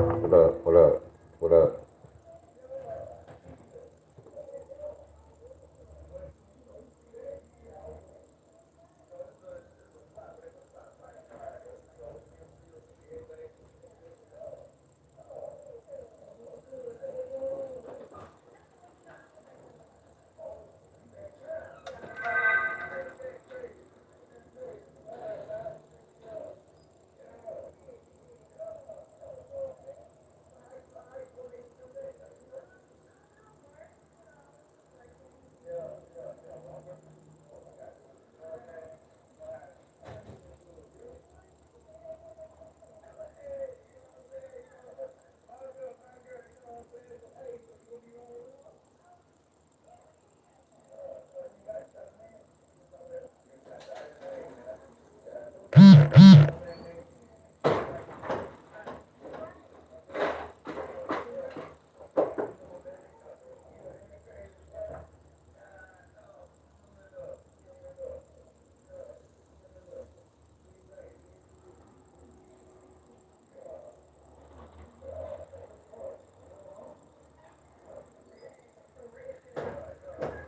What up? What up? What up?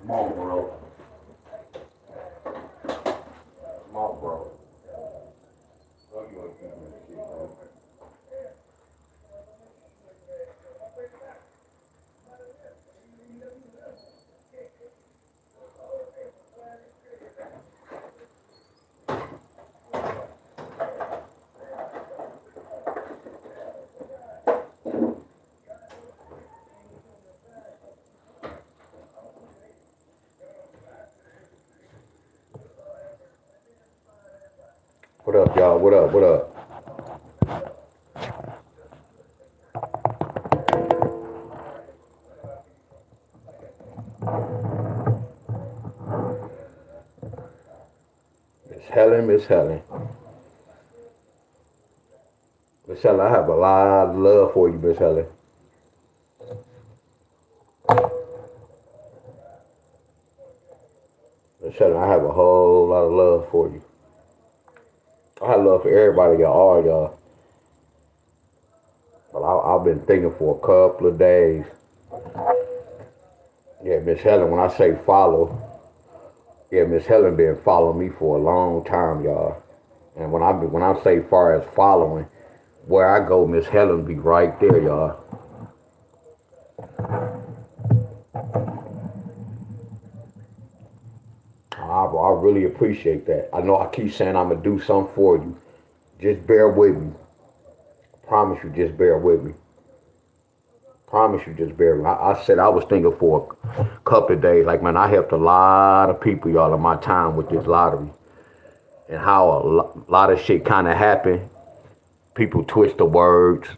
Come on, bro. Come on, bro. Don't you want to keep this shit, bro? What up, y'all? What up? What up? Miss Helen, Miss Helen. Miss Helen, I have a lot of love for you, Miss Helen. Miss Helen, I have a whole lot of love for you. I have love for everybody, y'all, all y'all. But I've been thinking for a couple of days. Yeah, Miss Helen, when I say follow, yeah, Miss Helen been following me for a long time, y'all. And when I say far as following, where I go, Miss Helen be right there, y'all. I really appreciate that. I know I keep saying I'm gonna do something for you. Just bear with me. Promise you, just bear with me. Promise you, just bear with me. I said I was thinking for a couple of days. Like, man, I helped a lot of people, y'all, in my time with this lottery, and how lot of shit kind of happened. People twist the words,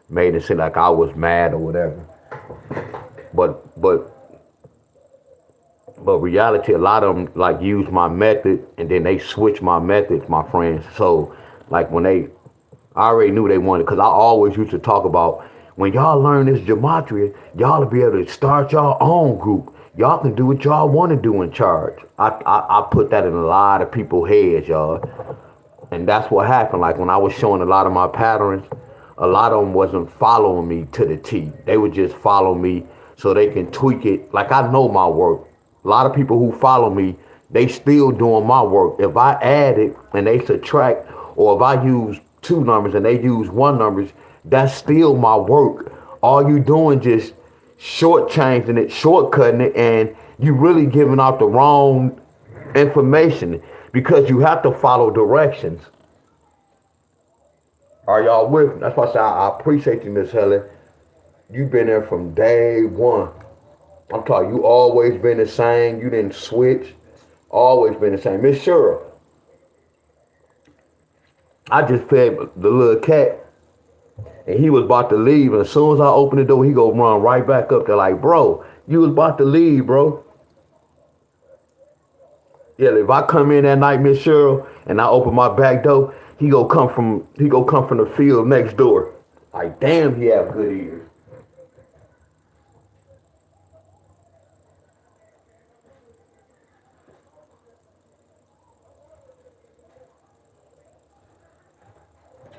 made it seem like I was mad or whatever. But but but reality, a lot of them like use my method, and then they switch my methods, my friends. So like when they, I already knew they wanted, because I always used to talk about when y'all learn this gematria, y'all will be able to start y'all own group. Y'all can do what y'all want to do in charge. I put that in a lot of people's heads, y'all. And that's what happened. Like when I was showing a lot of my patterns, a lot of them wasn't following me to the T. They would just follow me so they can tweak it. Like I know my work. A lot of people who follow me, they still doing my work. If I add it and they subtract, or if I use two numbers and they use one numbers, that's still my work. All you doing just shortchanging it, shortcutting it, and you really giving out the wrong information because you have to follow directions. Are y'all with me? That's why I say I appreciate you, Miss Helen. You've been there from day one. I'm talking, you always been the same. You didn't switch. Always been the same. Miss Cheryl, I just fed the little cat, and he was about to leave. And as soon as I open the door, he go run right back up there like, bro, you was about to leave, bro. Yeah, if I come in that night, Miss Cheryl, and I open my back door, he go come from the field next door. Like, damn, he have good ears.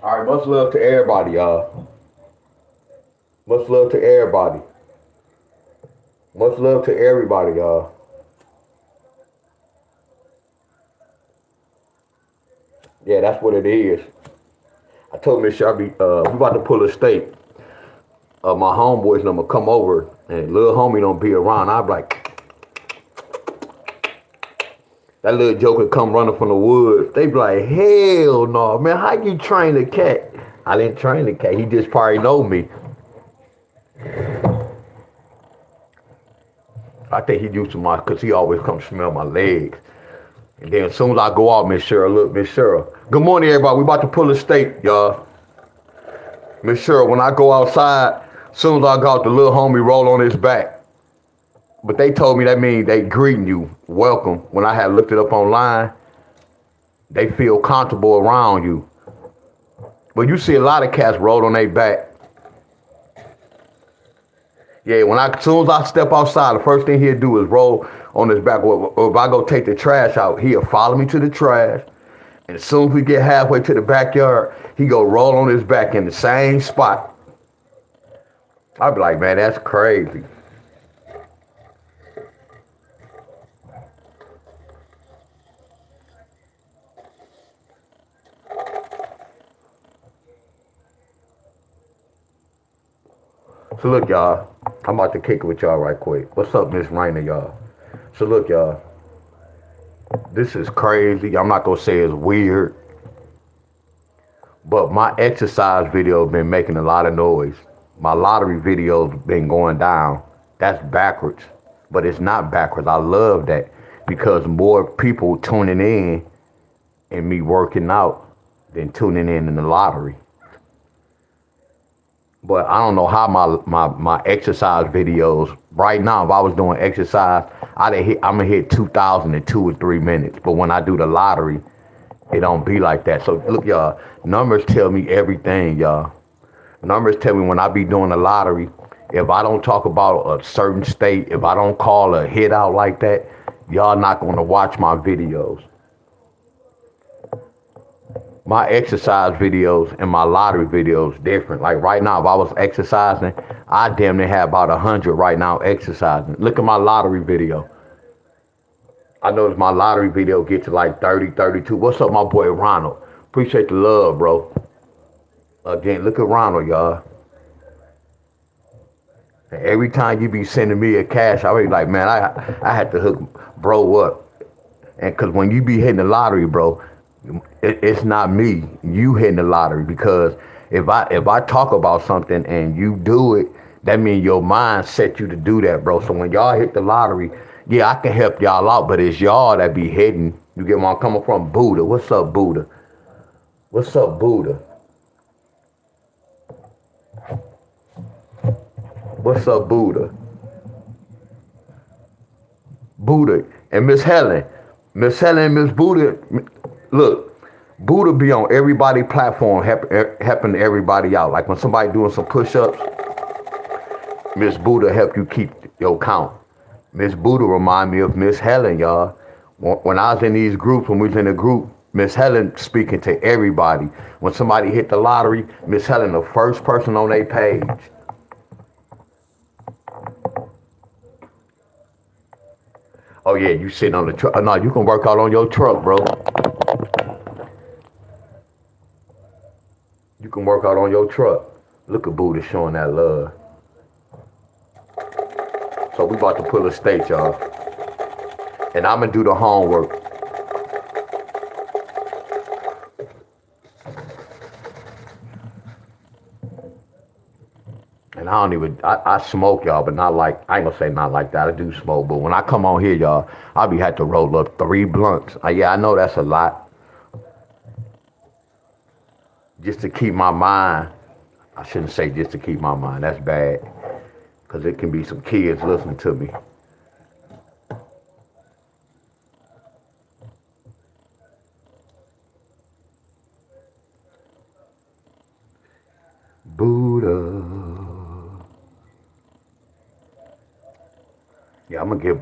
All right, much love to everybody, y'all. Much love to everybody. Much love to everybody, y'all. Yeah, that's what it is. I told Miss Shelby, we about to pull a state. My homeboys number come over and little homie don't be around. I be like, that little joker come running from the woods. They be like, hell no, man, how you train a cat? I didn't train the cat. He just probably know me. I think he used to cause he always come smell my legs. And then as soon as I go out, Miss Cheryl, look, Miss Cheryl. Good morning, everybody. We about to pull a state, y'all. Miss Cheryl, when I go outside, as soon as I go out, the little homie roll on his back. But they told me that means they greeting you, welcome. When I had looked it up online, they feel comfortable around you. But you see a lot of cats roll on their back. Yeah, as soon as I step outside, the first thing he'll do is roll on his back. Or if I go take the trash out, he'll follow me to the trash. And as soon as we get halfway to the backyard, he go roll on his back in the same spot. I'd be like, man, that's crazy. So look, y'all, I'm about to kick it with y'all right quick. What's up, Miss Raina, y'all? So look, y'all, this is crazy. I'm not gonna say it's weird, but my exercise video been making a lot of noise. My lottery video's been going down. That's backwards, but it's not backwards. I love that because more people tuning in and me working out than tuning in the lottery. But I don't know how my exercise videos right now. If I was doing exercise, I'm gonna hit 2,000 in 2 or 3 minutes. But when I do the lottery, it don't be like that. So look, y'all, numbers tell me everything, y'all. Numbers tell me when I be doing the lottery, if I don't talk about a certain state, if I don't call a hit out like that, y'all not gonna watch my videos. My exercise videos and my lottery videos different. Like right now, if I was exercising, I damn near have about 100 right now exercising. Look at my lottery video. I noticed my lottery video get to like 30, 32. What's up, my boy Ronald? Appreciate the love, bro. Again, look at Ronald, y'all. And every time you be sending me a cash, I be like, man, I had to hook bro up. And cause when you be hitting the lottery, bro, it's not me. You hitting the lottery because if I talk about something and you do it, that means your mind set you to do that, bro. So when y'all hit the lottery, yeah, I can help y'all out, but it's y'all that be hitting. You get where I'm coming from? Buddha. What's up, Buddha? What's up, Buddha? What's up, Buddha? Buddha and Miss Helen. Miss Helen and Miss Buddha, look, Buddha be on everybody platform helping everybody out. Like when somebody doing some push-ups, Miss Buddha help you keep your count. Miss Buddha remind me of Miss Helen, y'all. When I was in these groups, when we was in a group, Miss Helen speaking to everybody. When somebody hit the lottery, Miss Helen the first person on their page. Oh yeah, you sitting on the truck. No, you can work out on your truck, bro. You can work out on your truck. Look at Buddha showing that love. So we about to pull a state, y'all. And I'm gonna do the homework. And I smoke, y'all, but not like, I ain't gonna say not like that. I do smoke, but when I come on here, y'all, I be had to roll up 3 blunts. Yeah, I know that's a lot. Just to keep my mind, I shouldn't say just to keep my mind, that's bad. Because it can be some kids listening to me. Buddha. Yeah, I'm gonna get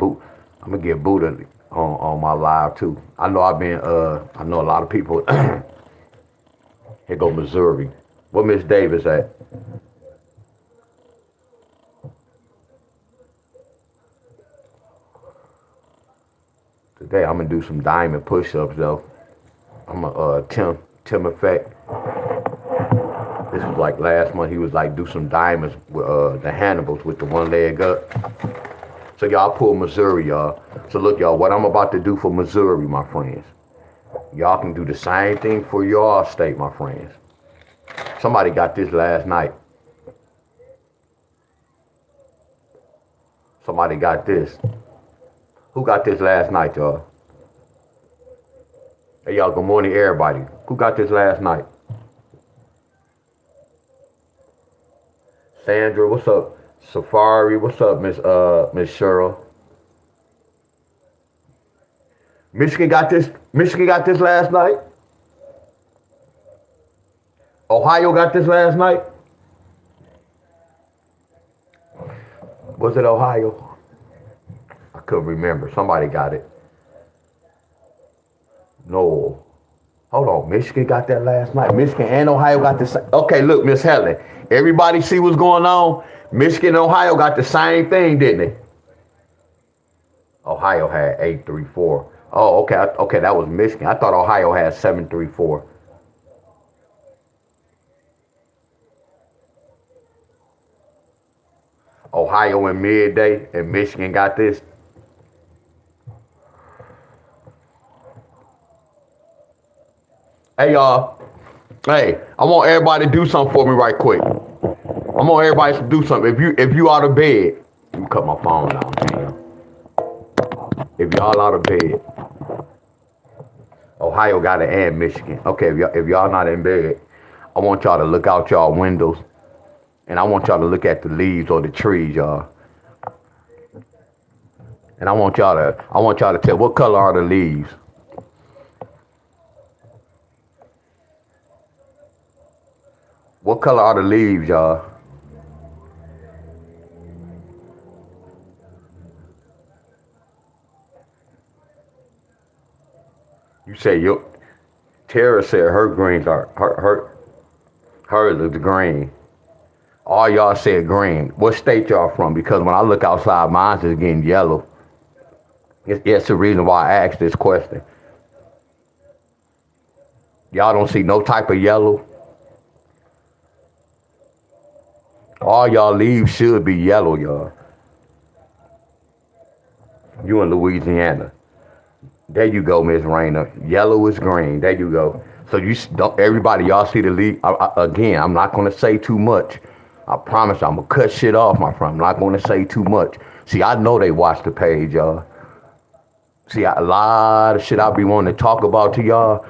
Buddha on my live too. I know I know a lot of people. Here go Missouri. Where Miss Davis at? Today I'm gonna do some diamond push-ups though. I'm a Tim Effect. This was like last month. He was like do some diamonds with the Hannibals with the one leg up. So y'all pull Missouri, y'all. So look, y'all, what I'm about to do for Missouri, my friends. Y'all can do the same thing for your state, my friends. Somebody got this last night. Somebody got this. Who got this last night, y'all? Hey, y'all, good morning, everybody. Who got this last night? Sandra, what's up? Safari, what's up, Miss Cheryl? Michigan got this last night. Ohio got this last night. Was it Ohio? I couldn't remember. Somebody got it. No. Hold on. Michigan got that last night. Michigan and Ohio got this. Okay, look, Miss Helen. Everybody see what's going on? Michigan and Ohio got the same thing, didn't they? Ohio had 834. Oh, okay. Okay, that was Michigan. I thought Ohio had 734. Ohio in midday and Michigan got this. Hey, y'all. Hey, I want everybody to do something for me right quick. I want everybody to do something. If you out of bed, let me cut my phone down. Damn. If y'all out of bed, Ohio got it and Michigan. Okay, if y'all not in bed, I want y'all to look out y'all windows, and I want y'all to look at the leaves or the trees, y'all. And I want y'all to tell what color are the leaves. What color are the leaves, y'all? You say Tara said her greens are hers is green. All y'all said green. What state y'all from? Because when I look outside, mine's is getting yellow. It's the reason why I asked this question. Y'all don't see no type of yellow. All y'all leaves should be yellow, y'all. You in Louisiana. There you go, Miss Rayner. Yellow is green. There you go. So you don't. Everybody, y'all see the leaf. Again, I'm not gonna say too much. I promise I'm gonna cut shit off, my friend. I'm not gonna say too much. See, I know they watch the page, y'all. See, a lot of shit I be wanting to talk about to y'all.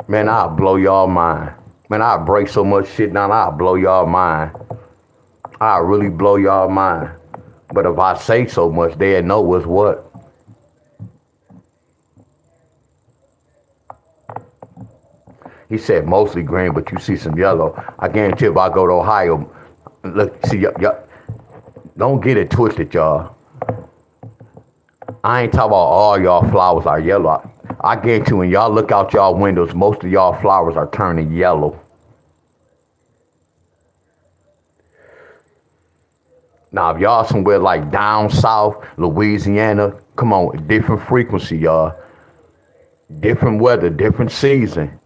Man, I'll blow y'all mind. Man, I'll break so much shit down. I'll blow y'all mind. I'll really blow y'all mind. But if I say so much, they'll know what's what. He said mostly green, but you see some yellow. I guarantee if I go to Ohio, look, see, y'all, don't get it twisted, y'all. I ain't talking about all y'all flowers are yellow. I guarantee when y'all look out y'all windows, most of y'all flowers are turning yellow. Now, if y'all somewhere like down south, Louisiana, come on, different frequency, y'all. Different weather, different season.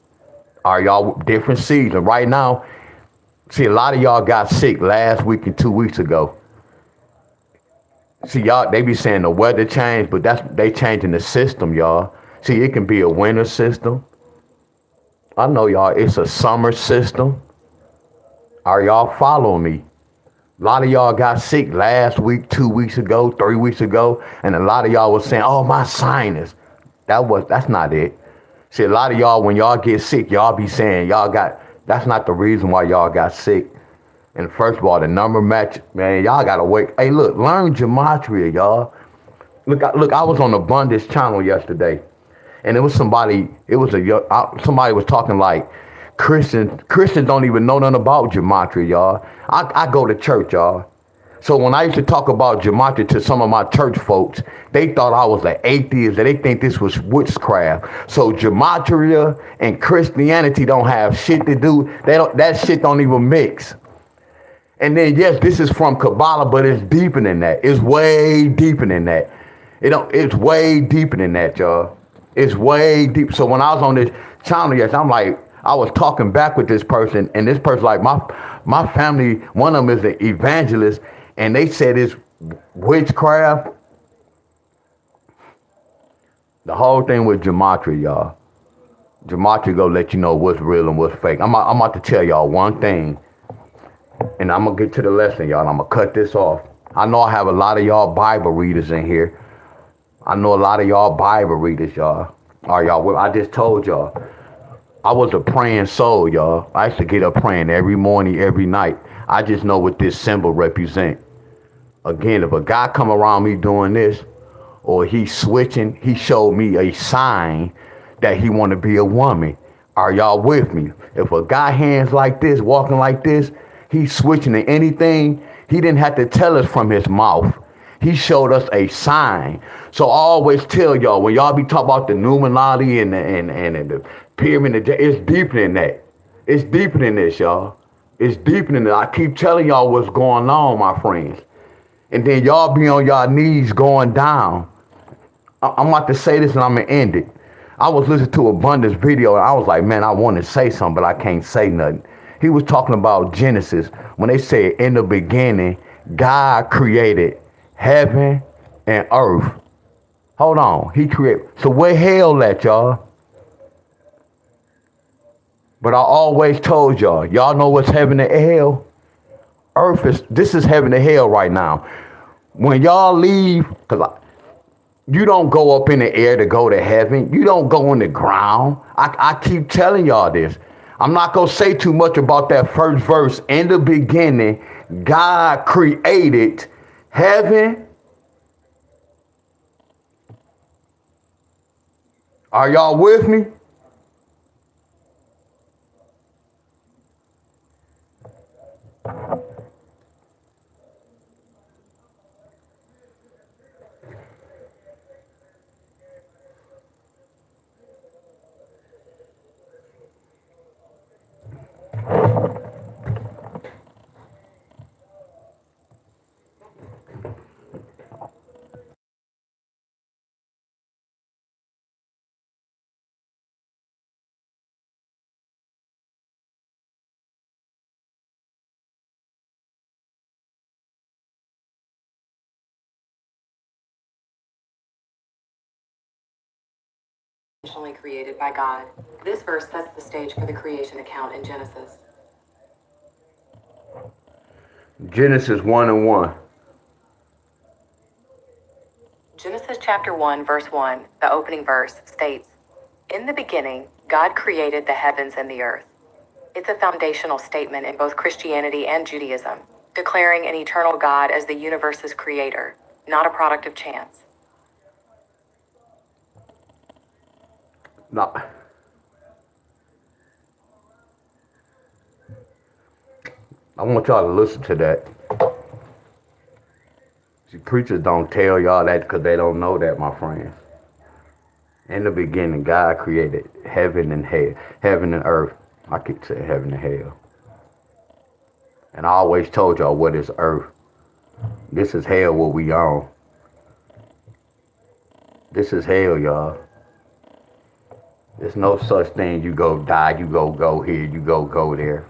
Are y'all different season? Right now, see, a lot of y'all got sick last week and 2 weeks ago. See, y'all, they be saying the weather changed, but they changing the system, y'all. See, it can be a winter system. I know, y'all, it's a summer system. Are y'all following me? A lot of y'all got sick last week, 2 weeks ago, 3 weeks ago, and a lot of y'all was saying, oh, my sinus. That's not it. See, a lot of y'all, when y'all get sick, y'all be saying that's not the reason why y'all got sick. And first of all, the number match, man, y'all gotta wait. Hey, look, learn gematria, y'all. Look, I was on the Abundance channel yesterday, and it was somebody was talking like, Christians don't even know nothing about gematria, y'all. I go to church, y'all. So when I used to talk about gematria to some of my church folks, they thought I was an atheist, and they think this was witchcraft. So gematria and Christianity don't have shit to do. That shit don't even mix. And then, yes, this is from Kabbalah, but it's deeper than that. It's way deeper than that. It's way deeper than that, y'all. It's way deep. So when I was on this channel, yes, I'm like, I was talking back with this person, and this person, like my family, one of them is an evangelist, and they said it's witchcraft. The whole thing with gematria, y'all. Gematria go let you know what's real and what's fake. I'm about to tell y'all one thing, and I'm gonna get to the lesson, y'all. And I'm gonna cut this off. I know I have a lot of y'all Bible readers in here. I know a lot of y'all Bible readers, y'all. Are y'all? Well, I just told y'all. I was a praying soul, y'all. I used to get up praying every morning, every night. I just know what this symbol represent. Again, if a guy come around me doing this, or he's switching, he showed me a sign that he want to be a woman. Are y'all with me? If a guy hands like this, walking like this, he's switching to anything, he didn't have to tell us from his mouth. He showed us a sign. So I always tell y'all, when y'all be talking about the Illuminati and the pyramid, it's deeper than that. It's deeper than this, y'all. It's deeper than that. I keep telling y'all what's going on, my friends. And then y'all be on y'all knees going down. I'm about to say this and I'm going to end it. I was listening to Abundance video and I was like, man, I want to say something, but I can't say nothing. He was talking about Genesis when they said in the beginning, God created heaven and earth. Hold on. He created. So where hell at, y'all? But I always told y'all know what's heaven and hell? This is heaven and hell right now. When y'all leave, because you don't go up in the air to go to heaven. You don't go on the ground. I keep telling y'all this. I'm not going to say too much about that first verse. In the beginning, God created heaven. Are y'all with me? Intentionally created by God. This verse sets the stage for the creation account in Genesis. Genesis 1:1. Genesis chapter 1, verse 1, the opening verse, states, "In the beginning, God created the heavens and the earth." It's a foundational statement in both Christianity and Judaism, declaring an eternal God as the universe's creator, not a product of chance. Now, I want y'all to listen to that. See, preachers don't tell y'all that because they don't know that, my friends. In the beginning, God created heaven and hell, heaven and earth. I keep saying heaven and hell. And I always told y'all what is earth. This is hell what we on. This is hell, y'all. There's no such thing. You go die, you go here, you go there.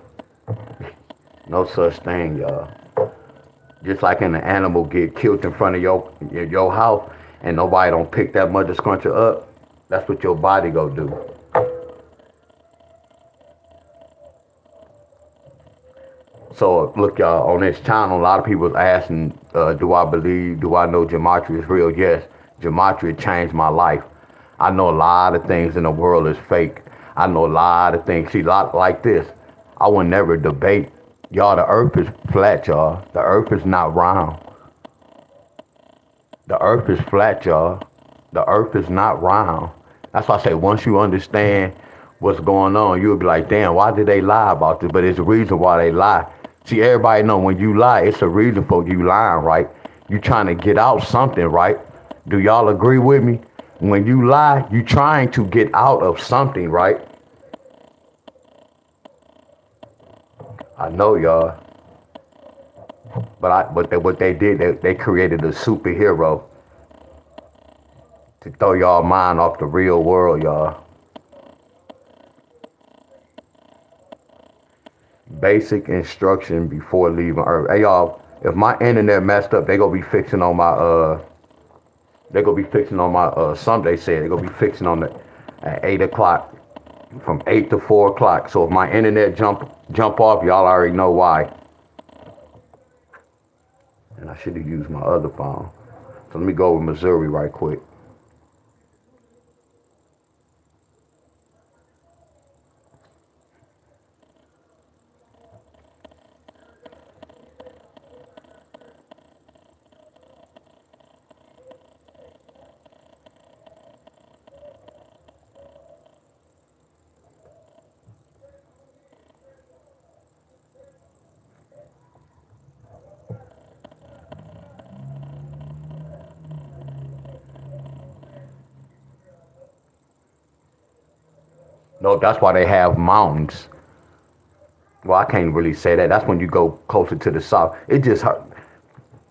No such thing, y'all. Just like an animal get killed in front of your house and nobody don't pick that mother scruncher up, that's what your body go do. So look, y'all, on this channel, a lot of people asking, do I know gematria is real? Yes, gematria changed my life. I know a lot of things in the world is fake. I know a lot of things. See, a lot like this, I would never debate. Y'all, the earth is flat, y'all. The earth is not round. The earth is flat, y'all. The earth is not round. That's why I say once you understand what's going on, you'll be like, damn, why did they lie about this? But it's a reason why they lie. See, everybody know when you lie, it's a reason for you lying, right? You trying to get out something, right? Do y'all agree with me? When you lie, you trying to get out of something, right? I know y'all. But what they did, they created a superhero. to throw y'all mind off the real world, y'all. Basic instruction before leaving Earth. Hey, y'all, if my internet messed up, they gonna be fixing on my some they said they gonna be fixing on it at 8 o'clock, from 8 to 4 o'clock. So if my internet jump off, y'all already know why. And I should have used my other phone. So let me go with Missouri right quick. No, that's why they have mountains. Well, I can't really say that. That's when you go closer to the south. It just hard.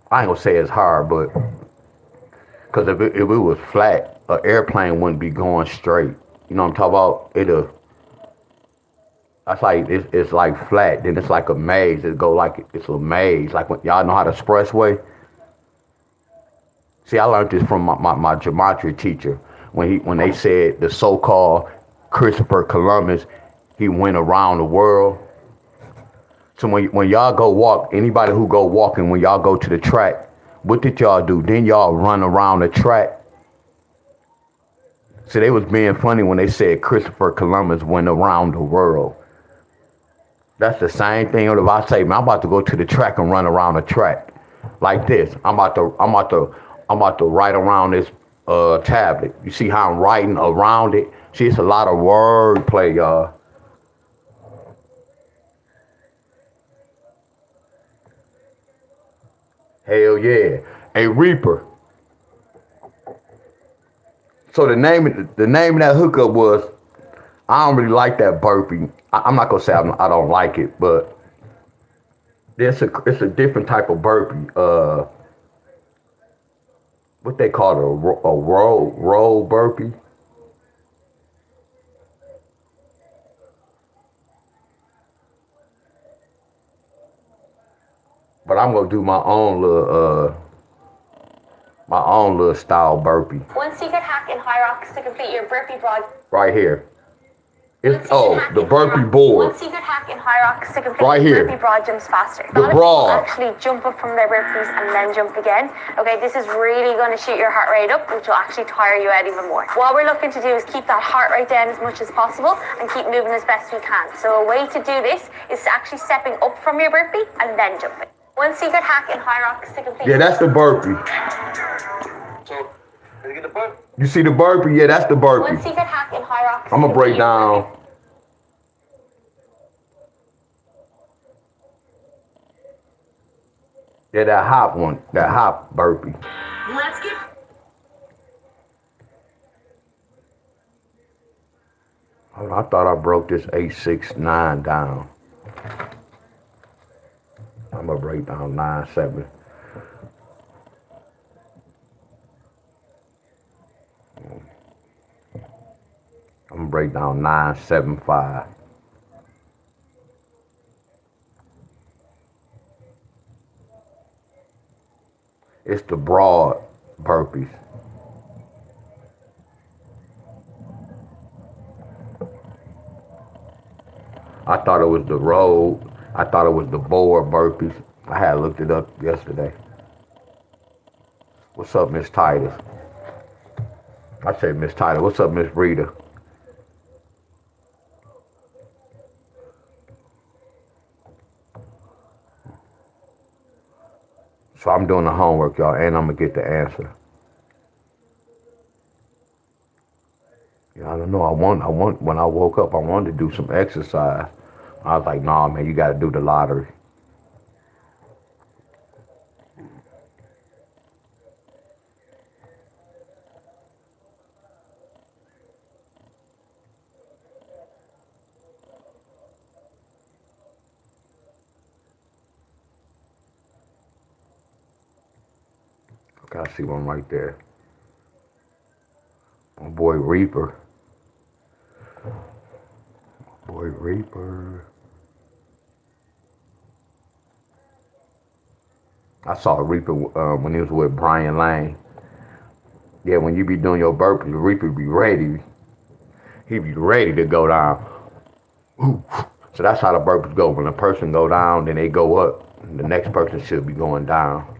I ain't gonna say it's hard, but because if it was flat, an airplane wouldn't be going straight. You know what I'm talking about? That's like it's like flat. Then it's like a maze. It go like it's a maze. Like when y'all know how the expressway. See, I learned this from my geometry teacher when they said the so-called Christopher Columbus, he went around the world. So when y'all go walk, anybody who go walking, when y'all go to the track, what did y'all do? Then y'all run around the track. So they was being funny when they said Christopher Columbus went around the world. That's the same thing if I say, man, I'm about to go to the track and run around the track. Like this. I'm about to write around this tablet. You see how I'm writing around it? See, it's a lot of word play, y'all. Hell yeah. A Reaper. So the name of that hookup was, I don't really like that burpee. I'm not gonna say I don't like it, but it's a different type of burpee. What they call it, a roll burpee. But I'm gonna do my own little style burpee. One secret hack in High Rocks to complete your burpee broad. Right here. It's the burpee board. One secret hack in High Rocks to complete Right your here. burpee broad jumps faster. The broad. Actually jump up from their burpees and then jump again. Okay, this is really going to shoot your heart rate up, which will actually tire you out even more. What we're looking to do is keep that heart rate down as much as possible and keep moving as best we can. So a way to do this is actually stepping up from your burpee and then jumping. One secret hack in High Rocks to complete. Yeah, that's the burpee. So, did you get the burpee? You see the burpee? Yeah, that's the burpee. One secret hack in High Rocks. I'm gonna break down. Yeah, that hop burpee. Let's get. I thought I broke this 869 down. I'm gonna break down 9-7. I'm gonna break down 9-7-5. It's the broad burpees. I thought it was the road. I thought it was the board burpees. I had looked it up yesterday. What's up, Miss Titus? I said Miss Titus. What's up, Miss Rita? So I'm doing the homework, y'all, and I'm gonna get the answer. Yeah, I don't know. When I woke up, I wanted to do some exercise. I was like, nah, man, you gotta do the lottery. Okay, I see one right there. boy Reaper. Boy Reaper. I saw Reaper when he was with Brian Lane. Yeah, when you be doing your burpees, Reaper be ready. He be ready to go down. Ooh. So that's how the burpees go. When a person go down, then they go up. The next person should be going down.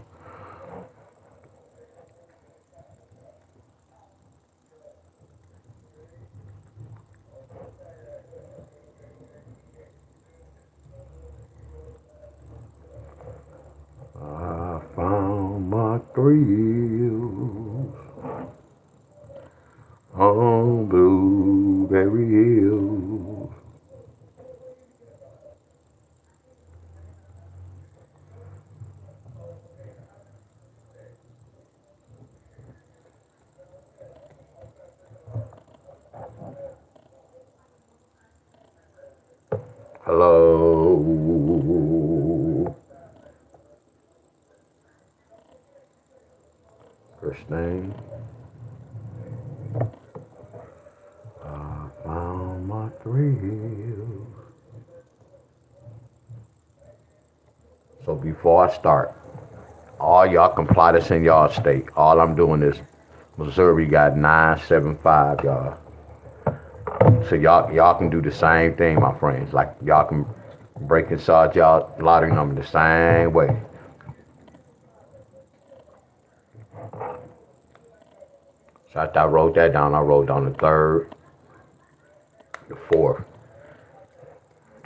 I found my thrills on Blueberry Hills. Hello, Christine. I found my thrills. So before I start, all y'all comply this in y'all state. All I'm doing is Missouri got 975, y'all. So y'all can do the same thing, my friends. Like y'all can break inside y'all lottery number the same way. So after I wrote that down, I wrote down the third, the fourth.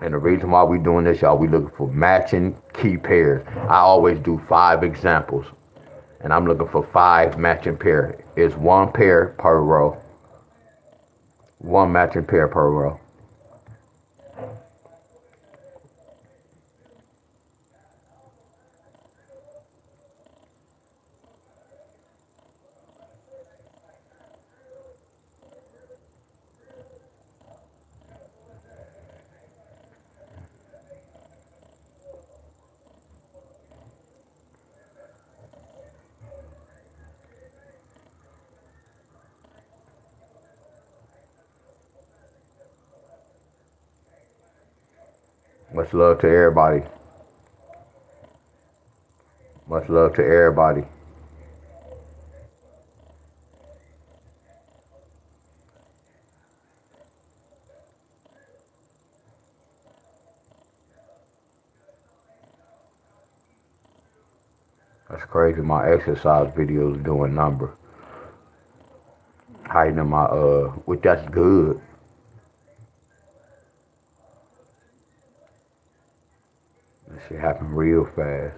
And the reason why we doing this, y'all, we looking for matching key pairs. I always do 5 examples. And I'm looking for 5 matching pairs. It's 1 pair per row. 1 matching pair per row. Much love to everybody. Much love to everybody. That's crazy. My exercise videos doing number. Hiding my which that's good. That shit happen real fast.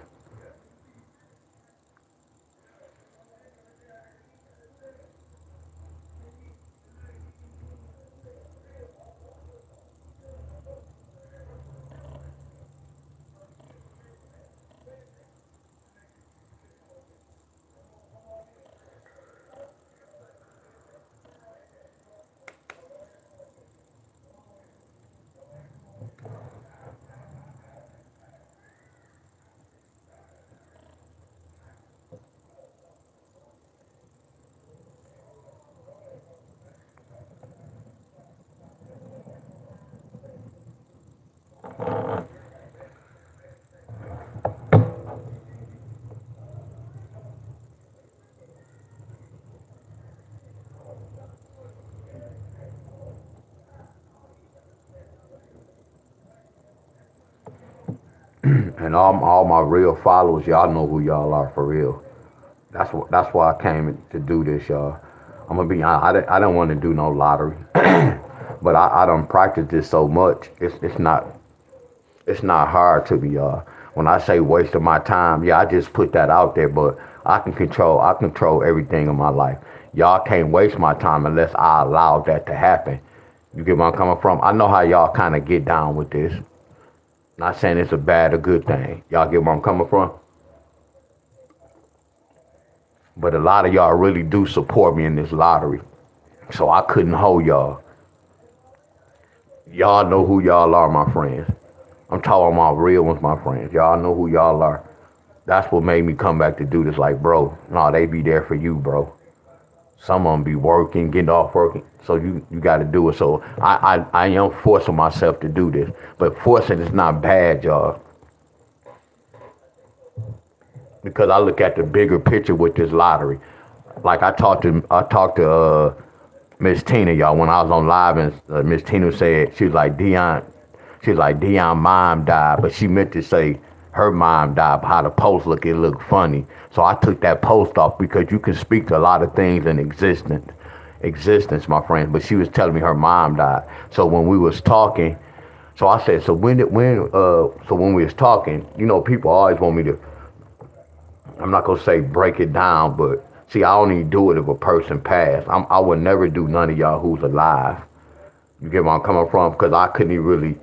And all my real followers, y'all know who y'all are for real. That's why I came to do this, y'all. I'm gonna be honest. I don't want to do no lottery, but I don't practice this so much. It's not hard to be. When I say waste of my time, yeah, I just put that out there. But I control everything in my life. Y'all can't waste my time unless I allow that to happen. You get where I'm coming from? I know how y'all kind of get down with this. Not saying it's a bad or good thing. Y'all get where I'm coming from? But a lot of y'all really do support me in this lottery. So I couldn't hold y'all. Y'all know who y'all are, my friends. I'm talking about real ones, my friends. Y'all know who y'all are. That's what made me come back to do this. Like, bro, no, they be there for you, bro. Some of them be working, getting off working. So you got to do it. So I am forcing myself to do this. But forcing is not bad, y'all. Because I look at the bigger picture with this lottery. Like I talked to Miss Tina, y'all, when I was on live, and Miss Tina said, she was like, Deon mom died, but she meant to say her mom died, but how the post looked, it looked funny. So I took that post off because you can speak to a lot of things in existence, my friends. But she was telling me her mom died. So when we was talking, so I said, so when we was talking, you know, people always want me to, I'm not gonna say break it down, but see, I only do it if a person passed. I would never do none of y'all who's alive. You get where I'm coming from? Because I couldn't even really,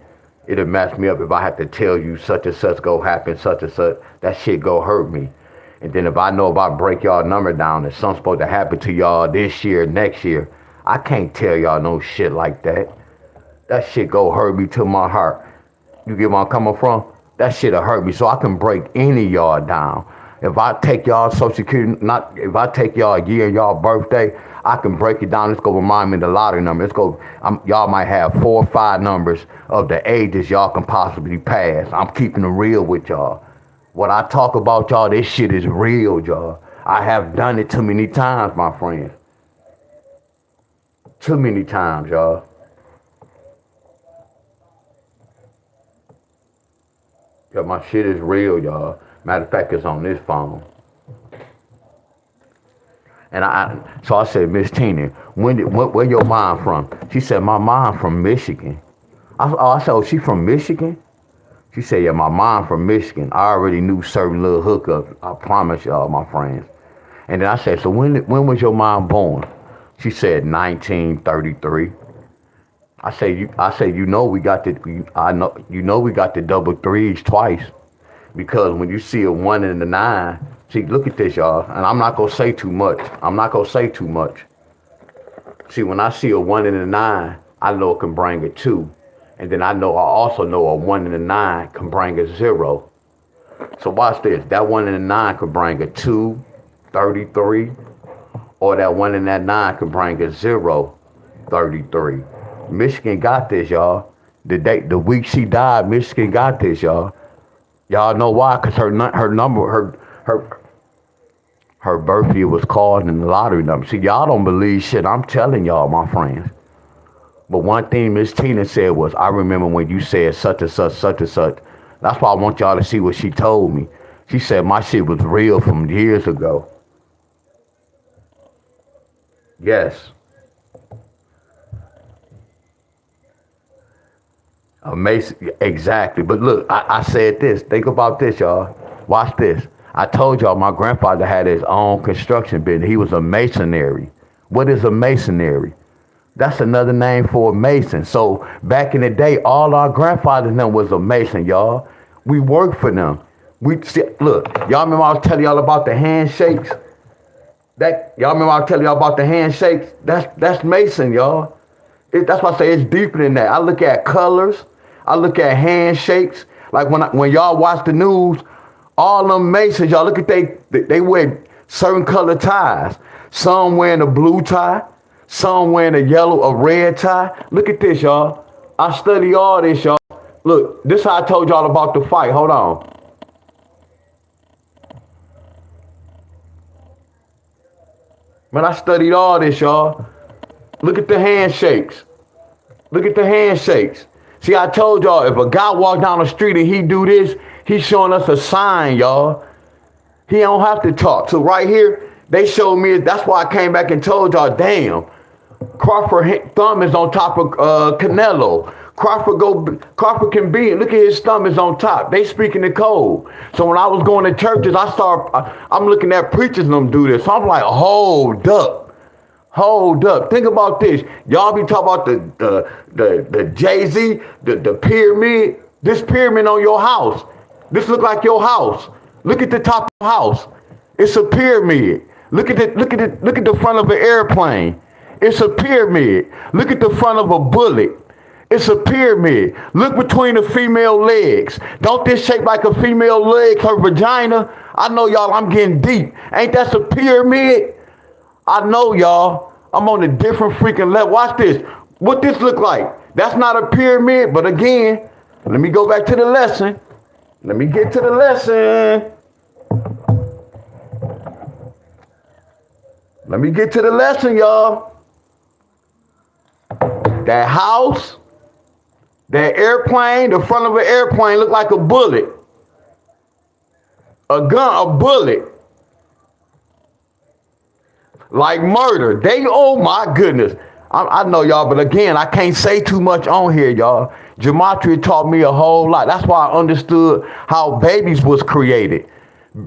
it'd mess me up if I had to tell you such and such go happen, such and such. That shit go hurt me. And then if I know if I break y'all number down and something's supposed to happen to y'all this year, next year, I can't tell y'all no shit like that. That shit go hurt me to my heart. You get where I'm coming from? That shit'll hurt me. So I can break any of y'all down. If I take y'all Social Security, if I take y'all a year, y'all birthday, I can break it down. Let's go remind me the lottery number. Let's go. Y'all might have 4 or 5 numbers of the ages y'all can possibly pass. I'm keeping it real with y'all. What I talk about, y'all, this shit is real, y'all. I have done it too many times, my friends. Too many times, y'all. Yeah, my shit is real, y'all. Matter of fact, it's on this phone. And so I said, Miss Tina, where your mom from? She said, my mom from Michigan. I said, oh, she from Michigan? She said, yeah, my mom from Michigan. I already knew certain little hookups. I promise y'all, my friends. And then I said, so when was your mom born? She said 1933. I said, you know we got the double threes twice. Because when you see a 1 and a 9, see, look at this, y'all. And I'm not going to say too much. See, when I see a 1 and a 9, I know it can bring a 2. And then I also know a 1 and a 9 can bring a 0. So watch this. That 1 and a 9 could bring a 2, 33. Or that 1 and that 9 could bring a 0, 33. Michigan got this, y'all. The week she died, Michigan got this, y'all. Y'all know why? Because her birthday was called in the lottery number. See, y'all don't believe shit I'm telling y'all, my friends. But one thing Miss Tina said was, I remember when you said such and such, such and such. That's why I want y'all to see what she told me. She said my shit was real from years ago. Yes. Amazing, exactly. But look, I said this. Think about this, y'all. Watch this. I told y'all my grandfather had his own construction business. He was a masonry. What is a masonry? That's another name for a mason. So back in the day, all our grandfathers them was a mason, y'all. We worked for them. Look, y'all remember I was telling y'all about the handshakes? Y'all remember I was telling y'all about the handshakes? That's mason, y'all. That's why I say it's deeper than that. I look at colors. I look at handshakes. Like when y'all watch the news, all them masons, y'all look at they wear certain color ties. Some wearing a blue tie, some wearing a red tie. Look at this, y'all. I study all this, y'all. Look, this is how I told y'all about the fight. Hold on. Man, I studied all this, y'all. Look at the handshakes. Look at the handshakes. See, I told y'all, if a guy walk down the street and he do this, he's showing us a sign, y'all. He don't have to talk. So right here, they showed me, that's why I came back and told y'all, damn, Crawford thumb is on top of Canelo. Crawford can be, look at his thumb is on top. They speaking the code. So when I was going to churches, I'm looking at preachers and them do this. So I'm like, hold up. Think about this. Y'all be talking about the Jay-Z, the pyramid. This pyramid on your house. This look like your house. Look at the top of the house. It's a pyramid. Look at the front of an airplane. It's a pyramid. Look at the front of a bullet. It's a pyramid. Look between the female legs. Don't this shape like a female leg, her vagina? I know y'all, I'm getting deep. Ain't that a pyramid? I know, y'all. I'm on a different freaking level. Watch this. What this look like? That's not a pyramid, but again, let me go back to the lesson. Let me get to the lesson. Let me get to the lesson, y'all. That house, that airplane, the front of an airplane look like a bullet. A gun, a bullet. Like murder. Oh my goodness. I know y'all, but again, I can't say too much on here, y'all. Gematria taught me a whole lot. That's why I understood how babies was created.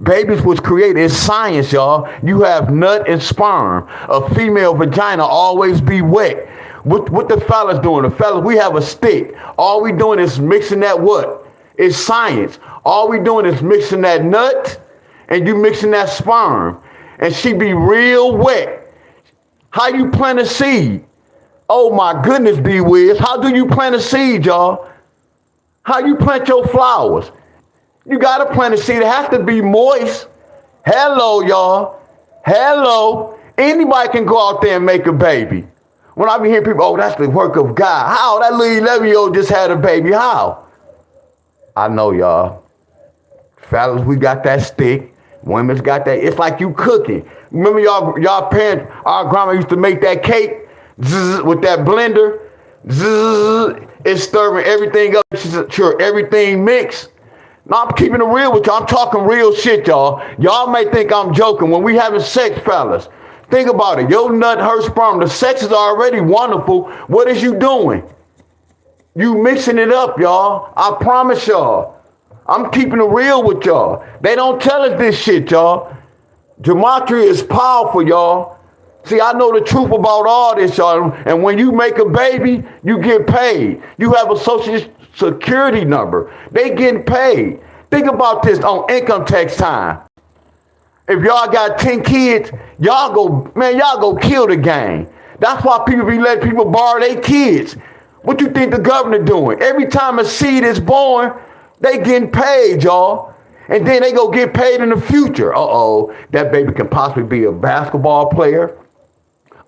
Babies was created. It's science, y'all. You have nut and sperm. A female vagina always be wet. What the fellas doing? The fellas, we have a stick. All we doing is mixing that what? It's science. All we doing is mixing that nut and you mixing that sperm. And she be real wet. How you plant a seed? Oh my goodness, B-Wiz. How do you plant a seed, y'all? How you plant your flowers? You gotta plant a seed. It has to be moist. Hello, y'all. Hello. Anybody can go out there and make a baby. When I be hearing people, oh, that's the work of God. How? That little 11-year-old just had a baby. How? I know, y'all. Fellas, we got that stick. Women's got that. It's like you cooking. Remember y'all parents, our grandma used to make that cake with that blender. It's stirring everything up. Sure, everything mixed. Now I'm keeping it real with y'all. I'm talking real shit, y'all. Y'all may think I'm joking. When we having sex, fellas, think about it. Your nut, her sperm, the sex is already wonderful. What is you doing? You mixing it up, y'all. I promise y'all. I'm keeping it real with y'all. They don't tell us this shit, y'all. Gematria is powerful, y'all. See, I know the truth about all this, y'all. And when you make a baby, you get paid. You have a social security number. They getting paid. Think about this on income tax time. If y'all got 10 kids, y'all go kill the game. That's why people be letting people borrow their kids. What you think the governor doing? Every time a seed is born, they getting paid, y'all. And then they go get paid in the future. Uh-oh, that baby can possibly be a basketball player,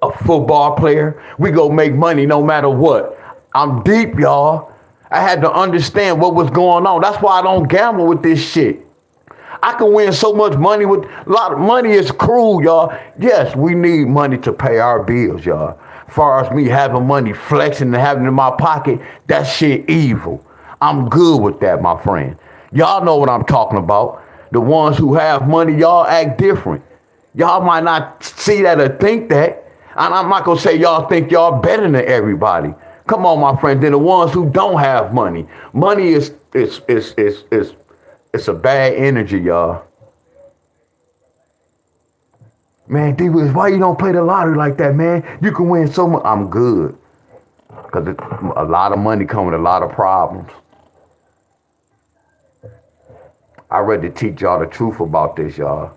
a football player. We go make money no matter what. I'm deep, y'all. I had to understand what was going on. That's why I don't gamble with this shit. I can win so much money with a lot of money is cruel, y'all. Yes, we need money to pay our bills, y'all. Far as me having money, flexing and having it in my pocket, that shit evil. I'm good with that, my friend. Y'all know what I'm talking about. The ones who have money, y'all act different. Y'all might not see that or think that. And I'm not going to say y'all think y'all better than everybody. Come on, my friend. They're the ones who don't have money. Money is a bad energy, y'all. Man, D-Wiz, why you don't play the lottery like that, man? You can win so much. I'm good. Because a lot of money comes with a lot of problems. I ready to teach y'all the truth about this, y'all.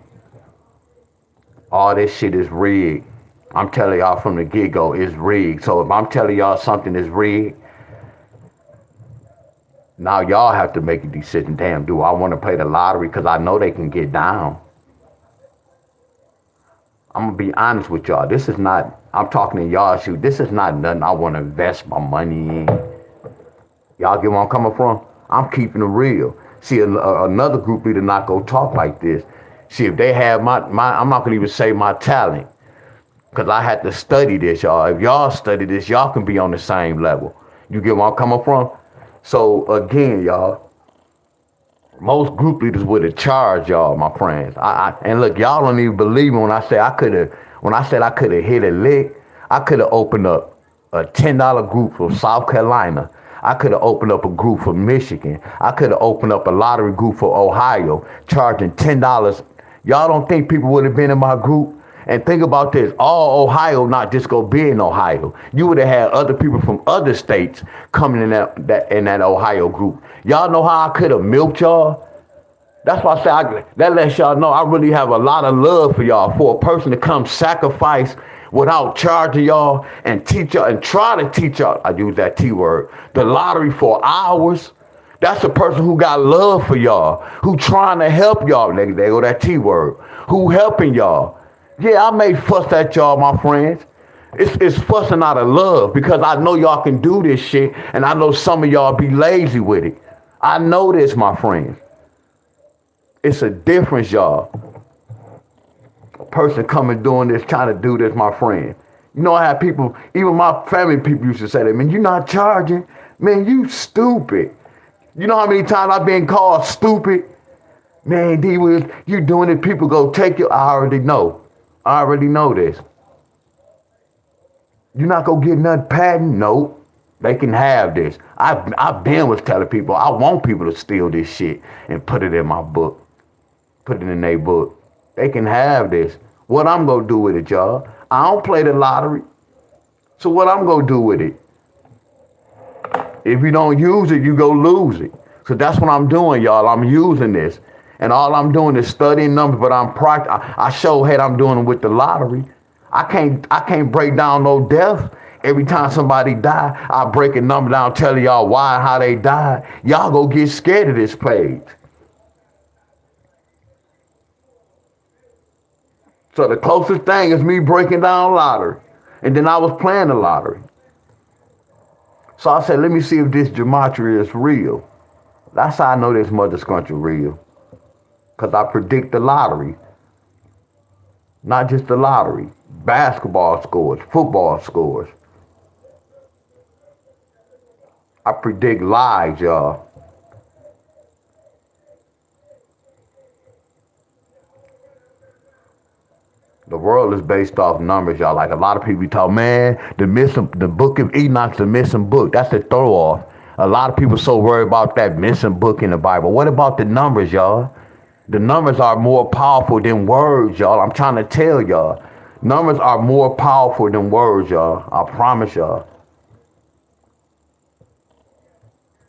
All this shit is rigged. I'm telling y'all from the get-go, it's rigged. So if I'm telling y'all something is rigged, now y'all have to make a decision. Damn, do I want to play the lottery? Because I know they can get down. I'm going to be honest with y'all. This is not, I'm talking in y'all shoes. This is not nothing I want to invest my money in. Y'all get where I'm coming from? I'm keeping it real. See, another group leader not go talk like this. See, if they have my I'm not going to even say my talent. Because I had to study this, y'all. If y'all study this, y'all can be on the same level. You get where I'm coming from? So, again, y'all, most group leaders would have charged y'all, my friends. And look, y'all don't even believe me when I say I could have hit a lick. I could have opened up a $10 group from South Carolina. I could have opened up a group for Michigan. I could have opened up a lottery group for Ohio, charging $10. Y'all don't think people would have been in my group? And think about this, all Ohio not just go be in Ohio. You would have had other people from other states coming in that Ohio group. Y'all know how I could have milked y'all? That's why I say that lets y'all know I really have a lot of love for y'all. For a person to come sacrifice without charging y'all and teach y'all and try to teach y'all, I use that T word, the lottery for hours. That's a person who got love for y'all, who trying to help y'all. There go that T word, who helping y'all. Yeah, I may fuss at y'all, my friends. It's fussing out of love because I know y'all can do this shit and I know some of y'all be lazy with it. I know this, my friends. It's a difference, y'all. A person coming doing this, trying to do this, my friend. You know, I have people, even my family people used to say that, man, you not charging? Man, you stupid. You know how many times I've been called stupid? Man, D Wills, you doing it, people go take you. I already know. I already know this. You're not gonna get nothing patent? Nope. They can have this. I've been was telling people I want people to steal this shit and put it in my book. Put it in their book. They can have this. What I'm gonna do with it, y'all? I don't play the lottery. So what I'm gonna do with it? If you don't use it, you go lose it. So that's what I'm doing, y'all. I'm using this. And all I'm doing is studying numbers, but I show head I'm doing it with the lottery. I can't break down no death. Every time somebody die, I break a number down, telling y'all why and how they died. Y'all go get scared of this page. So the closest thing is me breaking down lottery. And then I was playing the lottery. So I said, let me see if this gematria is real. That's how I know this mother scrunch is real. Because I predict the lottery. Not just the lottery. Basketball scores, football scores. I predict lives, y'all. The world is based off numbers, y'all. Like a lot of people talk, man, the book of Enoch's the missing book. That's the throw off. A lot of people so worried about that missing book in the Bible. What about the numbers, y'all? The numbers are more powerful than words, y'all. I'm trying to tell y'all. Numbers are more powerful than words, y'all. I promise y'all.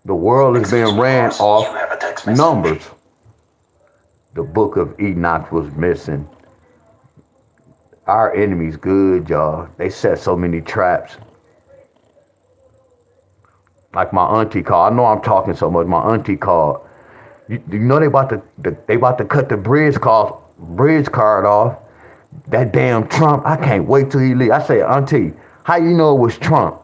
The world is being ran off numbers. The book of Enoch was missing. Our enemy's good, y'all. They set so many traps. Like my auntie called. I know I'm talking so much. My auntie called. You know they about to cut the bridge card off. That damn Trump. I can't wait till he leave. I say, auntie, how you know it was Trump?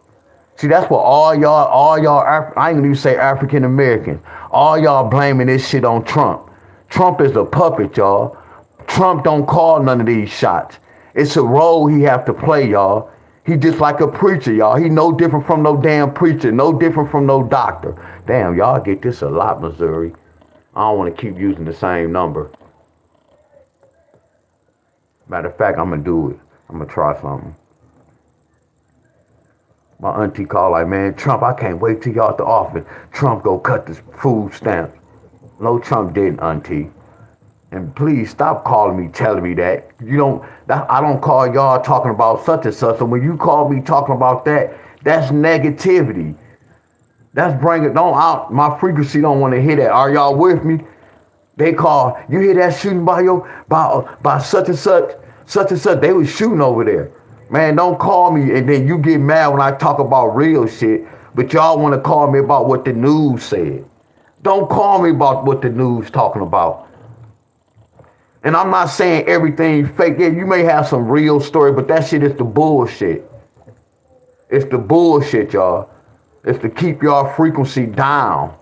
See, that's what all y'all, I ain't gonna even say African Americans. All y'all blaming this shit on Trump. Trump is a puppet, y'all. Trump don't call none of these shots. It's a role he have to play, y'all. He just like a preacher, y'all. He no different from no damn preacher, no different from no doctor. Damn, y'all get this a lot, Missouri. I don't want to keep using the same number. Matter of fact, I'm gonna do it. I'm gonna try something. My auntie called like, man, Trump, I can't wait till y'all at the office. Trump go cut the food stamps. No, Trump didn't, auntie. And please stop calling me, telling me that. I don't call y'all talking about such and such. So when you call me talking about that, that's negativity. That's bringing, my frequency don't want to hear that. Are y'all with me? They call, you hear that shooting by such and such. They was shooting over there. Man, don't call me and then you get mad when I talk about real shit, but y'all want to call me about what the news said. Don't call me about what the news talking about. And I'm not saying everything fake. Yeah, you may have some real story, but that shit is the bullshit. It's the bullshit, y'all. It's to keep y'all frequency down.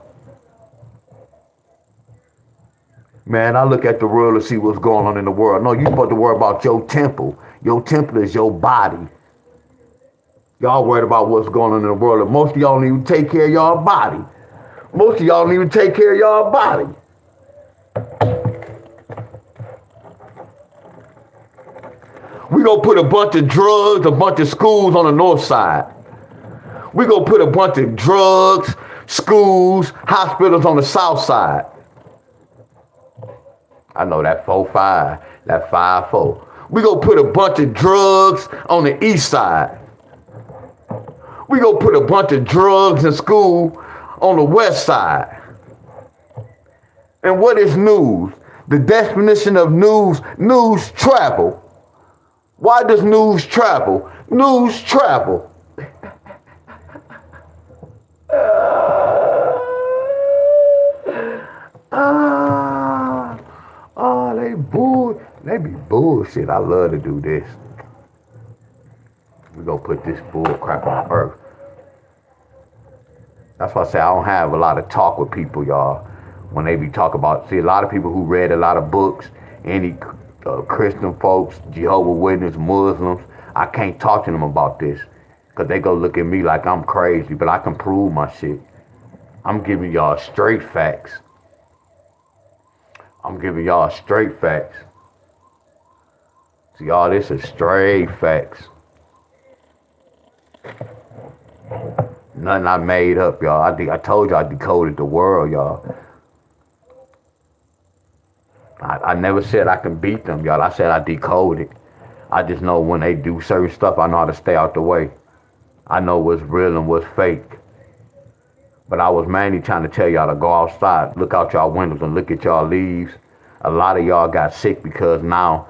Man, I look at the world to see what's going on in the world. No, you supposed to worry about your temple. Your temple is your body. Y'all worried about what's going on in the world. And most of y'all don't even take care of y'all body. Most of y'all don't even take care of y'all body. We gonna put a bunch of drugs, a bunch of schools on the north side. We gonna put a bunch of drugs, schools, hospitals on the south side. I know that 4-5, that 5-4. We gonna put a bunch of drugs on the east side. We gonna put a bunch of drugs in school on the west side. And what is news? The definition of news travel. Why does news travel? News travel. nah, they be bullshit. I love to do this. We gonna put this bull crap on earth. That's why I say I don't have a lot of talk with people, y'all. When they be talking about, see, a lot of people who read a lot of books, any Christian folks, Jehovah's Witnesses, Muslims, I can't talk to them about this. Because they go look at me like I'm crazy, but I can prove my shit. I'm giving y'all straight facts. See, y'all, this is straight facts. Nothing I made up, y'all. I told you I decoded the world, y'all. I never said I can beat them, y'all. I said I decoded. I just know when they do certain stuff, I know how to stay out the way. I know what's real and what's fake. But I was mainly trying to tell y'all to go outside, look out y'all windows and look at y'all leaves. A lot of y'all got sick because now,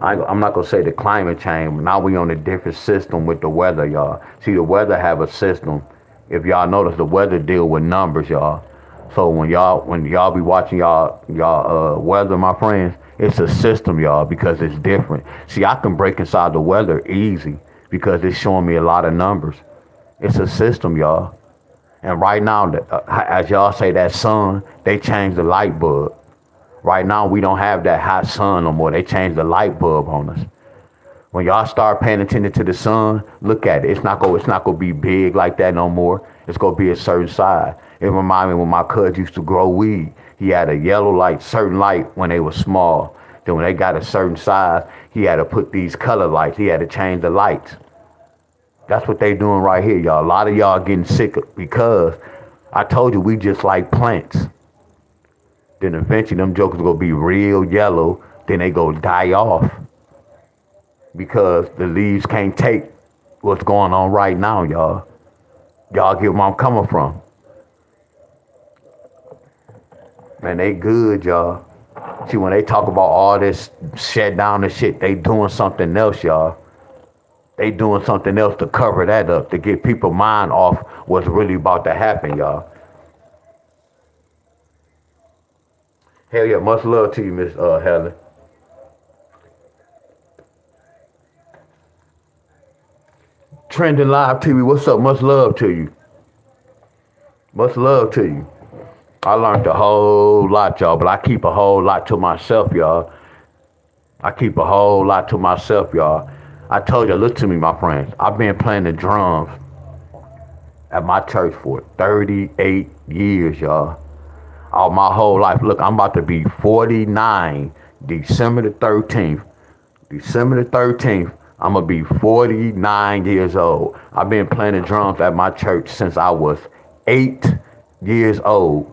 I'm not going to say the climate change, but now we on a different system with the weather, y'all. See, the weather have a system. If y'all notice, the weather deal with numbers, y'all. So when y'all be watching y'all weather, my friends, it's a system, y'all, because it's different. See, I can break inside the weather easy because it's showing me a lot of numbers. It's a system, y'all. And right now, as y'all say, that sun, they changed the light bulb. Right now, we don't have that hot sun no more. They changed the light bulb on us. When y'all start paying attention to the sun, look at it. It's not gonna be big like that no more. It's gonna be a certain size. It reminds me when my cousin used to grow weed. He had a yellow light, certain light when they were small. Then when they got a certain size, he had to put these color lights. He had to change the lights. That's what they doing right here, y'all. A lot of y'all getting sick because I told you we just like plants. Then eventually them jokers gonna be real yellow. Then they go die off because the leaves can't take what's going on right now, y'all. Y'all get where I'm coming from. Man, they good, y'all. See, when they talk about all this shut down and shit, they doing something else, y'all. They doing something else to cover that up, to get people's mind off what's really about to happen, y'all. Hell yeah, much love to you, Miss Helen. Trending Live TV, what's up? Much love to you. Much love to you. I learned a whole lot, y'all, but I keep a whole lot to myself, y'all. I told you, listen to me, my friends. I've been playing the drums at my church for 38 years, y'all. All my whole life. Look, I'm about to be 49 December the 13th. I'm going to be 49 years old. I've been playing the drums at my church since I was 8 years old.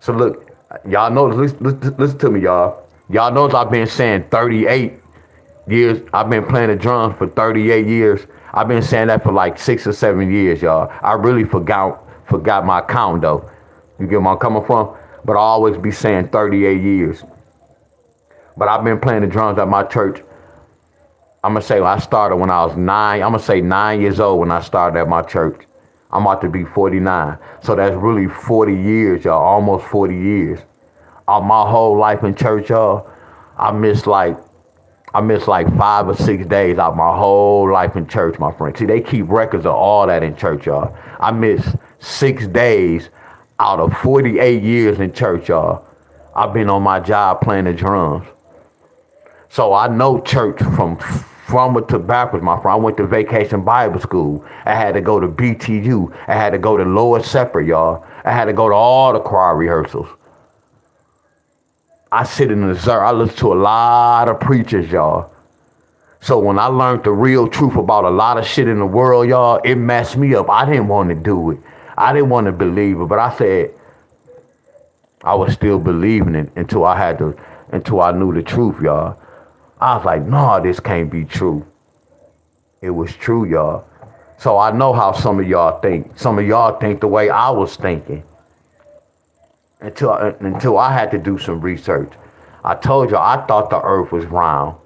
So look, y'all know, listen to me, y'all. Y'all know I've been saying 38 years. I've been playing the drums for 38 years. I've been saying that for like 6 or 7 years, y'all. I really forgot my count, though. You get where I'm coming from? But I always be saying 38 years. But I've been playing the drums at my church. I'm going to say I started when I was 9. I'm going to say 9 years old when I started at my church. I'm about to be 49. So that's really 40 years, y'all. Almost 40 years. My whole life in church, y'all. I missed like 5 or 6 days out my whole life in church, my friend. See, they keep records of all that in church, y'all. I missed 6 days out of 48 years in church, y'all. I've been on my job playing the drums. So I know church from front to backwards, my friend. I went to Vacation Bible School. I had to go to BTU. I had to go to Lower Separate, y'all. I had to go to all the choir rehearsals. I sit in the Missouri. I listen to a lot of preachers, y'all. So when I learned the real truth about a lot of shit in the world, y'all, it messed me up. I didn't want to do it. I didn't want to believe it, but I said I was still believing it until I knew the truth, y'all. I was like, no, this can't be true. It was true, y'all. So I know how some of y'all think. Some of y'all think the way I was thinking. Until I had to do some research. I told y'all I thought the earth was round.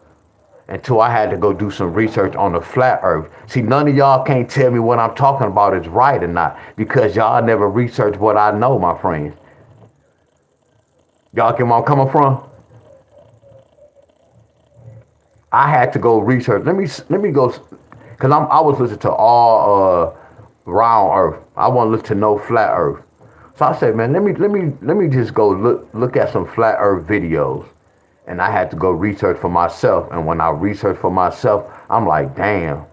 Until I had to go do some research on the flat earth. See, none of y'all can't tell me what I'm talking about is right or not. Because y'all never researched what I know, my friends. Y'all get where I'm coming from? I had to go research. Let me go, cause I was listening to all round Earth. I want to look to no flat Earth. So I said, man, let me just go look at some flat Earth videos. And I had to go research for myself. And when I researched for myself, I'm like, damn,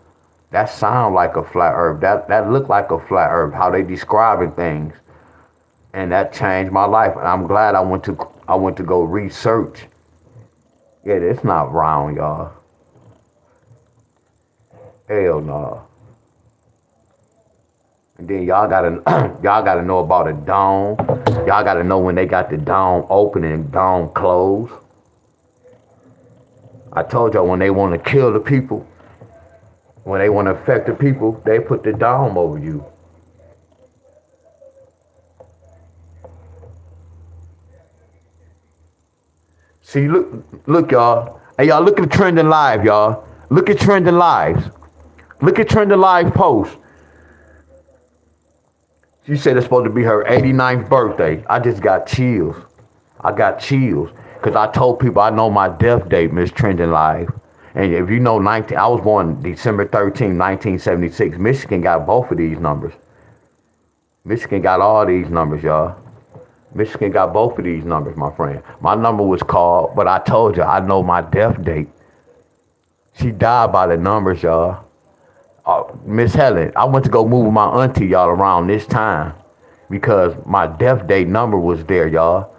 that sound like a flat Earth. That looked like a flat Earth. How they describing things, and that changed my life. And I'm glad I went to go research. Yeah, it's not round, y'all. Hell no. And then y'all gotta y'all gotta know about a dome. Y'all gotta know when they got the dome open and dome closed. I told y'all when they want to kill the people, when they want to affect the people, they put the dome over you. See, look, y'all. Hey, y'all, look at Trending Live, y'all. Look at Trending Lives. Look at Trending Live post. She said it's supposed to be her 89th birthday. I just got chills. I got chills. Because I told people I know my death date, Miss Trending Live. And if you know, I was born December 13, 1976. Michigan got both of these numbers. Michigan got all these numbers, y'all. Michigan got both of these numbers, my friend. My number was called, but I told you I know my death date. She died by the numbers, y'all. Miss Helen, I went to go move my auntie, y'all, around this time because my death date number was there, y'all.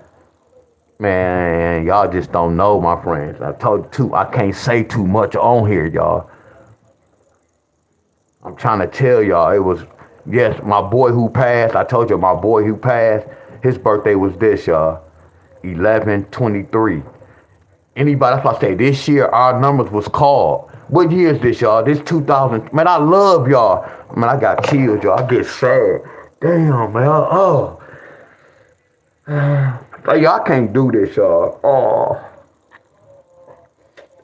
Man, y'all just don't know, my friends. I told you too, I can't say too much on here, y'all. I'm trying to tell y'all, it was, yes, my boy who passed. I told you my boy who passed, his birthday was this, y'all, 11/23. Anybody, that's why I say this year our numbers was called. What year is this, y'all? This 2000. Man, I love y'all. Man, I got chills, y'all. I get sad. Damn, man. Oh. Hey, y'all can't do this, y'all. Oh.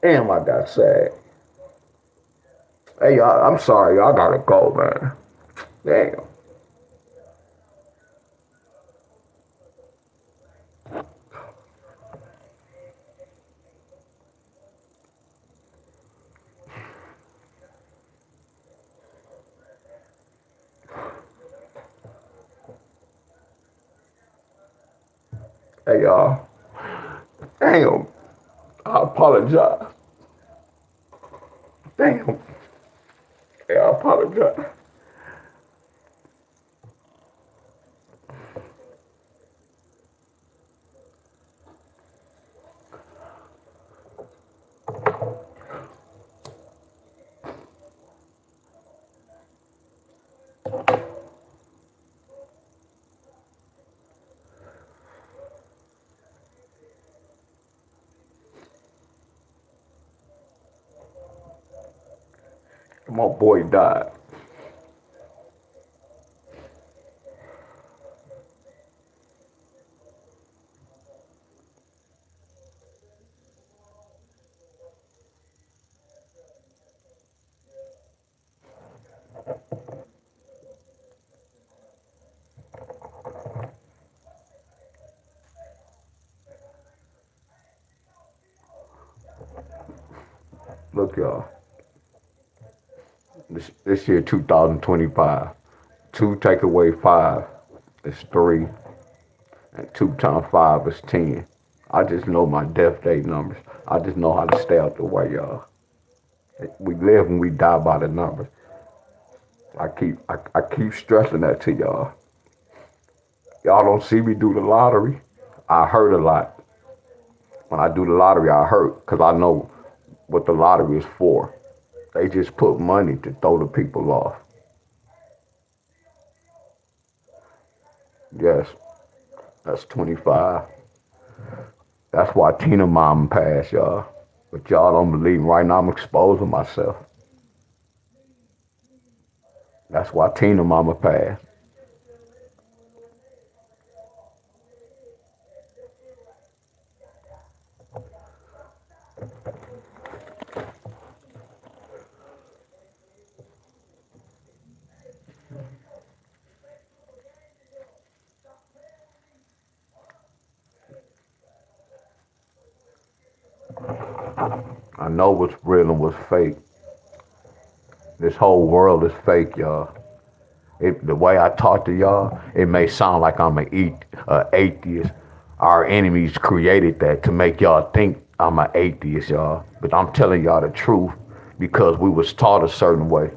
Damn, I got sad. Hey, y'all, I'm sorry. Y'all gotta go, man. Damn. Hey, y'all. Damn. I apologize. Damn. Hey, I apologize. My boy died. Look, y'all. This year, 2025. 2 take away 5 is 3. And 2 times 5 is 10. I just know my death date numbers. I just know how to stay out the way, y'all. We live and we die by the numbers. I keep stressing that to y'all. Y'all don't see me do the lottery. I hurt a lot. When I do the lottery, I hurt because I know what the lottery is for. They just put money to throw the people off. Yes, that's 25. That's why Tina mama passed, y'all. But y'all don't believe me. Right now I'm exposing myself. That's why Tina mama passed. I know what's real and what's fake. This whole world is fake, y'all. The way I talk to y'all, it may sound like I'm an atheist. Our enemies created that to make y'all think I'm an atheist, y'all. But I'm telling y'all the truth because we was taught a certain way.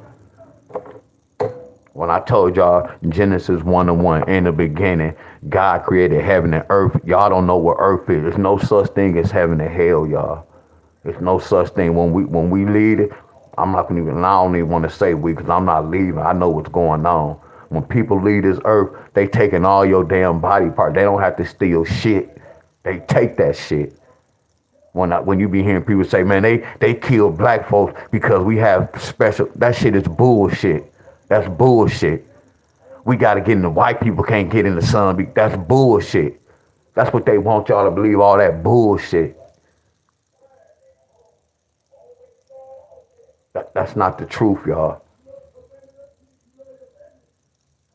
When I told y'all Genesis 1:1, in the beginning, God created heaven and earth. Y'all don't know what earth is. There's no such thing as heaven and hell, y'all. There's no such thing. When we leave it, I don't even want to say we, because I'm not leaving. I know what's going on. When people leave this earth, they taking all your damn body part. They don't have to steal shit. They take that shit. When you be hearing people say, man, they kill black folks because we have special, that shit is bullshit. That's bullshit. We got to get in the white people can't get in the sun. That's bullshit. That's what they want y'all to believe, all that bullshit. That's not the truth, y'all.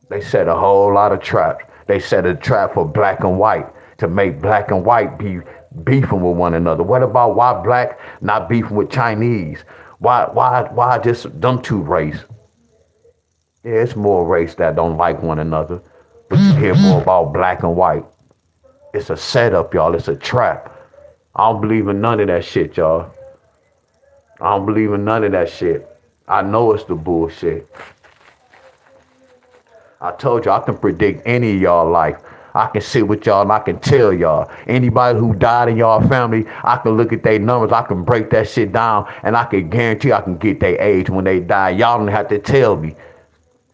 They set a whole lot of traps. They set a trap for black and white to make black and white be beefing with one another. What about why black not beefing with Chinese? Why just them two race? Yeah, it's more race that don't like one another. But you hear more about black and white. It's a setup, y'all. It's a trap. I don't believe in none of that shit, y'all. I don't believe in none of that shit. I know it's the bullshit. I told you I can predict any of y'all life. I can sit with y'all and I can tell y'all. Anybody who died in y'all family, I can look at their numbers. I can break that shit down and I can guarantee I can get their age when they die. Y'all don't have to tell me.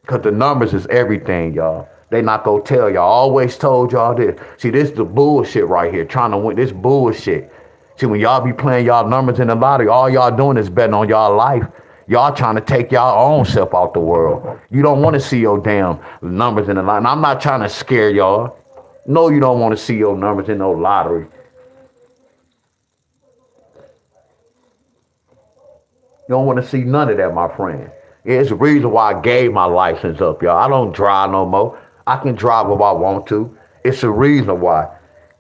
Because the numbers is everything, y'all. They not gonna tell y'all. I always told y'all this. See, this is the bullshit right here. Trying to win this bullshit. See, when y'all be playing y'all numbers in the lottery, all y'all doing is betting on y'all life. Y'all trying to take y'all own self out the world. You don't want to see your damn numbers in the lottery. And I'm not trying to scare y'all. No, you don't want to see your numbers in no lottery. You don't want to see none of that, my friend. It's the reason why I gave my license up, y'all. I don't drive no more. I can drive if I want to. It's the reason why.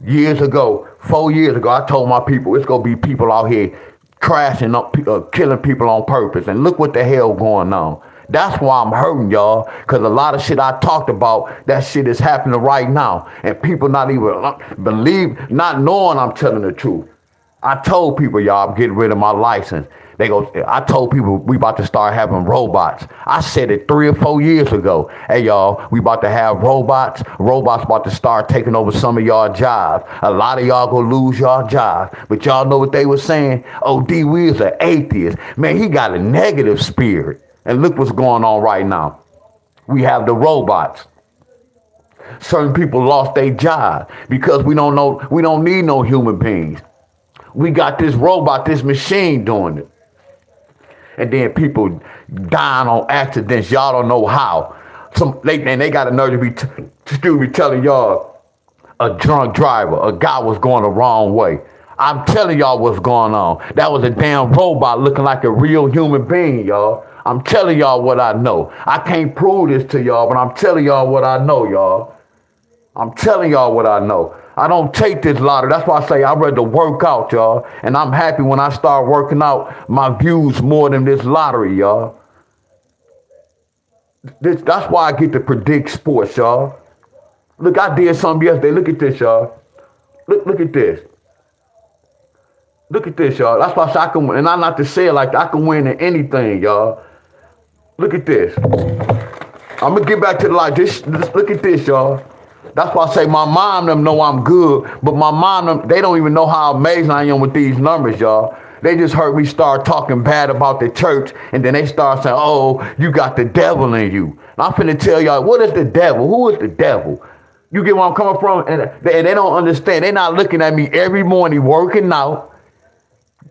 Years ago, 4 years ago, I told my people, it's going to be people out here crashing up, killing people on purpose. And look what the hell going on. That's why I'm hurting, y'all, because a lot of shit I talked about, that shit is happening right now. And people not even not knowing I'm telling the truth. I told people, y'all, I'm getting rid of my license. I told people we about to start having robots. I said it 3 or 4 years ago. Hey, y'all, we about to have robots. Robots about to start taking over some of y'all jobs. A lot of y'all gonna lose y'all jobs. But y'all know what they were saying? Oh, D. Will's an atheist. Man, he got a negative spirit. And look what's going on right now. We have the robots. Certain people lost their job because we don't need no human beings. We got this robot, this machine doing it. And then people dying on accidents. Y'all don't know how. They got a nerve to be telling y'all a drunk driver, a guy was going the wrong way. I'm telling y'all what's going on. That was a damn robot looking like a real human being, y'all. I'm telling y'all what I know. I can't prove this to y'all, but I'm telling y'all what I know, y'all. I'm telling y'all what I know. I don't take this lottery. That's why I say I'd rather work out, y'all. And I'm happy when I start working out, my views more than this lottery, y'all. That's why I get to predict sports, y'all. Look, I did something yesterday. Look at this, y'all. Look at this. Look at this, y'all. That's why I say I can win. And I'm not to say it like that. I can win in anything, y'all. Look at this. I'm going to get back to the light. Look at this, y'all. That's why I say my mom them know I'm good, but my mom them, they don't even know how amazing I am with these numbers, y'all. They just heard me start talking bad about the church, and then they start saying, oh, you got the devil in you. And I'm finna tell y'all, what is the devil? Who is the devil? You get where I'm coming from? And they don't understand. They're not looking at me every morning working out.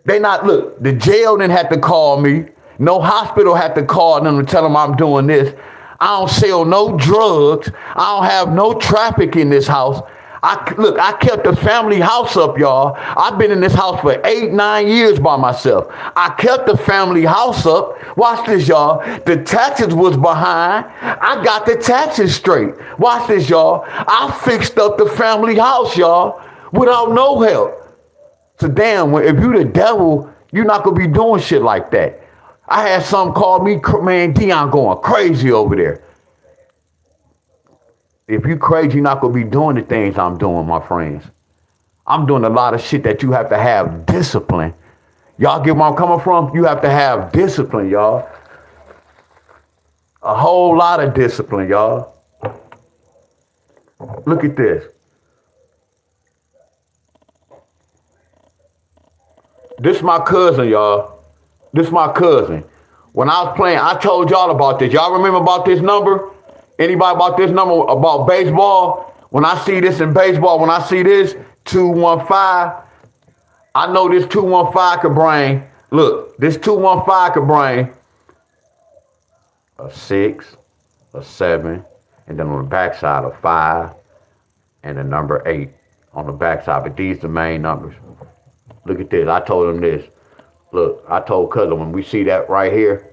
Look, the jail didn't have to call me. No hospital had to call them to tell them I'm doing this. I don't sell no drugs. I don't have no traffic in this house. I kept the family house up, y'all. I've been in this house for 8-9 years by myself. I kept the family house up. Watch this, y'all. The taxes was behind. I got the taxes straight. Watch this, y'all. I fixed up the family house, y'all, without no help. So damn, if you the devil, You're not going to be doing shit like that. I had some call me, man, Deon going crazy over there. If you crazy, you're not going to be doing the things I'm doing, my friends. I'm doing a lot of shit that you have to have discipline. Y'all get where I'm coming from? You have to have discipline, y'all. A whole lot of discipline, y'all. Look at this. This is my cousin, y'all. This is my cousin. When I was playing, I told y'all about this. Y'all remember about this number? Anybody about this number about baseball? When I see this in baseball, when I see this 215, I know this 215 could bring, look, this 215 could bring a 6, a 7, and then on the backside a 5, and a number 8 on the backside. But these are the main numbers. Look at this. I told him this. Look, I told cousin, when we see that right here,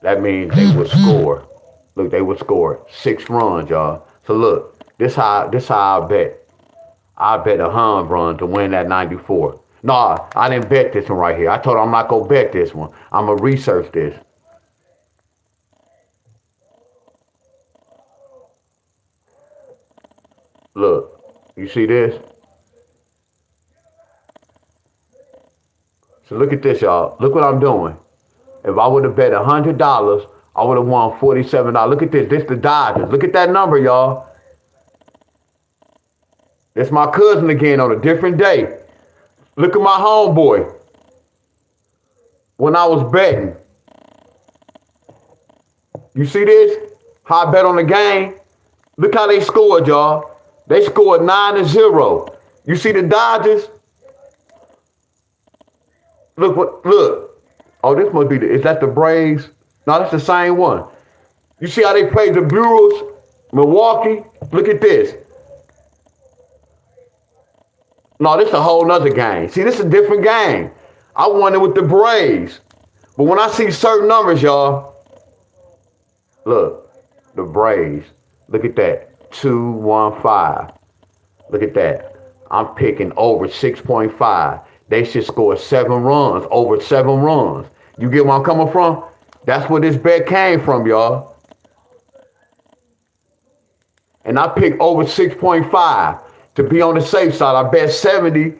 that means they would score. Look, they would score 6 runs, y'all. So look, this how I bet. I bet a home run to win that 94. No, I didn't bet this one right here. I told him I'm not gonna bet this one. I'm gonna research this. Look, you see this? So look at this, y'all. Look what I'm doing. If I would have bet $100, I would have won $47. Look at this. This the Dodgers. Look at that number, y'all. It's my cousin again on a different day. Look at my homeboy. When I was betting. You see this? How I bet on the game? Look how they scored, y'all. They scored 9-0. You see the Dodgers? Look. Oh, this must be is that the Braves? No, that's the same one. You see how they played the Brewers, Milwaukee? Look at this. No, this is a whole nother game. See, this is a different game. I won it with the Braves. But when I see certain numbers, y'all, look, the Braves. Look at that. 215. Look at that. I'm picking over 6.5. They should score 7 runs, over 7 runs. You get where I'm coming from? That's where this bet came from, y'all. And I picked over 6.5 to be on the safe side. I bet 70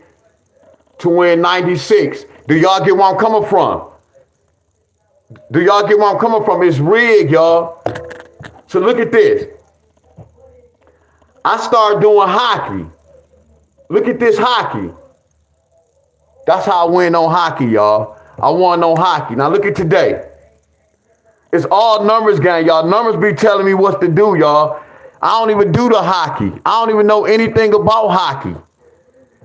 to win 96. Do y'all get where I'm coming from? Do y'all get where I'm coming from? It's rigged, y'all. So look at this. I started doing hockey. Look at this hockey. That's how I win on hockey, y'all. I won on hockey. Now look at today. It's all numbers game, y'all. Numbers be telling me what to do, y'all. I don't even do the hockey. I don't even know anything about hockey.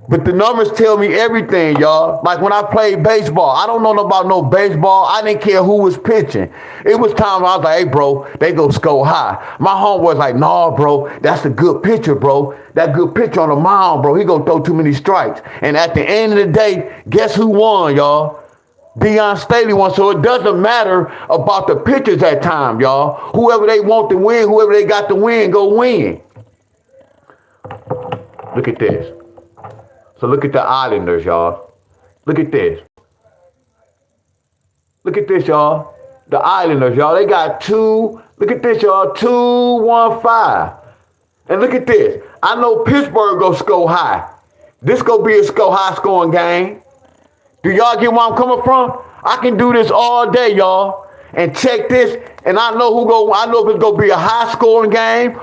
But the numbers tell me everything, y'all. Like when I played baseball, I don't know about no baseball. I didn't care who was pitching. It was time I was like, hey, bro, they go score high. My homeboy was like, nah, bro, that's a good pitcher, bro. That good pitcher on the mound, bro. He gonna throw too many strikes. And at the end of the day, guess who won, y'all? Deon Staley won. So it doesn't matter about the pitchers at time, y'all. Whoever they want to win, whoever they got to win, go win. Look at this. So look at the Islanders, y'all. Look at this. Look at this, y'all. The Islanders, y'all. They got 2. Look at this, y'all. 2-1-5. And look at this. I know Pittsburgh go score high. This gonna be a high scoring game. Do y'all get where I'm coming from? I can do this all day, y'all. And check this. And I know I know if it's gonna be a high scoring game.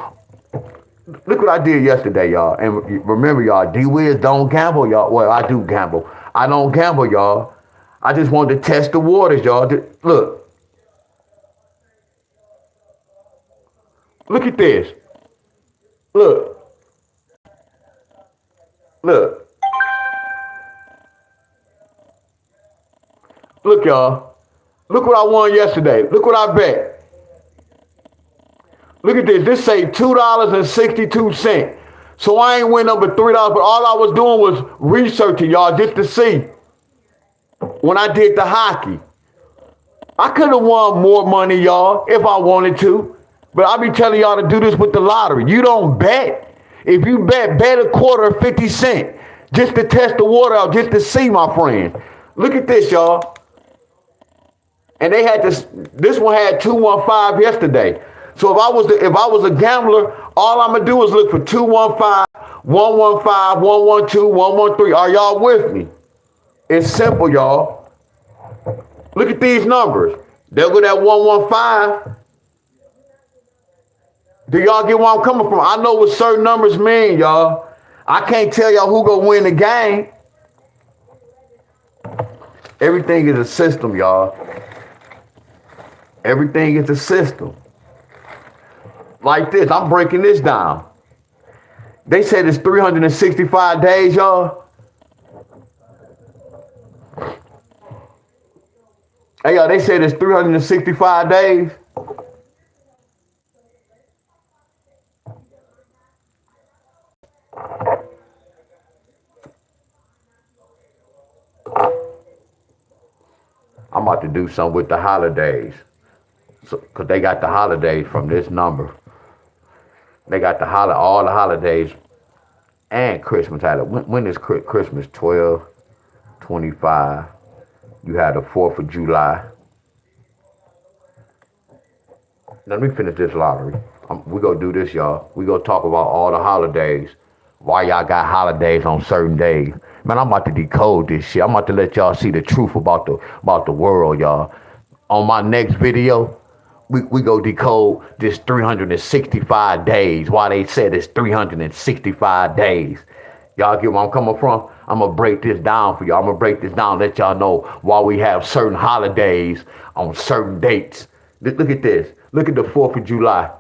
Look what I did yesterday, y'all. And remember, y'all, D-Wiz don't gamble, y'all. Well, I do gamble. I don't gamble, y'all. I just wanted to test the waters, y'all. Look. Look at this. Look. Look. Look, y'all. Look what I won yesterday. Look what I bet. Look at this. This say $2.62. So I ain't win number $3, but all I was doing was researching, y'all, just to see when I did the hockey. I could have won more money, y'all, if I wanted to. But I be telling y'all to do this with the lottery. You don't bet. If you bet a quarter 50 cents just to test the water out, just to see, my friend. Look at this, y'all. And they had this one had 215 yesterday. So if I was a gambler, all I'm gonna do is look for 215, 115, 112, 113. Are y'all with me? It's simple, y'all. Look at these numbers. There go that 115. Do y'all get where I'm coming from? I know what certain numbers mean, y'all. I can't tell y'all who gonna win the game. Everything is a system, y'all. Everything is a system. Like this, I'm breaking this down. They said it's 365 days, y'all. Hey, y'all, they said it's 365 days. I'm about to do something with the holidays. So, cause they got the holidays from this number. They got all the holidays and Christmas. When is Christmas? 12, 25. You had the 4th of July. Let me finish this lottery. We gonna do this, y'all. We gonna talk about all the holidays. Why y'all got holidays on certain days. Man, I'm about to decode this shit. I'm about to let y'all see the truth about the world, y'all. On my next video, we go decode this 365 days. Why they said it's 365 days. Y'all get where I'm coming from? I'm going to break this down for y'all. I'm going to break this down, let y'all know why we have certain holidays on certain dates. Look at this. Look at the 4th of July.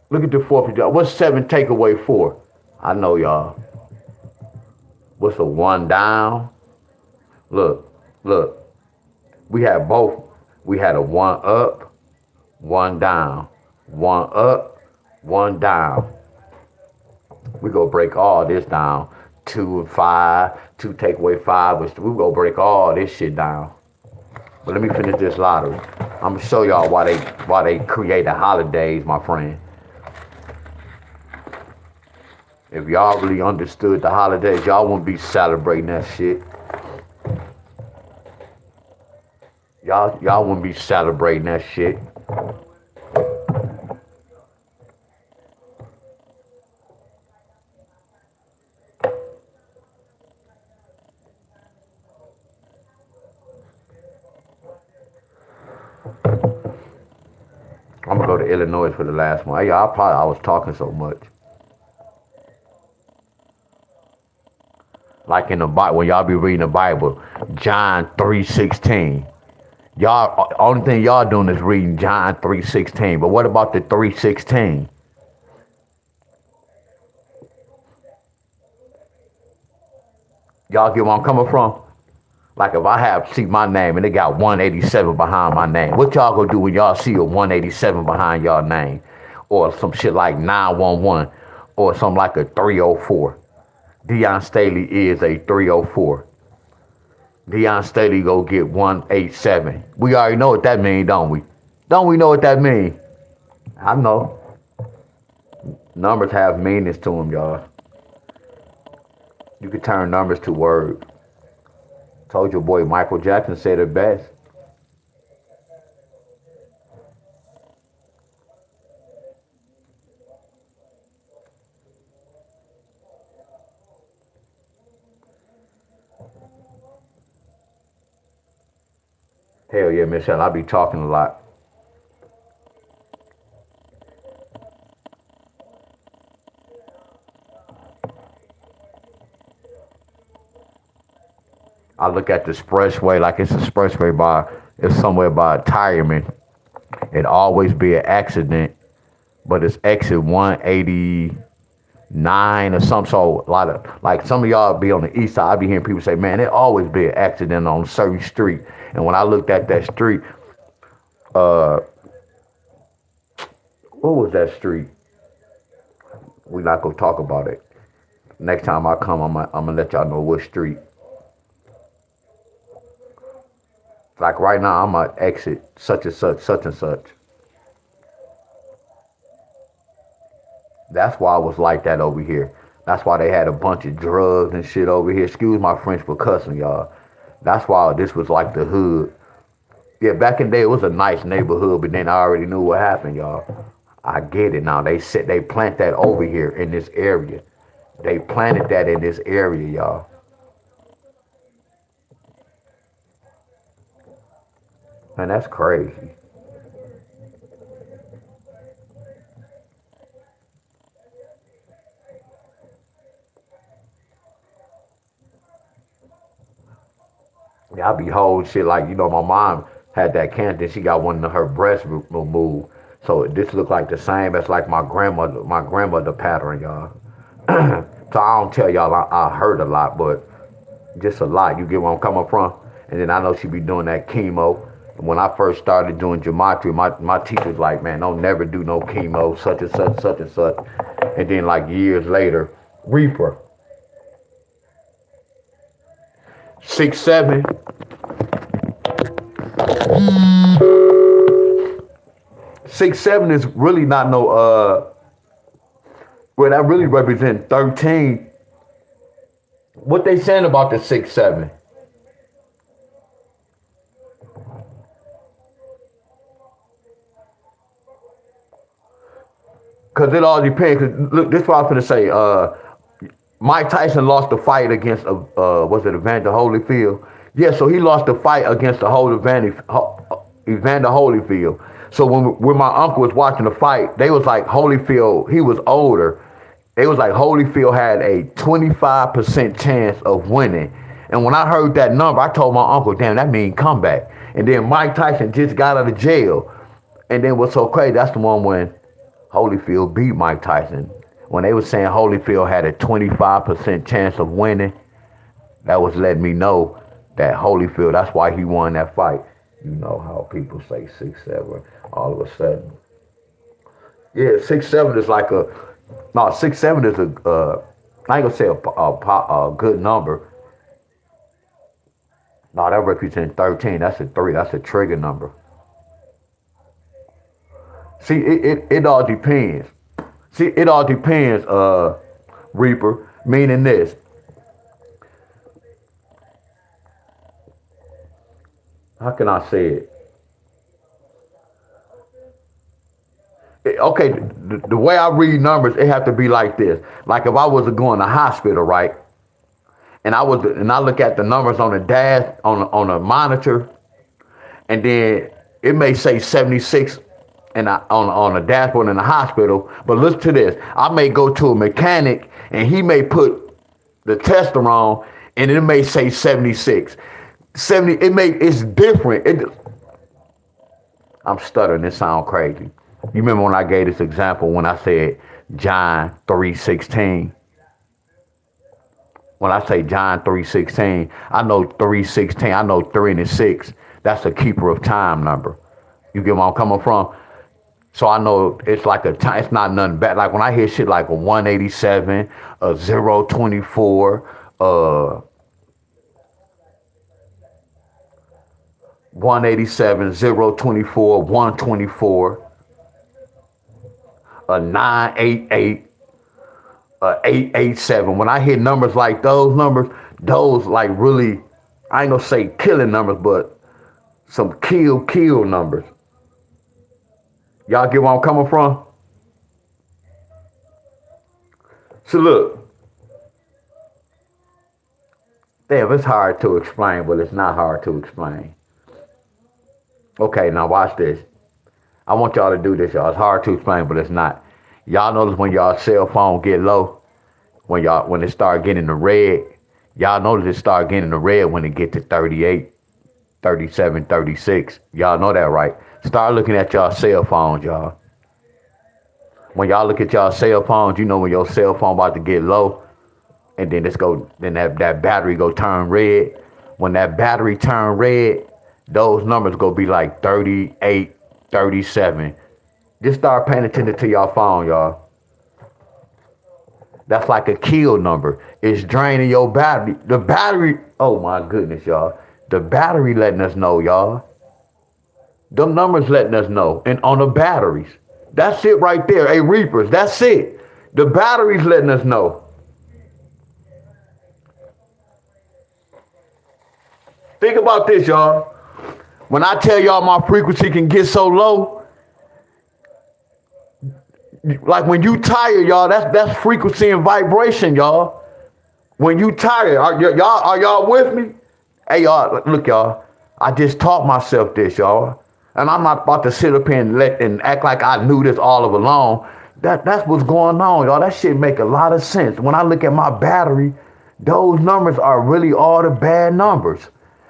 Look at the 4th of July. What's 7 take away 4? I know, y'all. What's a 1 down? Look. We had both. We had a 1 up, 1 down. 1 up, 1 down. We go break all this down. 2 and 5, 2 take away 5. We go break all this shit down. But let me finish this lottery. I'm gonna show y'all why they created holidays, my friend. If y'all really understood the holidays, y'all wouldn't be celebrating that shit. Y'all wouldn't be celebrating that shit. I'm gonna go to Illinois for the last one. Hey, I was talking so much. Like in the Bible, when y'all be reading the Bible, John 3:16. Y'all, only thing y'all doing is reading John 3:16. But what about the 3:16? Y'all get where I'm coming from? Like if I see my name and they got 187 behind my name, what y'all gonna do when y'all see a 187 behind y'all name? Or some shit like 911 or something like a 304. Deon Staley is a 304. Deon Staley go get 187. We already know what that means, don't we? Don't we know what that means? I know. Numbers have meanings to them, y'all. You can turn numbers to words. Told your boy Michael Jackson said it best. Hell yeah, Michelle, I be talking a lot. I look at the expressway like it's it's somewhere by Tireman. It always be an accident, but it's exit 189 or something. So a lot of, like some of y'all be on the east side, I be hearing people say, man, it always be an accident on a certain street. And when I looked at that street, what was that street? We not gonna talk about it. Next time I come, I'm gonna let y'all know what street. Like right now, I'm gonna exit such and such, such and such. That's why I was like that over here. That's why they had a bunch of drugs and shit over here. Excuse my French for cussing, y'all. That's why this was like the hood. Yeah, back in the day, it was a nice neighborhood, but then I already knew what happened, y'all. I get it now. They plant that over here in this area. They planted that in this area, y'all. Man, that's crazy. Yeah, I be holding shit like, my mom had that cancer. She got one of her breasts removed. So this look like the same as like my grandmother pattern, y'all. So I don't tell y'all I hurt a lot, but just a lot. You get where I'm coming from? And then I know she be doing that chemo. When I first started doing gematria, my teacher's like, man, don't never do no chemo, such and such, such and such. And then like years later, Reaper, 6'7", 6'7" is really not no well, that really represents 13. What they saying about the 6'7"? Cause it all depends. Cause look, this is what I was gonna say. Mike Tyson lost the fight against was it Evander Holyfield? Yeah, so he lost the fight against the whole Evander Holyfield. So when my uncle was watching the fight, they was like Holyfield, he was older. They was like Holyfield had a 25% chance of winning. And when I heard that number, I told my uncle, damn, that mean comeback. And then Mike Tyson just got out of jail. And then what's so crazy, that's the one when Holyfield beat Mike Tyson. When they was saying Holyfield had a 25% chance of winning, that was letting me know that Holyfield, that's why he won that fight. You know how people say 6'7", all of a sudden. Yeah, 6'7" is like a, no, 6'7" is I ain't gonna say a good number. No, that represents 13. That's a 3. That's a trigger number. See, it all depends. See, it all depends, Reaper, meaning this. How can I say it? Okay, the way I read numbers, it have to be like this. Like if I was to go in the hospital, right? And I look at the numbers on the dash, on a monitor, and then it may say 76 and on the dashboard in the hospital. But listen to this. I may go to a mechanic and he may put the tester on and it may say 76. 70, it's different. I'm stuttering, it sounds crazy. You remember when I gave this example when I said John 3:16? When I say John 3:16, I know 3:16, I know 3 and 6. That's a keeper of time number. You get where I'm coming from? So I know it's like a time, it's not nothing bad. Like when I hear shit like a 187, a 024, 187, 024, 124, a 988, a 887. When I hear numbers like those numbers, those like really, I ain't gonna say killing numbers, but some kill numbers. Y'all get where I'm coming from? So look, damn, it's hard to explain, but it's not hard to explain. Okay, now watch this. I want y'all to do this, y'all. It's hard to explain, but it's not. Y'all notice when y'all cell phone get low, when it start getting the red, y'all notice it start getting the red when it get to 38, 37, 36. Y'all know that, right? Start looking at y'all cell phones, y'all. When y'all look at y'all cell phones, you know when your cell phone about to get low, and then that battery go turn red. When that battery turn red, those numbers go be like 38, 37. Just start paying attention to your phone, y'all. That's like a kill number. It's draining your battery. The battery, oh my goodness, y'all. The battery letting us know, y'all. Them numbers letting us know. And on the batteries. That's it right there. Hey, Reapers, that's it. The batteries letting us know. Think about this, y'all. When I tell y'all my frequency can get so low, like when you tired, y'all, that's frequency and vibration, y'all. When you tired, are y'all with me? Hey, y'all, look, y'all. I just taught myself this, y'all. And I'm not about to sit up here and act like I knew this all of along. That's what's going on, y'all. That shit make a lot of sense. When I look at my battery, those numbers are really all the bad numbers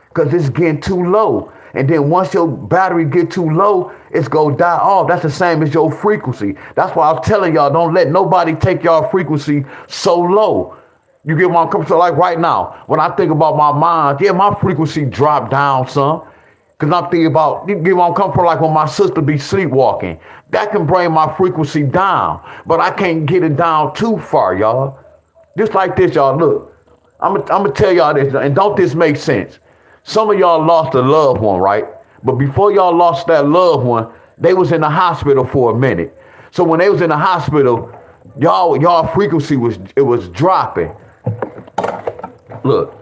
because it's getting too low. And then once your battery get too low, it's gonna die off. That's the same as your frequency. That's why I was telling y'all, don't let nobody take y'all frequency so low. You get what I'm coming to? So like right now, when I think about my mind, yeah, my frequency dropped down some. Cause I'm thinking about, you get what I'm coming from, like when my sister be sleepwalking. That can bring my frequency down, but I can't get it down too far, y'all. Just like this, y'all, look. I'm gonna tell y'all this, and don't this make sense? Some of y'all lost a loved one, right? But before y'all lost that loved one, they was in the hospital for a minute. So when they was in the hospital, y'all frequency was dropping. Look,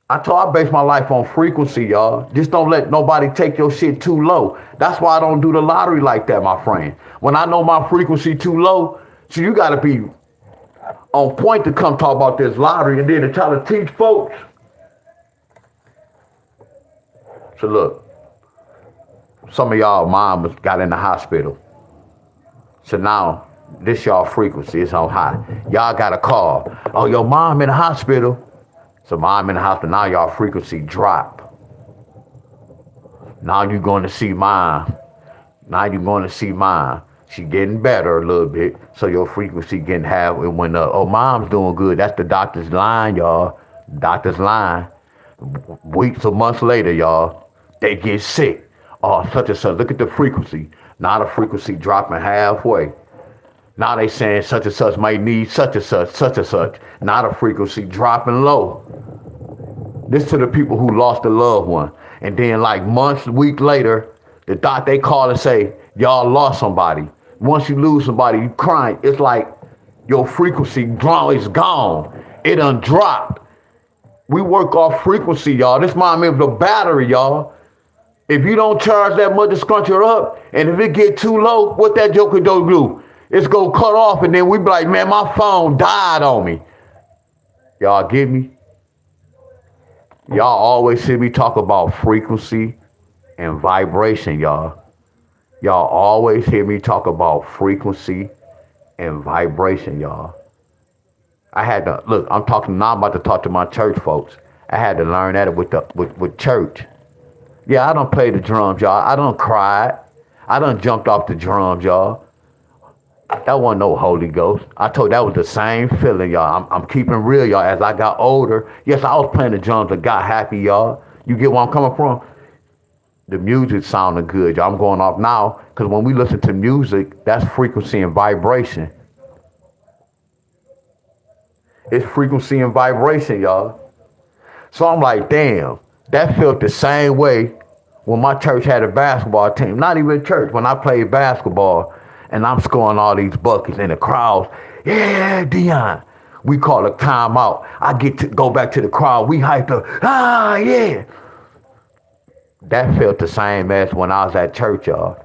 I base my life on frequency, y'all. Just don't let nobody take your shit too low. That's why I don't do the lottery like that, my friend. When I know my frequency too low, so you gotta be on point to come talk about this lottery and then to try to teach folks. So look, some of y'all mom got in the hospital. So now this y'all frequency is on high. Y'all got a call. Oh, your mom in the hospital. So mom in the hospital, now y'all frequency drop. Now you're going to see mom. She getting better a little bit. So your frequency getting half, it went up. Oh, mom's doing good. That's the doctor's line, y'all. Doctor's line. Weeks or months later, y'all, they get sick. Oh, such and such. Look at the frequency. Now the frequency dropping halfway. Now they saying such and such might need such and such, such and such. Now the frequency dropping low. This to the people who lost a loved one. And then like months, week later, the doc, they call and say, y'all lost somebody. Once you lose somebody, you crying. It's like your frequency is gone. It done dropped. We work off frequency, y'all. This reminds me of the battery, y'all. If you don't charge that much to scrunch her up, and if it get too low, what that joker do? It's gonna cut off, and then we be like, man, my phone died on me. Y'all get me? Y'all always hear me talk about frequency and vibration, y'all. Y'all always hear me talk about frequency and vibration, y'all. I had to, look, I'm about to talk to my church folks. I had to learn that with church. Yeah, I done played the drums, y'all. I done cried. I done jumped off the drums, y'all. That wasn't no Holy Ghost. I told you that was the same feeling, y'all. I'm keeping real, y'all. As I got older, yes, I was playing the drums and got happy, y'all. You get where I'm coming from? The music sounded good, y'all. I'm going off now because when we listen to music, that's frequency and vibration. It's frequency and vibration, y'all. So I'm like, damn, that felt the same way when my church had a basketball team. Not even church, when I played basketball and I'm scoring all these buckets in the crowds. Yeah, Deon. We call a timeout. I get to go back to the crowd. We hyped up. Ah, yeah. That felt the same as when I was at church, y'all.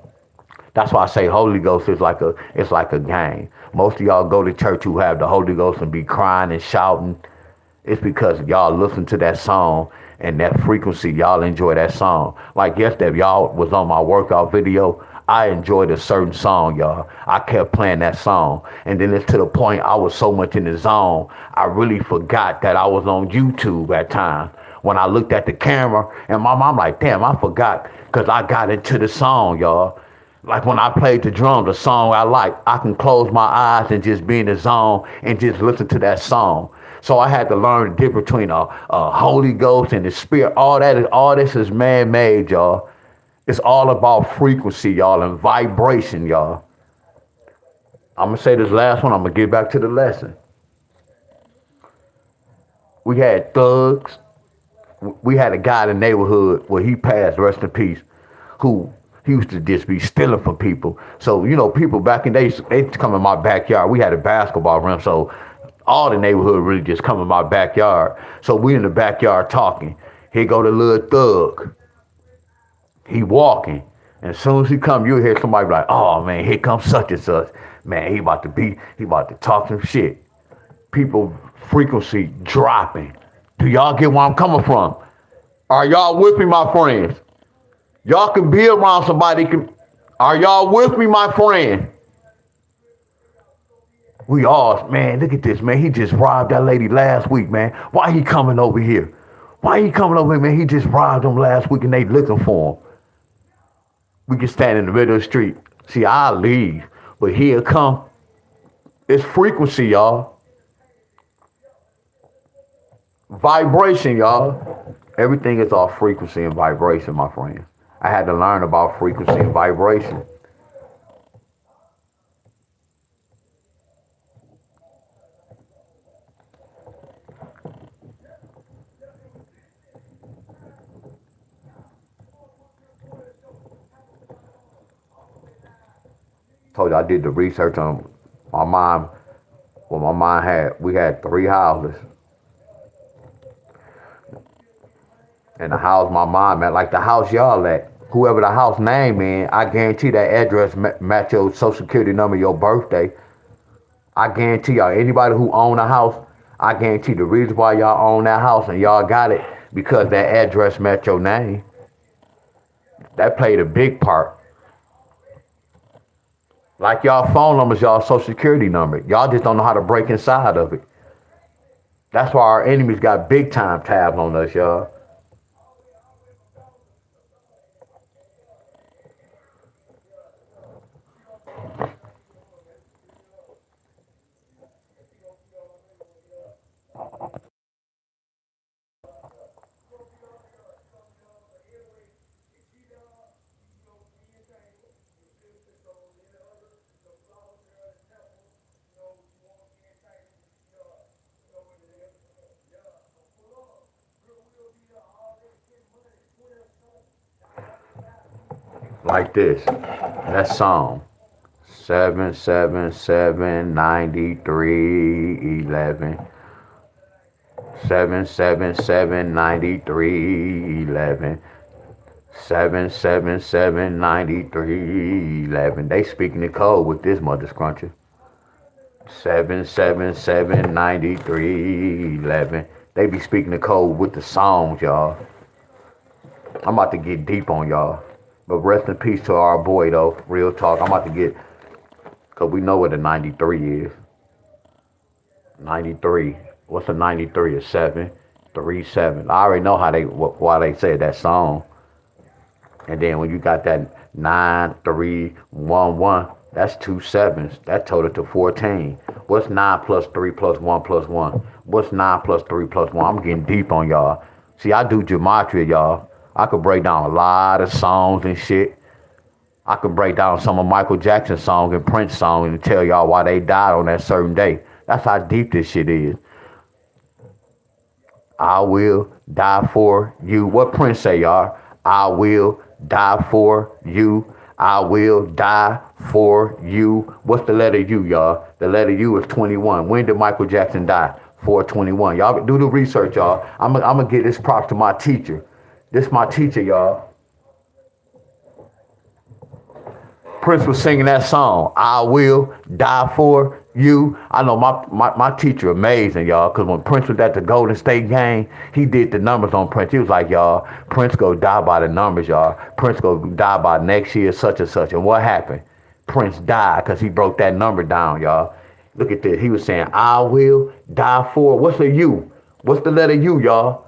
That's why I say Holy Ghost is like a game. Most of y'all go to church who have the Holy Ghost and be crying and shouting. It's because y'all listen to that song and that frequency, y'all enjoy that song. Like yesterday, y'all was on my workout video. I enjoyed a certain song, y'all. I kept playing that song. And then it's to the point I was so much in the zone, I really forgot that I was on YouTube at times. When I looked at the camera and my mom like, damn, I forgot because I got into the song, y'all. Like when I played the drums, a song I like, I can close my eyes and just be in the zone and just listen to that song. So I had to learn the difference between a Holy Ghost and the Spirit. All this is man-made, y'all. It's all about frequency, y'all, and vibration, y'all. I'm going to say this last one. I'm going to get back to the lesson. We had thugs. We had a guy in the neighborhood where he passed, rest in peace, who he used to just be stealing from people. So, you know, people back in the day, they come in my backyard. We had a basketball rim, so all the neighborhood really just come in my backyard. So we in the backyard talking. Here go the little thug. He walking. And as soon as he come, you'll hear somebody be like, oh man, here comes such and such. Man, he about to talk some shit. People frequency dropping. Do y'all get where I'm coming from? Are y'all with me, my friends? Y'all can be around somebody. Are y'all with me, my friend? We all, man, look at this, man. He just robbed that lady last week, man. Why he coming over here? Why he coming over here, man? He just robbed them last week and they looking for him. We can stand in the middle of the street. See, I'll leave, but he'll come. It's frequency, y'all. Vibration, y'all. Everything is all frequency and vibration, my friends. I had to learn about frequency and vibration. Told you I did the research on my mom. Well, my mom we had 3 houses. And the house my mom at, like the house y'all at, whoever the house name in, I guarantee that address match your social security number, your birthday. I guarantee y'all, anybody who own a house, I guarantee the reason why y'all own that house and y'all got it because that address match your name. That played a big part. Like y'all phone numbers, y'all social security number. Y'all just don't know how to break inside of it. That's why our enemies got big time tabs on us, y'all. Like this. That song. 777-93-11. 777-93-11. 777-93-11. They speaking the code with this mother scruncher. 777-93-11. They be speaking the code with the songs, y'all. I'm about to get deep on y'all. But rest in peace to our boy, though. Real talk. I'm about to get, because we know what a 93 is. 93. What's a 93? A 7, 3, 7. I already know why they said that song. And then when you got that 9, 3, 1, 1, that's 2 7s. That total to 14. What's 9 plus 3 plus 1 plus 1? What's 9 plus 3 plus 1? I'm getting deep on y'all. See, I do gematria, y'all. I could break down a lot of songs and shit. I could break down some of Michael Jackson's songs and Prince songs and tell y'all why they died on that certain day. That's how deep this shit is. I will die for you. What Prince say, y'all? I will die for you. I will die for you. What's the letter U, y'all? The letter U is 21. When did Michael Jackson die? 4/21. Y'all do the research, y'all. I'm gonna get this props to my teacher. This my teacher, y'all. Prince was singing that song, I will die for you. I know my teacher amazing, y'all, because when Prince was at the Golden State game, he did the numbers on Prince. He was like, y'all, Prince go die by the numbers, y'all. Prince go die by next year, such and such. And what happened? Prince died because he broke that number down, y'all. Look at this. He was saying, I will die for. What's the U? What's the letter U, y'all?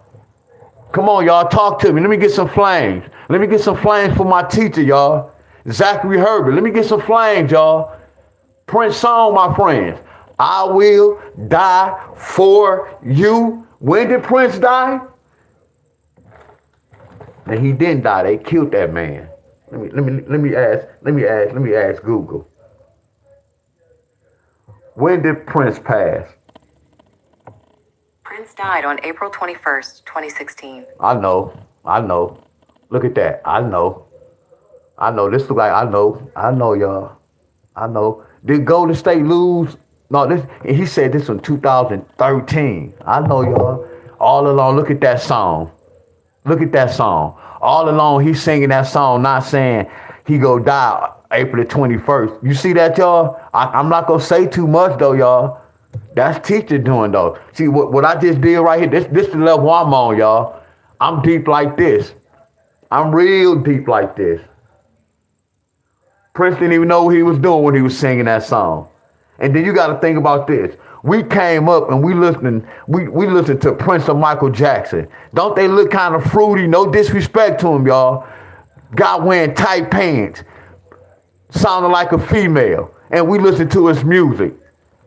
Come on, y'all, talk to me. Let me get some flames. Let me get some flames for my teacher, y'all. Zachary Herbert. Let me get some flames, y'all. Prince song, my friends. I will die for you. When did Prince die? And he didn't die. They killed that man. Let me ask Google. When did Prince pass? Prince died on April 21st, 2016. I know. Look at that. I know. This look like I know, y'all. I know. Did Golden State lose? No, he said this in 2013. I know, y'all. All along, look at that song. Look at that song. All along, he's singing that song, not saying he go die April the 21st. You see that, y'all? I'm not going to say too much, though, y'all. That's teacher doing, though. See, what I just did right here, this the level I'm on, y'all. I'm deep like this. I'm real deep like this. Prince didn't even know what he was doing when he was singing that song. And then you got to think about this. We came up and we listened to Prince and Michael Jackson. Don't they look kind of fruity? No disrespect to him, y'all. Guy wearing tight pants, sounding like a female, and we listen to his music.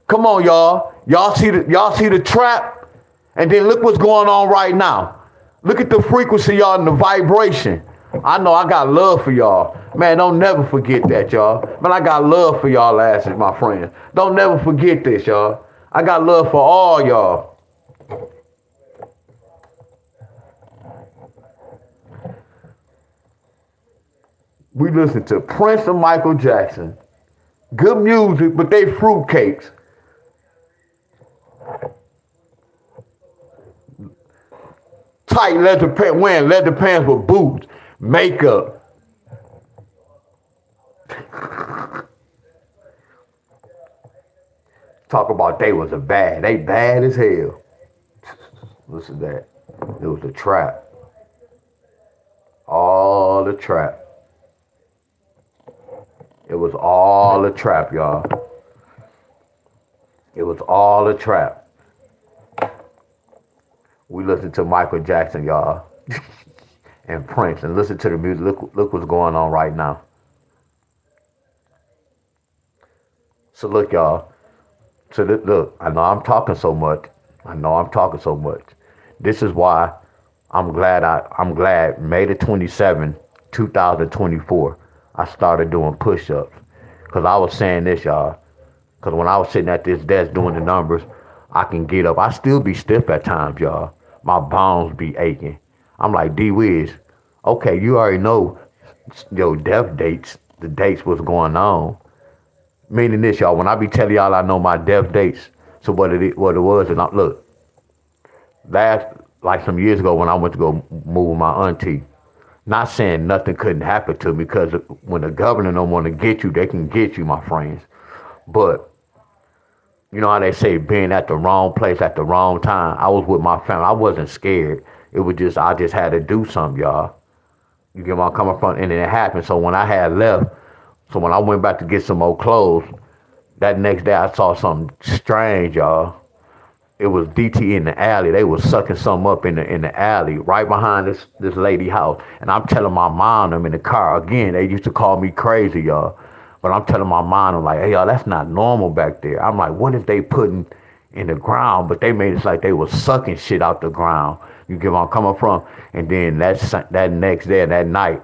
Come on, y'all. Y'all see the trap? And then look what's going on right now. Look at the frequency, y'all, and the vibration. I know I got love for y'all. Man, don't never forget that, y'all. Man, I got love for y'all asses, my friends. Don't never forget this, y'all. I got love for all y'all. We listen to Prince and Michael Jackson. Good music, but they fruitcakes. Tight leather pants, wearing leather pants with boots, makeup. Talk about they was they bad as hell. Listen to that. It was a trap. All the trap. It was all a trap, y'all. It was all a trap. We listened to Michael Jackson, y'all, and Prince, and listen to the music. Look what's going on right now. So look, y'all. So look, I know I'm talking so much. This is why I'm glad May the 27th, 2024, I started doing push-ups. Because I was saying this, y'all. Because when I was sitting at this desk doing the numbers, I can get up. I still be stiff at times, y'all. My bones be aching. I'm like, D-Wiz, okay, you already know your death dates, the dates what's going on. Meaning this, y'all, when I be telling y'all I know my death dates, so what it was, and look, like some years ago when I went to go move with my auntie, not saying nothing couldn't happen to me, because when the governor don't want to get you, they can get you, my friends. But you know how they say being at the wrong place at the wrong time. I was with my family. I wasn't scared. It was just, I just had to do something, y'all. You get where I'm coming from? And then it happened. So when I had left, so when I went back to get some more clothes, that next day I saw something strange, y'all. It was DT in the alley. They was sucking something up in the alley right behind this lady house. And I'm telling my mom, them in the car. Again, they used to call me crazy, y'all. But I'm telling my mom, I'm like, hey, y'all, that's not normal back there. I'm like, what is they putting in the ground? But they made it like they was sucking shit out the ground. You get where I'm coming from? And then that next day and that night,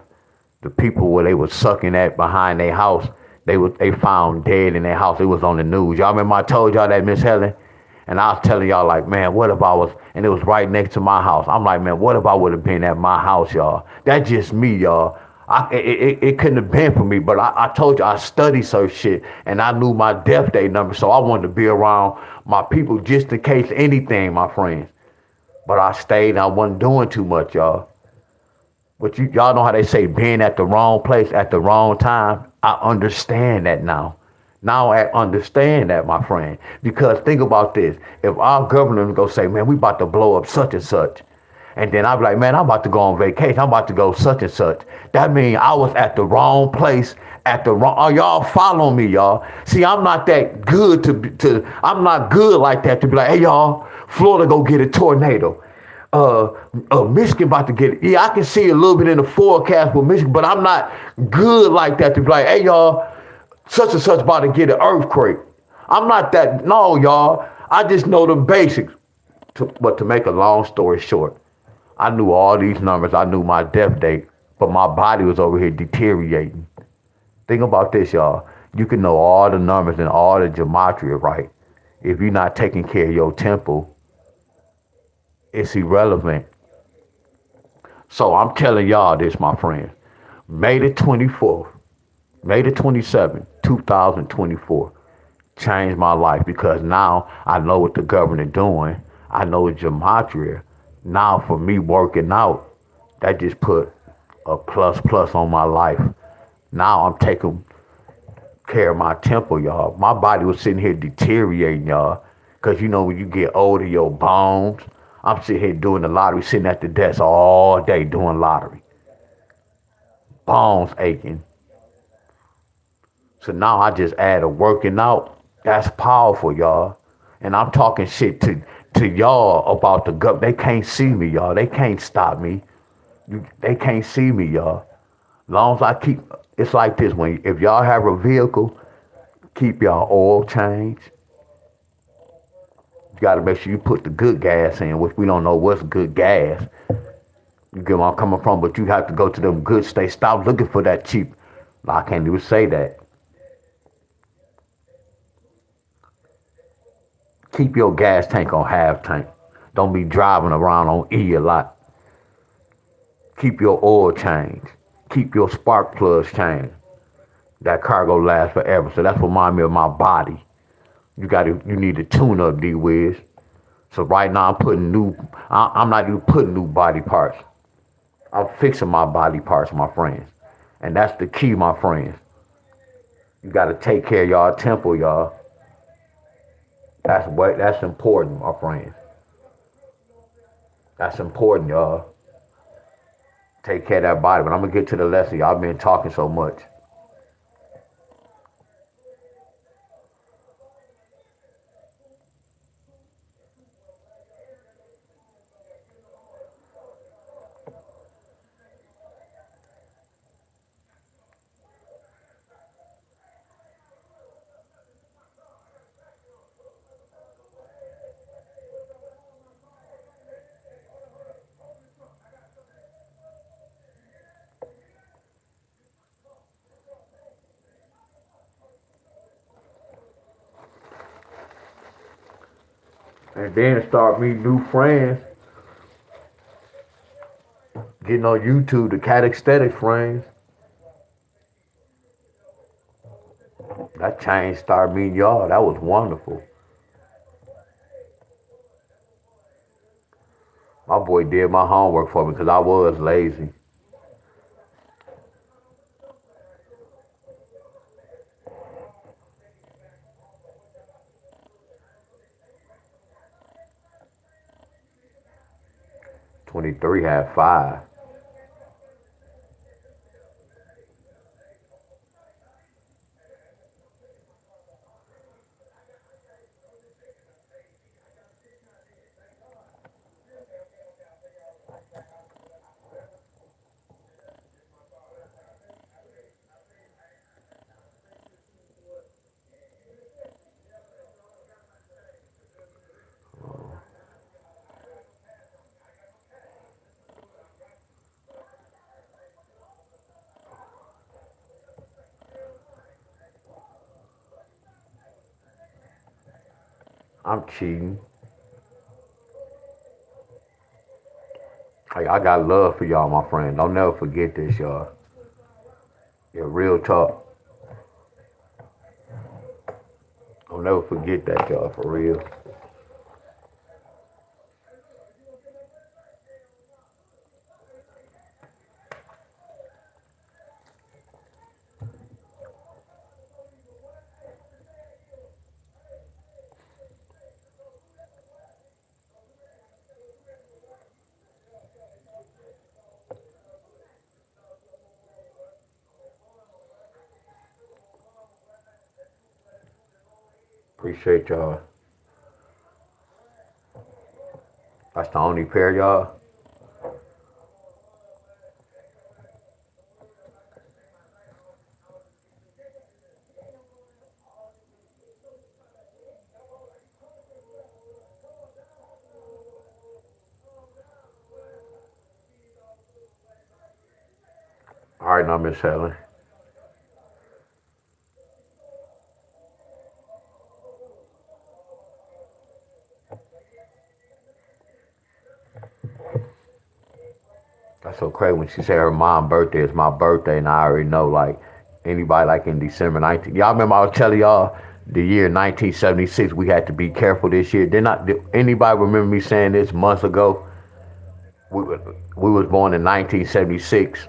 the people where they was sucking at behind their house, they found dead in their house. It was on the news. Y'all remember I told y'all that, Miss Helen? And I was telling y'all, like, man, what if I was, and it was right next to my house. I'm like, man, what if I would have been at my house, y'all? That's just me, y'all. It couldn't have been for me, but I told you I studied some shit, and I knew my death day number, so I wanted to be around my people just in case anything, my friends. But I stayed, and I wasn't doing too much, y'all. But y'all know how they say being at the wrong place at the wrong time. I understand that now. Now I understand that, my friend. Because think about this. If our governor go say, man, we about to blow up such and such, and then I'll be like, man, I'm about to go on vacation. I'm about to go such and such. That means I was at the wrong place at the wrong. Oh, y'all follow me, y'all. See, I'm not that good I'm not good like that to be like, hey, y'all, Florida go get a tornado. Michigan about to get it. Yeah, I can see a little bit in the forecast with Michigan, but I'm not good like that to be like, hey, y'all, such and such about to get an earthquake. I'm not that. No, y'all. I just know the basics. But to make a long story short, I knew all these numbers. I knew my death date, but my body was over here deteriorating. Think about this, y'all. You can know all the numbers and all the gematria, right? If you're not taking care of your temple, it's irrelevant. So I'm telling y'all this, my friends. May the 24th, May the 27th, 2024, changed my life, because now I know what the government doing. I know gematria. Now for me working out That just put a plus on my life. Now I'm taking care of my temple, y'all. My body was sitting here deteriorating, y'all. Because you know, when you get older, your bones. I'm sitting here doing the lottery, sitting at the desk all day doing lottery. Bones aching. So now I just add a working out. That's powerful, y'all. And I'm talking shit to y'all about the gut. They can't see me, y'all. They can't stop me. They can't see me, y'all. Long as I keep, it's like this. If y'all have a vehicle, keep y'all oil change. You got to make sure you put the good gas in, which we don't know what's good gas. You get where I'm coming from, but you have to go to them good states. Stop looking for that cheap. I can't even say that. Keep your gas tank on half tank. Don't be driving around on E a lot. Keep your oil change. Keep your spark plugs changed. That car gonna last forever. So that's what reminds me of my body. You need to tune up, D-Wiz. So right now I'm not even putting new body parts. I'm fixing my body parts, my friends. And that's the key, my friends. You gotta take care of y'all temple, y'all. That's important, my friends. That's important, y'all. Take care of that body. But I'm gonna get to the lesson. Y'all been talking so much. And then start meeting new friends. Getting on YouTube, the cat aesthetic friends. That change started meeting y'all. That was wonderful. My boy did my homework for me because I was lazy. '23 had 5. I'm cheating. I got love for y'all, my friend. Don't never forget this, y'all. Yeah, real talk. Don't never forget that, y'all, for real. Appreciate y'all. That's the only pair, y'all. All right, now, Miss Helen. That's so crazy when she said her mom's birthday is my birthday, and I already know, like, anybody like in December 19th. Y'all remember I was telling y'all the year 1976, we had to be careful this year. Did anybody remember me saying this months ago? We was born in 1976.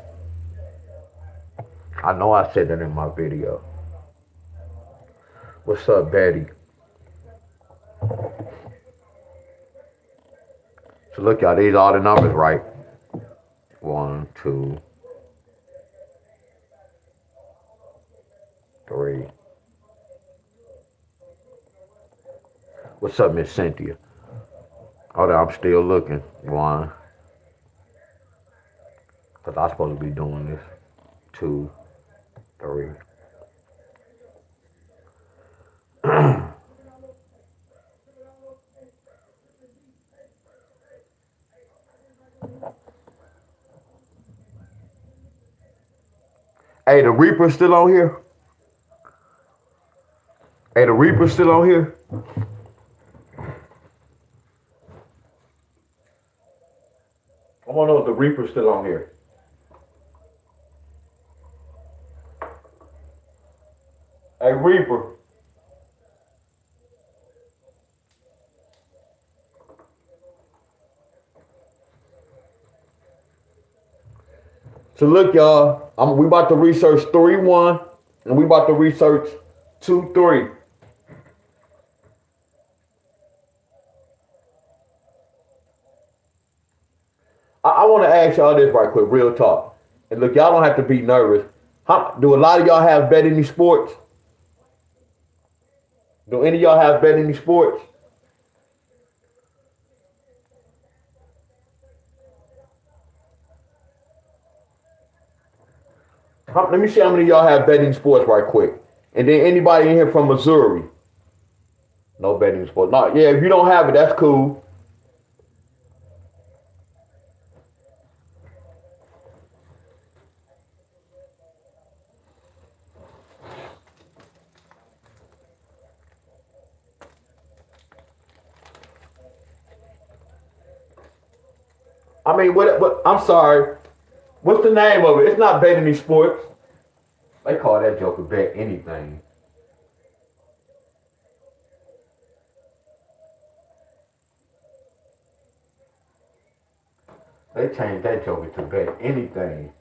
I know I said that in my video. What's up, Betty? So look, y'all, these are the numbers, right? 1, 2, 3. What's up, Miss Cynthia? Hold on, I'm still looking. 1. Because I'm supposed to be doing this. 2, 3. Hey, the Reaper's still on here? Hey, the Reaper's still on here? I want to know if the Reaper's still on here. Hey, Reaper. So look, y'all, we about to research 3-1, and we about to research 2-3. I want to ask y'all this right quick, real talk. And look, y'all don't have to be nervous. Do a lot of y'all have bet any sports? Do any of y'all have bet any sports? Let me see how many of y'all have betting sports right quick. And then anybody in here from Missouri? No betting sports. No, yeah, if you don't have it, that's cool. I mean, what? I'm sorry. What's the name of it? It's not bet any sports. They call that joker bet anything. They changed that joker to bet anything.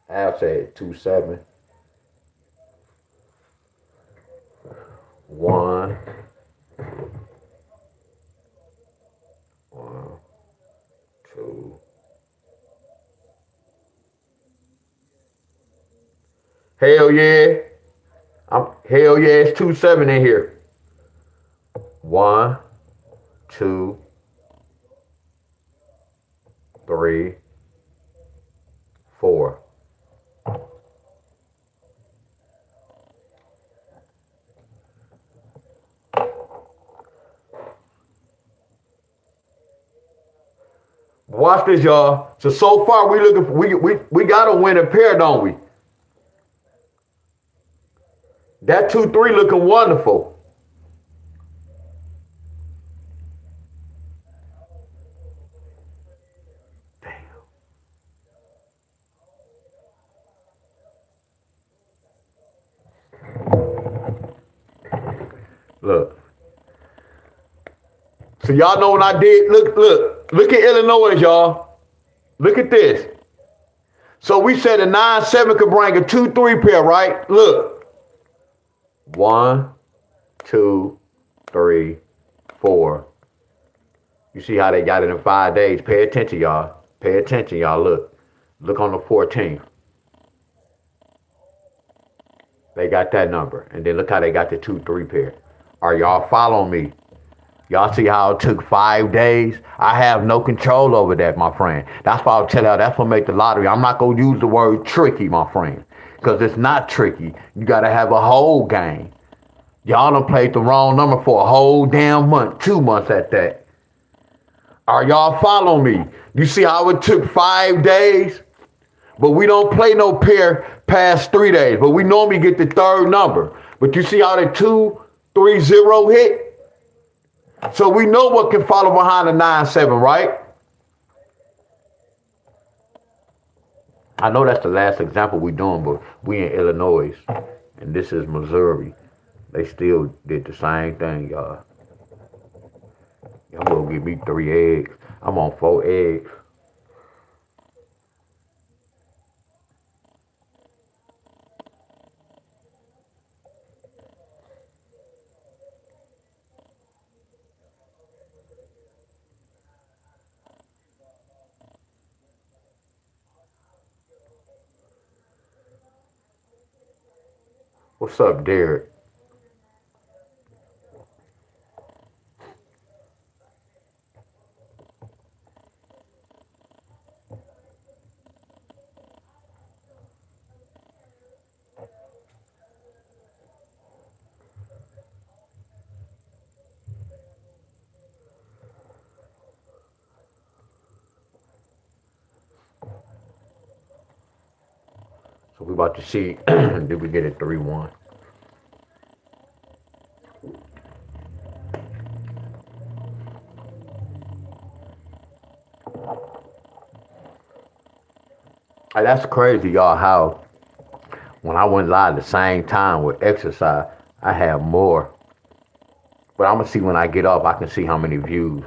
Al said 2-7. 1. 1, 2. Hell yeah. Hell yeah, it's 2-7 in here. 1, 2, 3, 4. Watch this, y'all. So far we looking for, we got a winning pair, don't we? That 2-3 looking wonderful. Damn. Look. So y'all know what I did? Look at Illinois, y'all. Look at this. So we said a 9-7 could bring a 2-3 pair, right? Look. 1, 2, 3, 4. You see how they got it in 5 days. Pay attention, y'all. Pay attention, y'all. Look on the 14th. They got that number. And then look how they got the 2-3 pair. Are y'all following me? Y'all see how it took 5 days? I have no control over that, my friend. That's why I'll tell y'all, that's what make the lottery. I'm not going to use the word tricky, my friend. Because it's not tricky. You got to have a whole game. Y'all done played the wrong number for a whole damn month. 2 months at that. Are y'all following me? You see how it took 5 days? But we don't play no pair past 3 days. But we normally get the third number. But you see how the 2-3-0 hit? So we know what can follow behind the 9-7, right? I know that's the last example we're doing, but we in Illinois, and this is Missouri. They still did the same thing, y'all. I'm gonna give me 3 eggs. I'm on 4 eggs. What's up, Derek? So we about to see, did we get it 3-1? Hey, that's crazy, y'all, how when I went live the same time with exercise, I have more. But I'm gonna see when I get up, I can see how many views.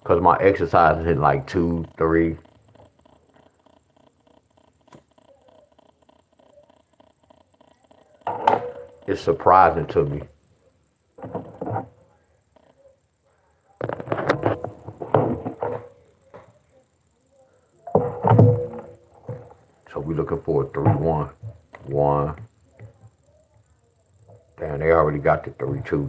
Cause my exercise is in like 2, 3. It's surprising to me. So we looking for a 3-1. 1. Damn, they already got the 3-2.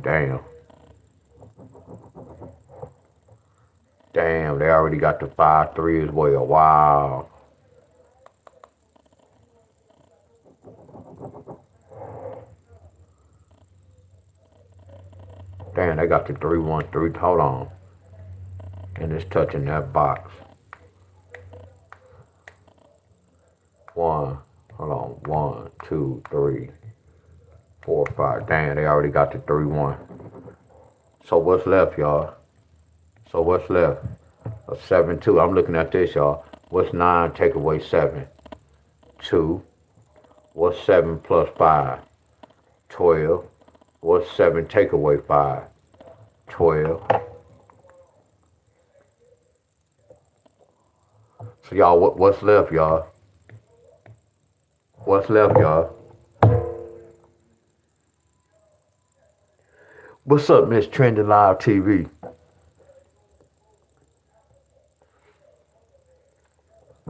Damn, they already got the 5-3 as well. Wow. Damn, they got the 3-1-3. Hold on. And it's touching that box. 1. Hold on. 1, 2, 3, 4, 5. Damn, they already got the 3-1. So what's left, y'all? So what's left? A 7-2. I'm looking at this, y'all. What's 9 take away 7? 2. What's 7 plus 5? 12. What's 7 take away 5? 12. So y'all, what's left, y'all? What's left, y'all? What's up, Miss Trending Live TV?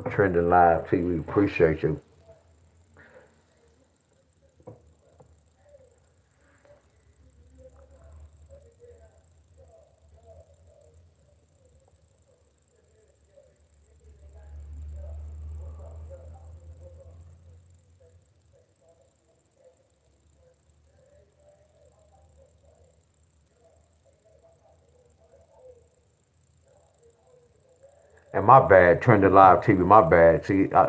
Trending Live TV, appreciate you. And my bad, Trending Live TV, my bad. See, I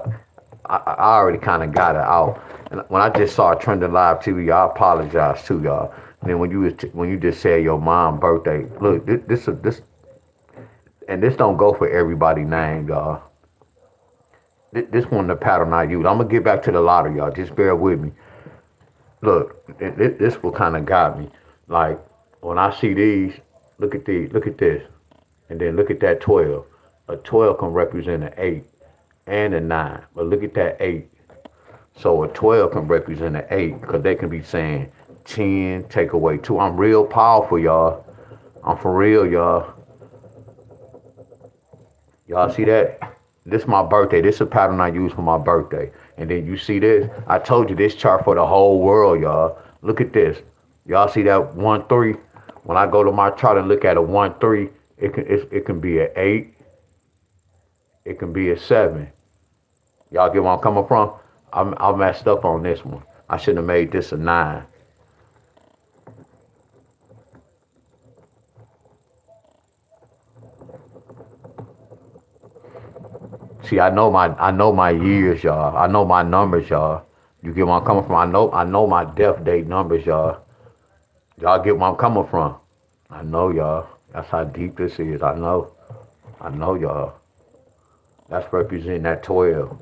already kind of got it out. And when I just saw Trending Live TV, I apologize to y'all. And then when you just said your mom's birthday, look, this and this don't go for everybody's name, y'all. This one the pattern I use. I'm gonna get back to the lottery, y'all. Just bear with me. Look, this what kind of got me. Like when I see these, look at this, and then look at that 12. A 12 can represent an 8 and a 9, but look at that 8. So a 12 can represent an 8 because they can be saying 10 take away 2. I'm real powerful, y'all. I'm for real, y'all. Y'all see that? This is my birthday. This is a pattern I use for my birthday. And then you see this? I told you this chart for the whole world, y'all. Look at this. Y'all see that 1-3? When I go to my chart and look at a 1-3, it can be an 8. It can be a 7. Y'all get where I'm coming from? I messed up on this one. I should have made this a 9. See, I know my years, y'all. I know my numbers, y'all. You get where I'm coming from? I know my death date numbers, y'all. Y'all get where I'm coming from? I know, y'all. That's how deep this is. I know, y'all. That's representing that 12.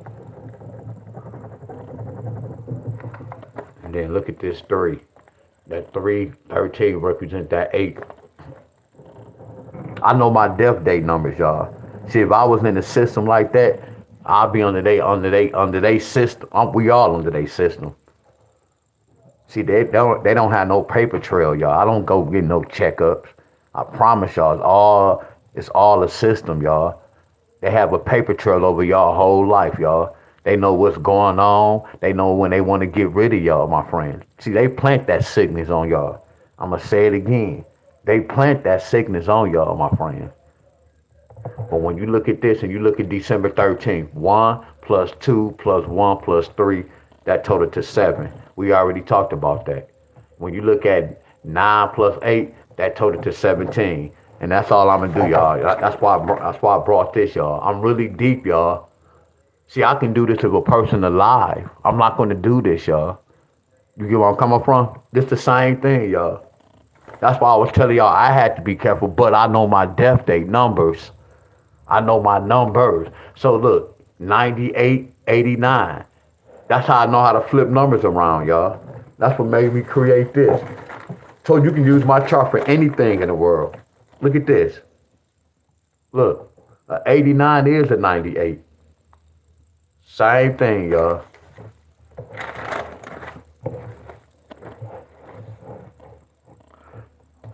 And then look at this 3. That 313 represent that 8. I know my death date numbers, y'all. See, if I was in a system like that, I'd be under they system. We all under their system. See, they don't have no paper trail, y'all. I don't go get no checkups. I promise y'all, it's all a system, y'all. They have a paper trail over y'all whole life, y'all. They know what's going on. They know when they want to get rid of y'all, my friends. See, they plant that sickness on y'all. I'm going to say it again. They plant that sickness on y'all, my friends. But when you look at this and you look at December 13th, 1 plus 2 plus 1 plus 3, that total to 7. We already talked about that. When you look at 9 plus 8, that total to 17. And that's all I'm going to do, y'all. That's why I brought this, y'all. I'm really deep, y'all. See, I can do this to a person alive. I'm not going to do this, y'all. You get where I'm coming from? This the same thing, y'all. That's why I was telling y'all I had to be careful, but I know my death date numbers. I know my numbers. So look, 98, 89. That's how I know how to flip numbers around, y'all. That's what made me create this. So you can use my chart for anything in the world. Look at this. Look, 89 is a 98. Same thing, y'all.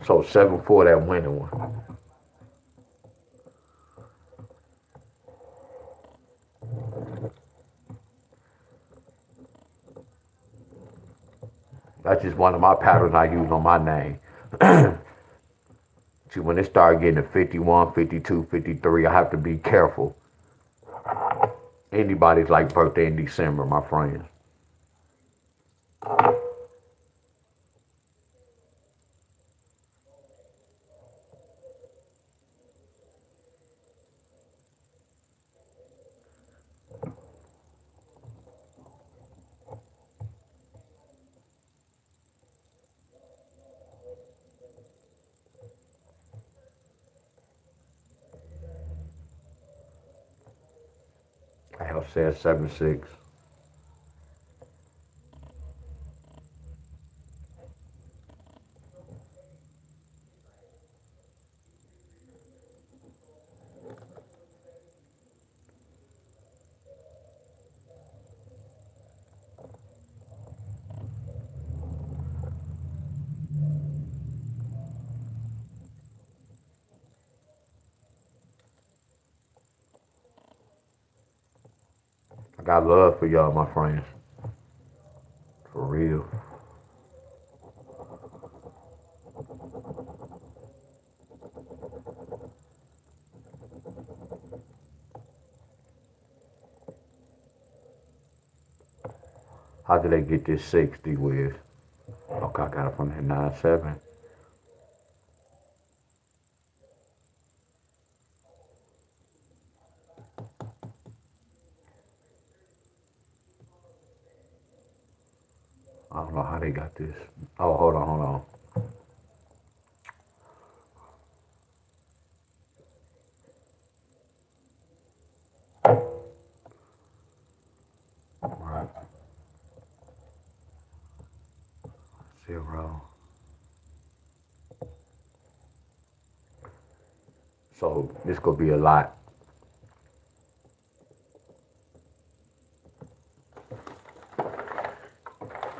So 7-4, that winning one. That's just one of my patterns I use on my name. See, when it start getting to 51, 52, 53, I have to be careful. Anybody's like birthday in December, my friends. I'll say 7-6. I got love for y'all, my friends. For real. How did they get this 60 with? Okay, I got it from that 9-7. I don't know how they got this. Oh, hold on. All right. 0. So this gonna be a lot.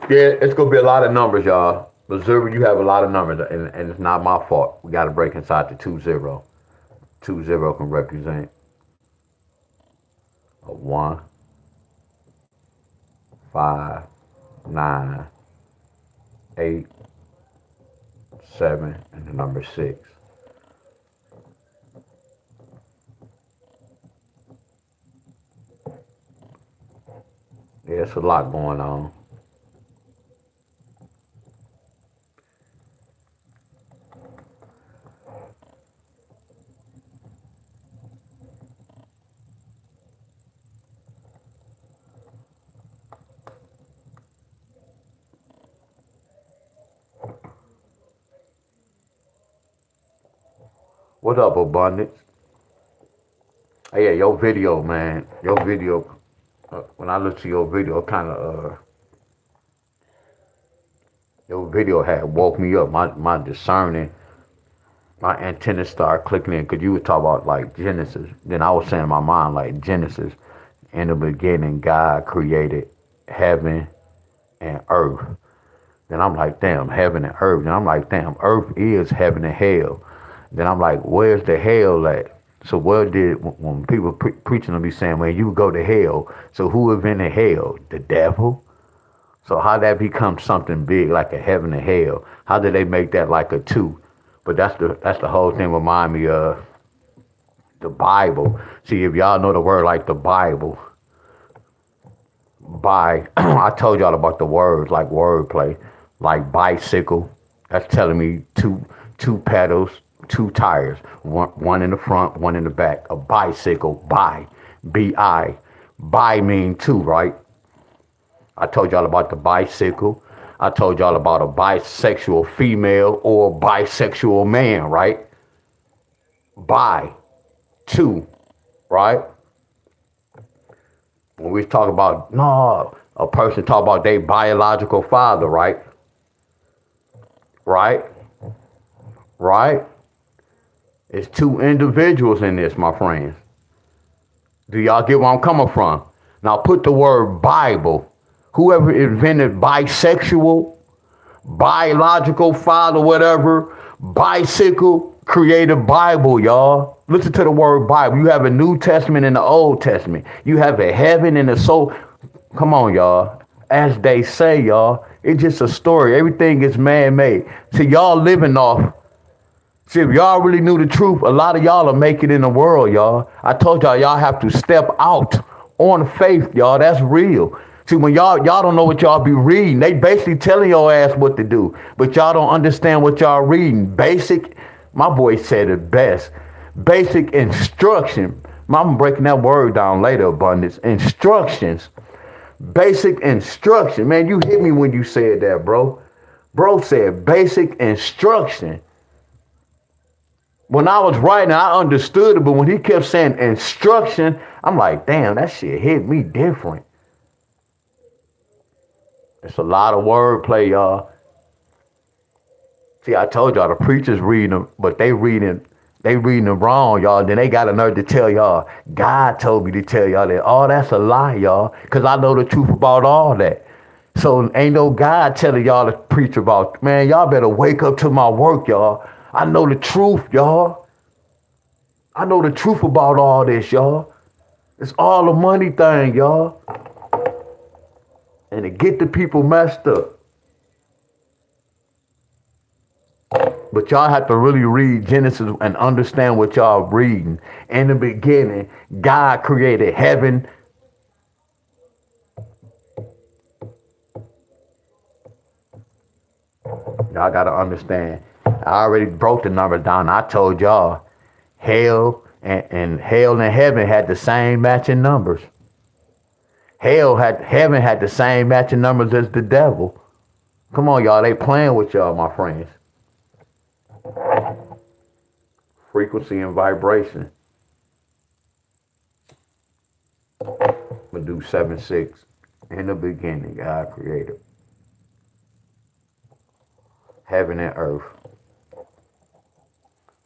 Yeah, it's gonna be a lot of numbers, y'all. Missouri, you have a lot of numbers, and it's not my fault. We gotta break inside the 2-0. 2-0 can represent a 1, 5, 9, 8, 7, and the number 6. Yeah, it's a lot going on. What up, Abundance? Hey, yeah, your video, man. Your video, when I look to your video, kind of, Your video had woke me up. My discerning, my antennas started clicking in because you would talk about like Genesis. Then I was saying in my mind like Genesis. In the beginning, God created heaven and earth. Then I'm like, damn, heaven and earth. Then I'm like, damn, earth is heaven and hell. Then I'm like, where's the hell at? So where did, when people preaching to me saying, well, you go to hell. So who invented hell? The devil? So how that become something big like a heaven and hell? How did they make that like a two? But that's the whole thing remind me of the Bible. See, if y'all know the word like the Bible, I told y'all about the words like wordplay, like bicycle. That's telling me two pedals, two tires, one in the front, one in the back. A bicycle, bi, bi mean two, right? I told y'all about the bicycle. I told y'all about a bisexual female or bisexual man, right? Bi, two, right? When we talk about, no, a person talk about their biological father, right? Right? Right? It's two individuals in this, my friends. Do y'all get where I'm coming from? Now put the word Bible. Whoever invented bisexual, biological father, whatever, bicycle, created Bible, y'all. Listen to the word Bible. You have a New Testament and the Old Testament. You have a heaven and a soul. Come on, y'all. As they say, y'all, it's just a story. Everything is man-made. So y'all living off. See, if y'all really knew the truth, a lot of y'all are making it in the world, y'all. I told y'all have to step out on faith, y'all. That's real. See, when y'all don't know what y'all be reading, they basically telling your ass what to do, but y'all don't understand what y'all reading. Basic, my boy said it best. Basic instruction. I'm breaking that word down later, abundance. Instructions. Basic instruction. Man, you hit me when you said that, bro. Bro said basic instruction. When I was writing, I understood it, but when he kept saying instruction, I'm like, damn, that shit hit me different. It's a lot of wordplay, y'all. See, I told y'all the preachers reading them, but they reading them wrong, y'all. Then they got a nerve to tell y'all, God told me to tell y'all that. Oh, that's a lie, y'all, because I know the truth about all that. So ain't no God telling y'all to preach about, man, y'all better wake up to my work, y'all. I know the truth, y'all. I know the truth about all this, y'all. It's all a money thing, y'all. And to get the people messed up. But y'all have to really read Genesis and understand what y'all reading. In the beginning, God created heaven. Y'all got to understand. I already broke the number down. I told y'all hell and heaven had the same matching numbers. Heaven had the same matching numbers as the devil. Come on, y'all. They playing with y'all, my friends. Frequency and vibration. We'll do 7-6. In the beginning, God created heaven and earth.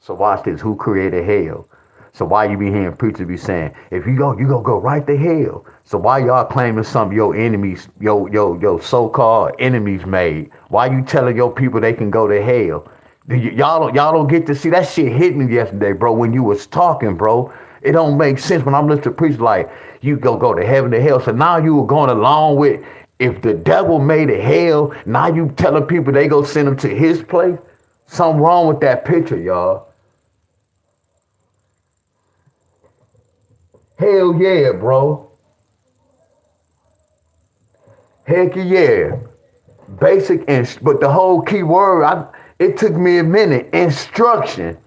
So watch this. Who created hell? So why you be hearing preachers be saying, if you go right to hell. So why y'all claiming some of your enemies, your so-called enemies made? Why you telling your people they can go to hell? Y'all don't get to see that shit hit me yesterday, bro, when you was talking, bro. It don't make sense when I'm listening to preachers like, you go to heaven to hell. So now you were going along with, if the devil made it hell, now you telling people they go send them to his place? Something wrong with that picture, y'all. Hell yeah, bro. Heck yeah. Basic, but the whole key word, it took me a minute. Instruction.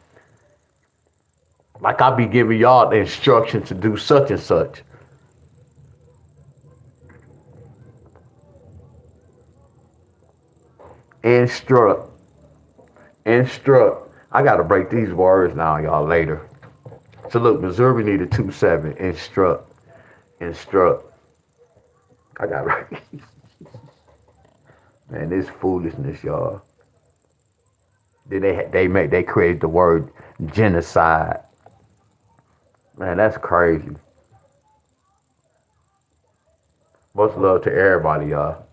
Like I be giving y'all the instructions to do such and such. Instruct. I got to break these words down, y'all, later. So look, Missouri needed 2-7. Instruct. I got right. Man, this foolishness, y'all. Then they created the word genocide. Man, that's crazy. Much love to everybody, y'all.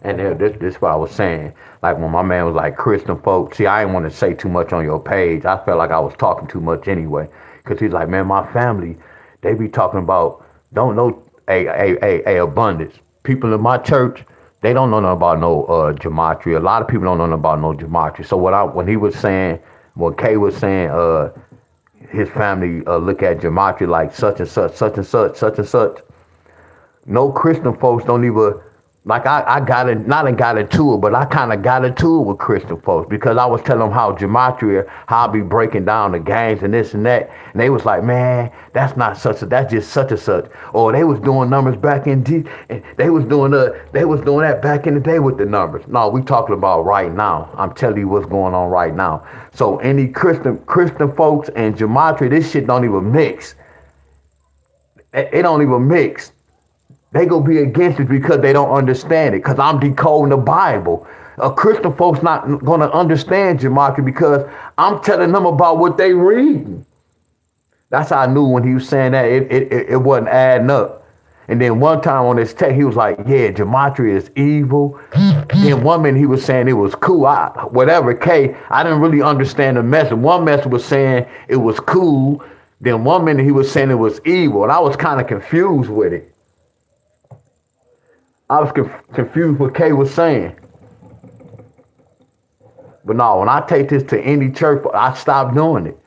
And this what I was saying. Like when my man was like Christian folks. See, I didn't want to say too much on your page. I felt like I was talking too much anyway. Cause he's like, man, my family, they be talking about don't know a abundance. People in my church, they don't know nothing about no gematria. A lot of people don't know nothing about no gematria. So when he was saying, when Kay was saying, his family look at gematria like such and such, such and such, such and such. No Christian folks don't even like I got it not got into it, but I kind of got into it with Christian folks because I was telling them how gematria, how I be breaking down the games and this and that, and they was like, man, that's not such a, that's just such and such. Or they was doing numbers back in and they was doing that back in the day with the numbers. No, we talking about right now. I'm telling you what's going on right now. So any Christian folks and gematria, this shit don't even mix. It don't even mix. They gonna be against it because they don't understand it. Cause I'm decoding the Bible. Christian folks not gonna understand gematria because I'm telling them about what they reading. That's how I knew when he was saying that it wasn't adding up. And then one time on his text, he was like, yeah, gematria is evil. Then one minute he was saying it was cool. Whatever, K, I didn't really understand the message. One message was saying it was cool. Then one minute he was saying it was evil. And I was kind of confused with it. I was confused what Kay was saying. But no, when I take this to any church, I stopped doing it.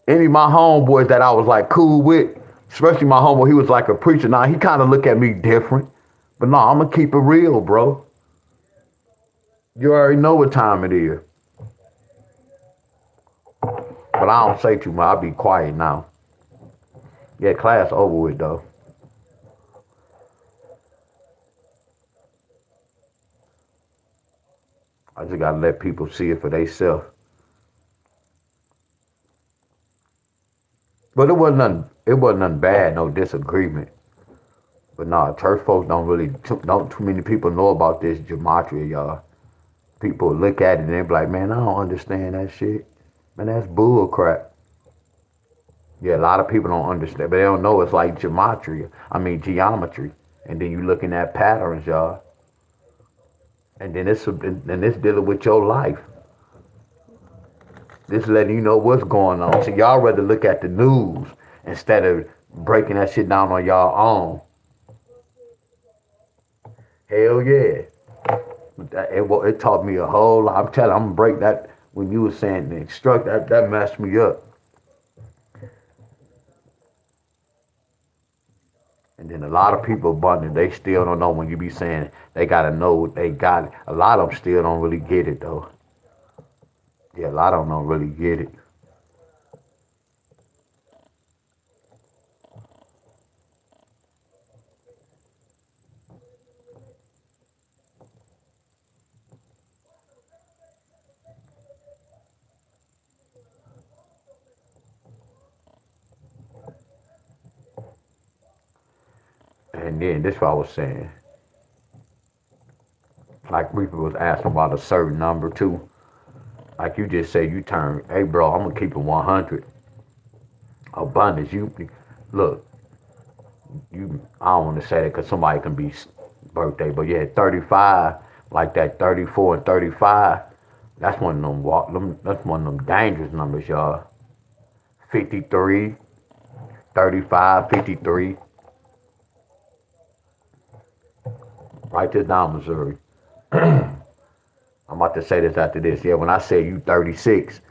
Any of my homeboys that I was like cool with, especially my homeboy, he was like a preacher. Now he kind of look at me different. But no, I'm going to keep it real, bro. You already know what time it is. But I don't say too much. I'll be quiet now. Yeah, class over with, though. I just gotta let people see it for themselves. But it wasn't nothing bad, no disagreement. But nah, church folks don't too many people know about this gematria, y'all. People look at it and they be like, man, I don't understand that shit. Man, that's bull crap. Yeah, a lot of people don't understand, but they don't know it's like geometry. And then you looking at patterns, y'all. And then it's dealing with your life. This letting you know what's going on. So y'all rather look at the news instead of breaking that shit down on y'all own. Hell yeah. It taught me a whole lot. I'm telling you, I'm going to break that when you were saying the instruct, that messed me up. And then a lot of people abundant, they still don't know when you be saying they gotta know what they got it. A lot of them still don't really get it though. Yeah, a lot of them don't really get it. And then this is what I was saying. Like people was asking about a certain number too. Like you just say you turn, hey bro, I'm gonna keep it 100. Abundance, look, I don't want to say that because somebody can be birthday, but yeah, 35, like that 34 and 35, that's one of them dangerous numbers, y'all. 53, 35, 53. Write this down, Missouri. I'm about to say this after this. Yeah, when I say you 36,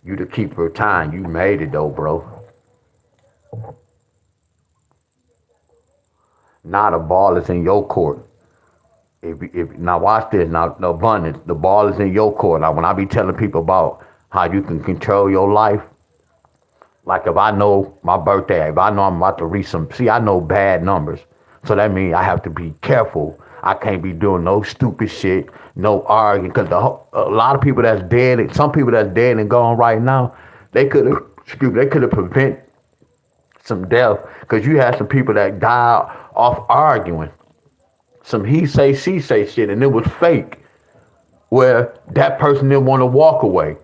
you the keeper of time. You made it though, bro. Now the ball is in your court. If now watch this. Now the abundance, the ball is in your court. Now when I be telling people about how you can control your life, like if I know my birthday, if I know I'm about to reach I know bad numbers. So that means I have to be careful. I can't be doing no stupid shit, no arguing, because a lot of people that's dead, some people that's dead and gone right now, They could have prevented some death because you had some people that died off arguing. Some he say, she say shit, and it was fake. Where that person didn't want to walk away.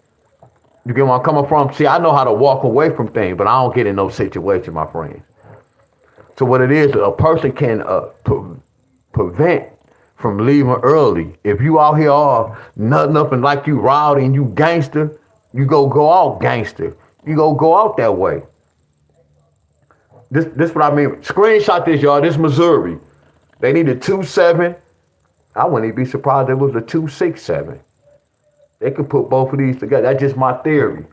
You get where I'm coming from? See, I know how to walk away from things, but I don't get in no situation, my friends. So what it is, a person can prevent from leaving early. If you out here all nutting up and like you rowdy and you gangster, you go out gangster. You go out that way. This what I mean. Screenshot this, y'all. This Missouri. They need a 2.7. I wouldn't even be surprised if it was a 2.67. They could put both of these together. That's just my theory.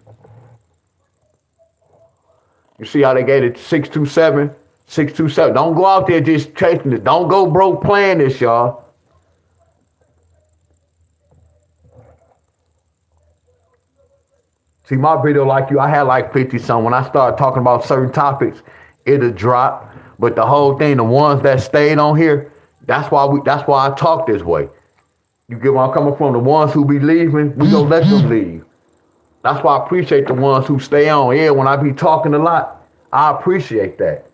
You see how they gave it 6.27? 6.27. Don't go out there just chasing it. Don't go broke playing this, y'all. See, my video like you, I had like 50 some. When I started talking about certain topics, it'll drop. But the whole thing, the ones that stayed on here, that's why I talk this way. You get where I'm coming from? The ones who be leaving, we gonna let them leave. That's why I appreciate the ones who stay on. Yeah, when I be talking a lot, I appreciate that.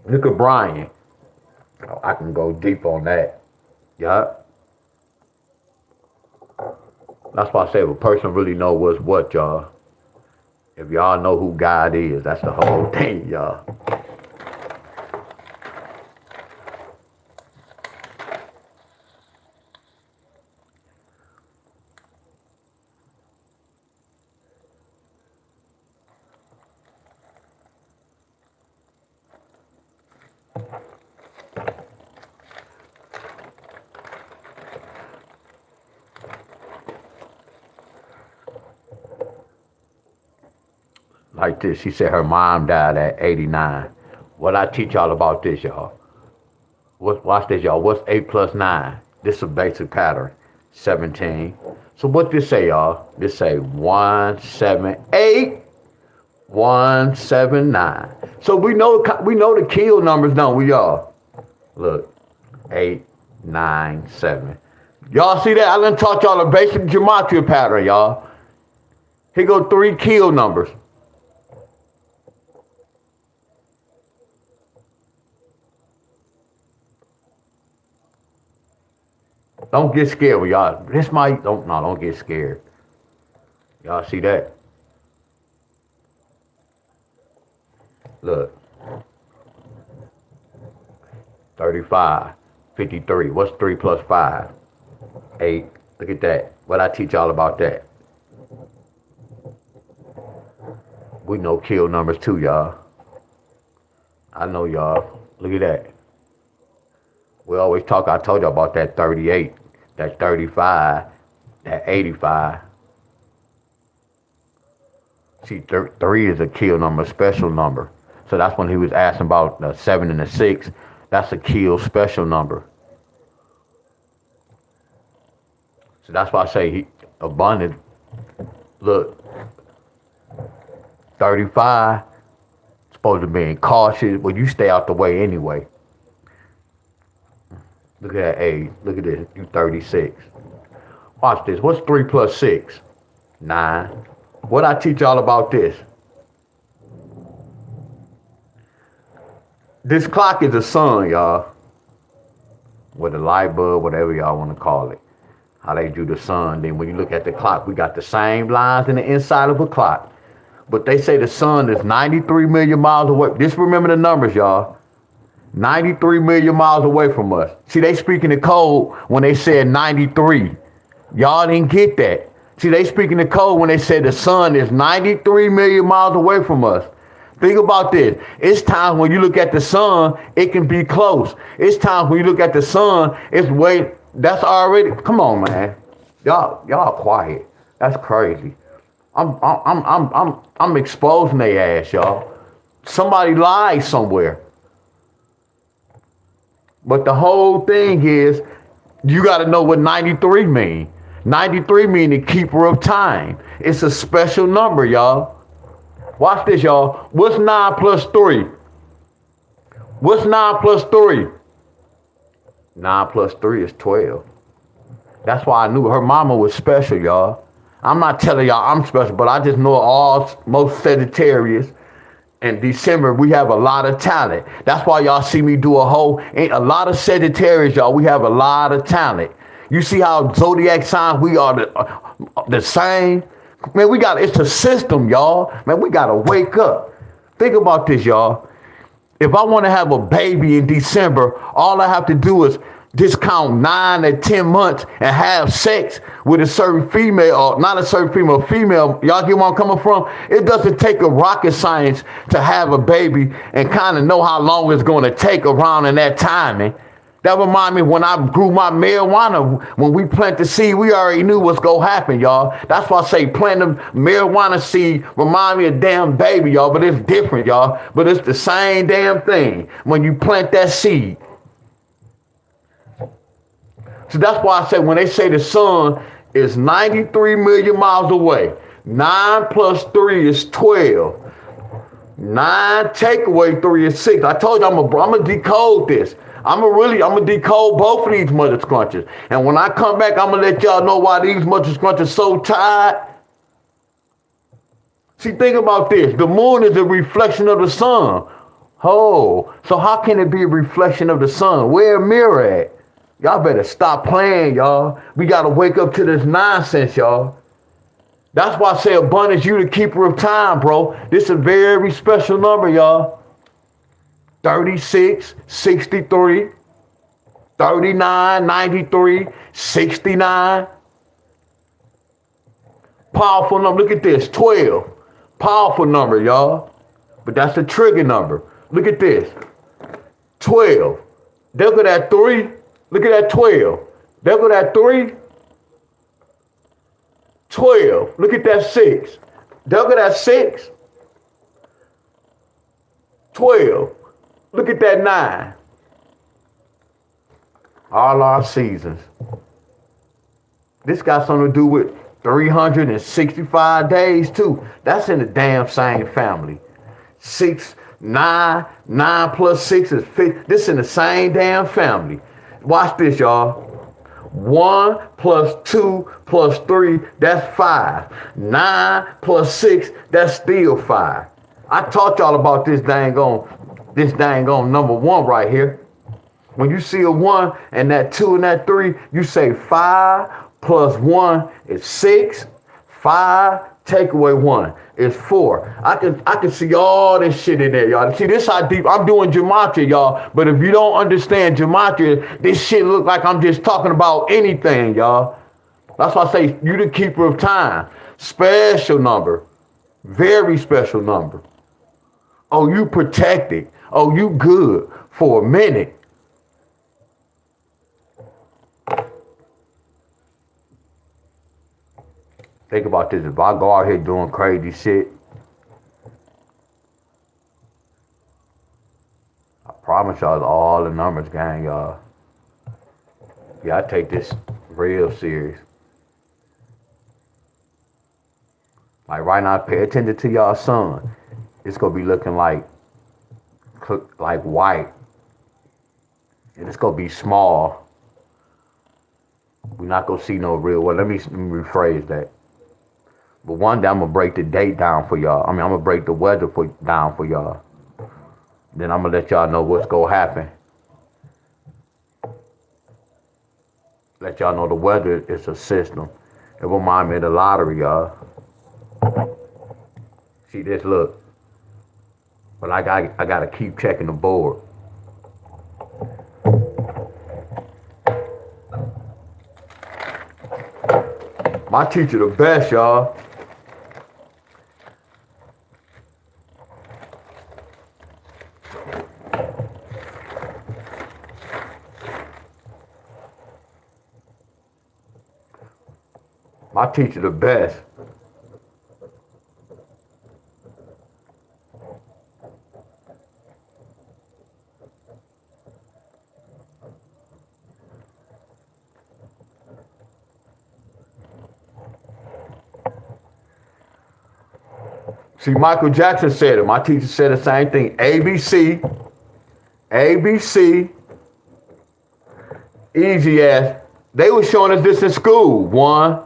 Look at Brian. Oh, I can go deep on that. Yeah. That's why I say if a person really know what's what, y'all. If y'all know who God is, that's the whole thing, y'all. Like this, she said her mom died at 89. What I teach y'all about this, y'all. Watch this, y'all. What's 8 plus 9? This is a basic pattern. 17. So what this say, y'all? This say 178, 179. So we know the kill numbers, don't we, y'all? Look, 8, 9, 7. Y'all see that? I done taught y'all a basic gematria pattern, y'all. Here go 3 kill numbers. Don't get scared with y'all. Don't get scared. Y'all see that? Look. 35, 53. What's 3 plus 5? 8. Look at that. What I teach y'all about that? We know kill numbers too, y'all. I know y'all. Look at that. We always talk, I told y'all about that 38, that 35, that 85. See, 3 is a kill number, special number. So that's when he was asking about the 7 and the 6. That's a kill special number. So that's why I say abundant. Look, 35, supposed to be cautious. Well, you stay out the way anyway. Look at that age. Look at this. You 36. Watch this. What's 3 plus 6? 9. What I teach y'all about this? This clock is the sun, y'all. With a light bulb, whatever y'all want to call it. How they do the sun. Then when you look at the clock, we got the same lines in the inside of a clock. But they say the sun is 93 million miles away. Just remember the numbers, y'all. 93 million miles away from us. See, they speaking the code when they said 93. Y'all didn't get that. See, they speaking the code when they said the sun is 93 million miles away from us. Think about this. It's times when you look at the sun, it can be close. It's times when you look at the sun, it's way, that's already, come on, man. Y'all quiet. That's crazy. I'm exposing their ass, y'all. Somebody lied somewhere. But the whole thing is, you got to know what 93 mean. 93 mean the keeper of time. It's a special number, y'all. Watch this, y'all. What's 9 plus 3? What's 9 plus 3? 9 plus 3 is 12. That's why I knew her mama was special, y'all. I'm not telling y'all I'm special, but I just know most Sagittarius. In December, we have a lot of talent. That's why y'all see me do a lot of Sagittarius, y'all. We have a lot of talent. You see how zodiac signs we are the same? Man, it's a system, y'all. Man, we got to wake up. Think about this, y'all. If I want to have a baby in December, all I have to do is just count 9 to 10 months and have sex with a certain female, or not a certain female. Y'all get where I'm coming from? It doesn't take a rocket science to have a baby and kind of know how long it's going to take around in that timing. That remind me when I grew my marijuana, when we plant the seed, we already knew what's going to happen, y'all. That's why I say plant the marijuana seed remind me of damn baby, y'all, but it's different, y'all. But it's the same damn thing when you plant that seed. So that's why I say when they say the sun is 93 million miles away, 9 plus 3 is 12. 9 take away 3 is 6. I told you I'm gonna decode this. I'm gonna decode both of these mother scrunches. And when I come back, I'm gonna let y'all know why these mother scrunches so tired. See, think about this. The moon is a reflection of the sun. Oh, so how can it be a reflection of the sun? Where a mirror at? Y'all better stop playing, y'all. We got to wake up to this nonsense, y'all. That's why I say abundance, you the keeper of time, bro. This is a very special number, y'all. 36, 63, 39, 93, 69. Powerful number. Look at this, 12. Powerful number, y'all. But that's the trigger number. Look at this, 12. Look at that 3. Look at that 12. Look at that 3. 12. Look at that 6. Look at that 6. 12. Look at that 9. All our seasons. This got something to do with 365 days too. That's in the damn same family. 9 plus 6 is 50. This in the same damn family. Watch this, y'all. 1 plus 2 plus 3, that's 5. 9 plus 6, that's still 5. I taught y'all about this dang on number 1 right here. When you see a 1 and that 2 and that 3, you say 5 plus 1 is 6. 5 take away 1 is 4. I can see all this shit in there, y'all. See, this how deep I'm doing gematria, y'all. But if you don't understand gematria, this shit look like I'm just talking about anything, y'all. That's why I say you the keeper of time. Special number. Very special number. Oh, you protected. Oh, you good for a minute. Think about this. If I go out here doing crazy shit, I promise y'all all the numbers, gang, y'all. Yeah, I take this real serious. Like right now, pay attention to y'all sun. It's gonna be looking like white. And it's gonna be small. We're not gonna see no real, well, let me rephrase that. But one day I'm gonna break the date down for y'all. I'm gonna break the weather down for y'all. Then I'm gonna let y'all know what's gonna happen. Let y'all know the weather is a system. It remind me of the lottery, y'all. See this, look. But I gotta keep checking the board. My teacher the best, y'all. My teacher the best. See, Michael Jackson said it. My teacher said the same thing. ABC, Easy as. They were showing us this in school. 1,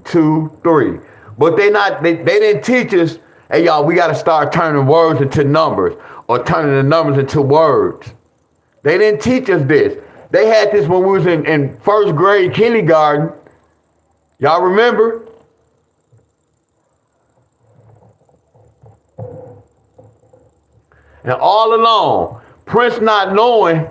2, 3. But they didn't teach us, hey y'all, we gotta start turning words into numbers or turning the numbers into words. They didn't teach us this. They had this when we was in first grade kindergarten. Y'all remember? And all along, Prince not knowing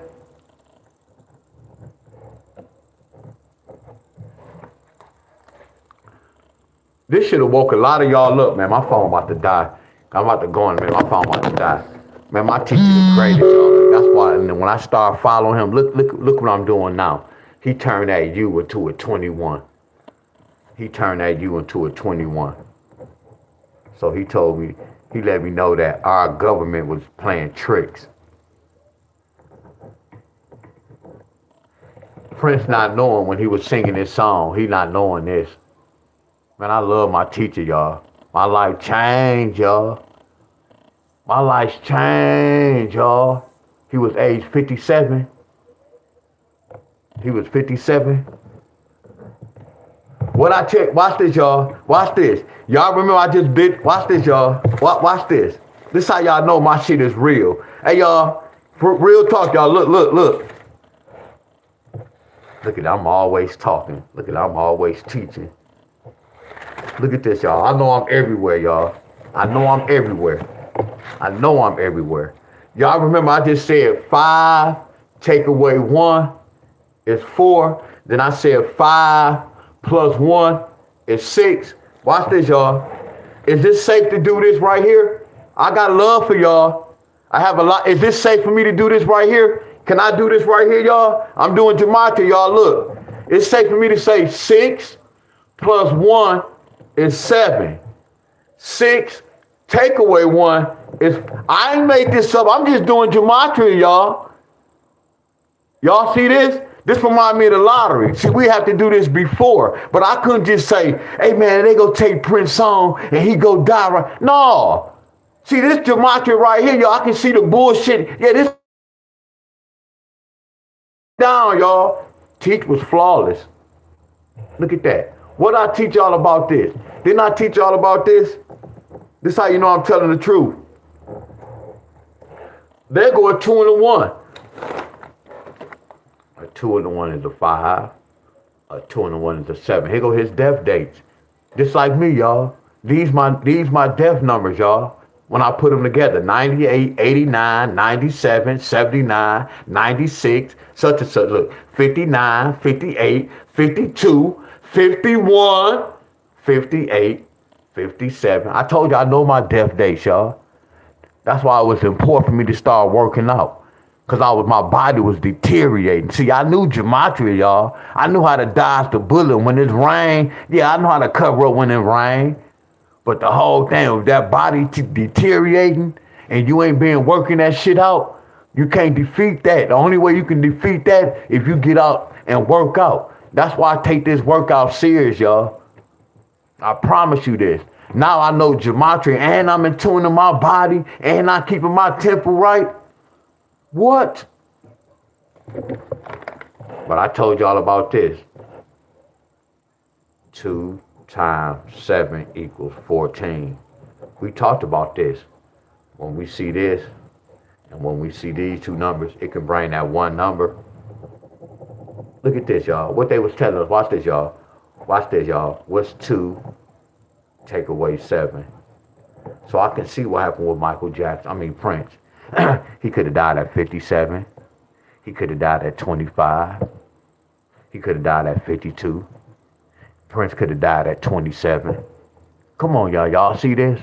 this should have woke a lot of y'all up, man. My phone about to die. I'm about to go in, man. My phone about to die. Man, my teacher is crazy, y'all. That's why and when I start following him, look what I'm doing now. He turned that U into a 21. He turned that U into a 21. So he told me, he let me know that our government was playing tricks. Prince not knowing when he was singing this song, he not knowing this. Man, I love my teacher, y'all. My life changed, y'all. My life's changed, y'all. He was age 57. He was 57. What I check, watch this, y'all. Watch this. Y'all remember I just did, watch this, y'all. Watch this. This how y'all know my shit is real. Hey, y'all, for real talk, y'all. Look. Look at that, I'm always talking. Look at that, I'm always teaching. Look at this, y'all. I know I'm everywhere, y'all. I know I'm everywhere. Y'all remember I just said 5, take away 1 is 4. Then I said 5 plus 1 is 6. Watch this, y'all. Is this safe to do this right here? I got love for y'all. I have a lot. Is this safe for me to do this right here? Can I do this right here, y'all? I'm doing gematria, y'all. Look. It's safe for me to say 6 plus 1 is 7. 6 take away 1 is, I ain't made this up. I'm just doing gematria, y'all. Y'all see this? This reminds me of the lottery. See, we have to do this before, but I couldn't just say, hey man, they go take Prince song and he go die right. No. See, this gematria right here, y'all, I can see the bullshit. Yeah, this down, y'all. Teach was flawless. Look at that. What I teach y'all about this? Didn't I teach y'all about this? This how you know I'm telling the truth. There go a 2 and a 1. A 2 and a 1 is a 5. A 2 and a 1 is a 7. Here go his death dates. Just like me, y'all. These my death numbers, y'all. When I put them together, 98, 89, 97, 79, 96, such and such. Look, 59, 58, 52, 51, 58, 57. I told you I know my death dates, y'all. That's why it was important for me to start working out. Because my body was deteriorating. See, I knew gematria, y'all. I knew how to dodge the bullet when it's rain. Yeah, I know how to cover up when it rain. But the whole thing of that body deteriorating and you ain't been working that shit out, you can't defeat that. The only way you can defeat that if you get out and work out. That's why I take this workout serious, y'all. I promise you this. Now I know gematria and I'm in tune to my body and I'm keeping my temple right. What? But I told y'all about this. 2 times 7 equals 14. We talked about this. When we see this and when we see these two numbers, it can bring that one number. Look at this, y'all. What they was telling us. Watch this, y'all. Watch this, y'all. What's 2 take away 7? So I can see what happened with Michael Jackson. I mean Prince. He could have died at 57. He could have died at 25. He could have died at 52. Prince could have died at 27. Come on, y'all. Y'all see this?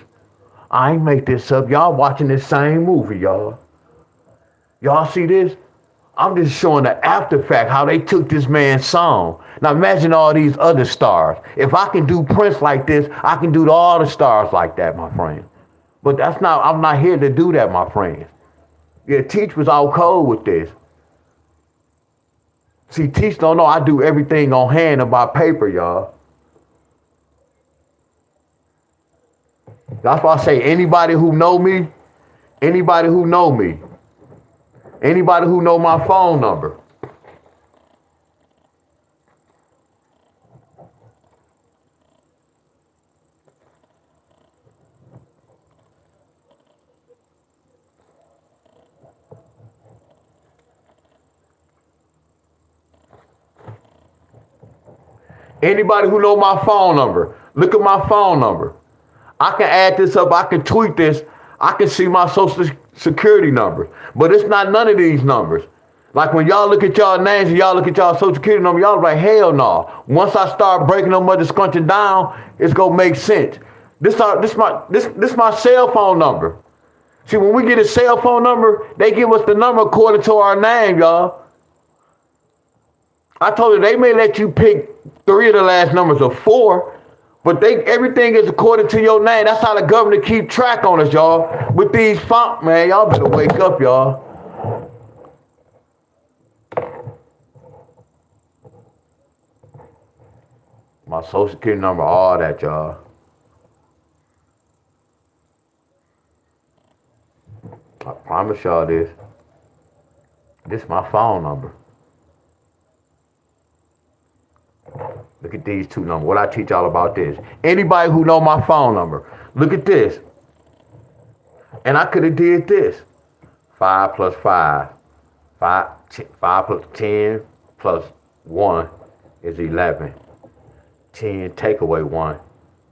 I ain't make this up. Y'all watching this same movie, y'all. Y'all see this? I'm just showing the after fact, how they took this man's song. Now imagine all these other stars. If I can do Prince like this, I can do all the stars like that, my friend. But that's not, I'm not here to do that, my friends. Yeah, Teach was out cold with this. See, Teach don't know I do everything on hand and by paper, y'all. That's why I say anybody who know me, anybody who know my phone number, Anybody who know my phone number, look at my phone number. I can add this up. I can tweet this. I can see my social security number. But it's not none of these numbers. Like when y'all look at y'all names and y'all look at y'all social security number, y'all like, hell no. Once I start breaking them mother scrunching down, it's gonna make sense. This my cell phone number. See, when we get a cell phone number, they give us the number according to our name, y'all. I told you they may let you pick 3 of the last numbers or 4, but everything is according to your name. That's how the government keep track on us, y'all. With these font, man, y'all better wake up, y'all. My social security number, all that, y'all. I promise y'all this. This is my phone number. Look at these 2 numbers. What I teach y'all about this. Anybody who know my phone number, look at this. And I could have did this. 5 plus 5. 5 plus 10 plus 1 is 11. 10 take away 1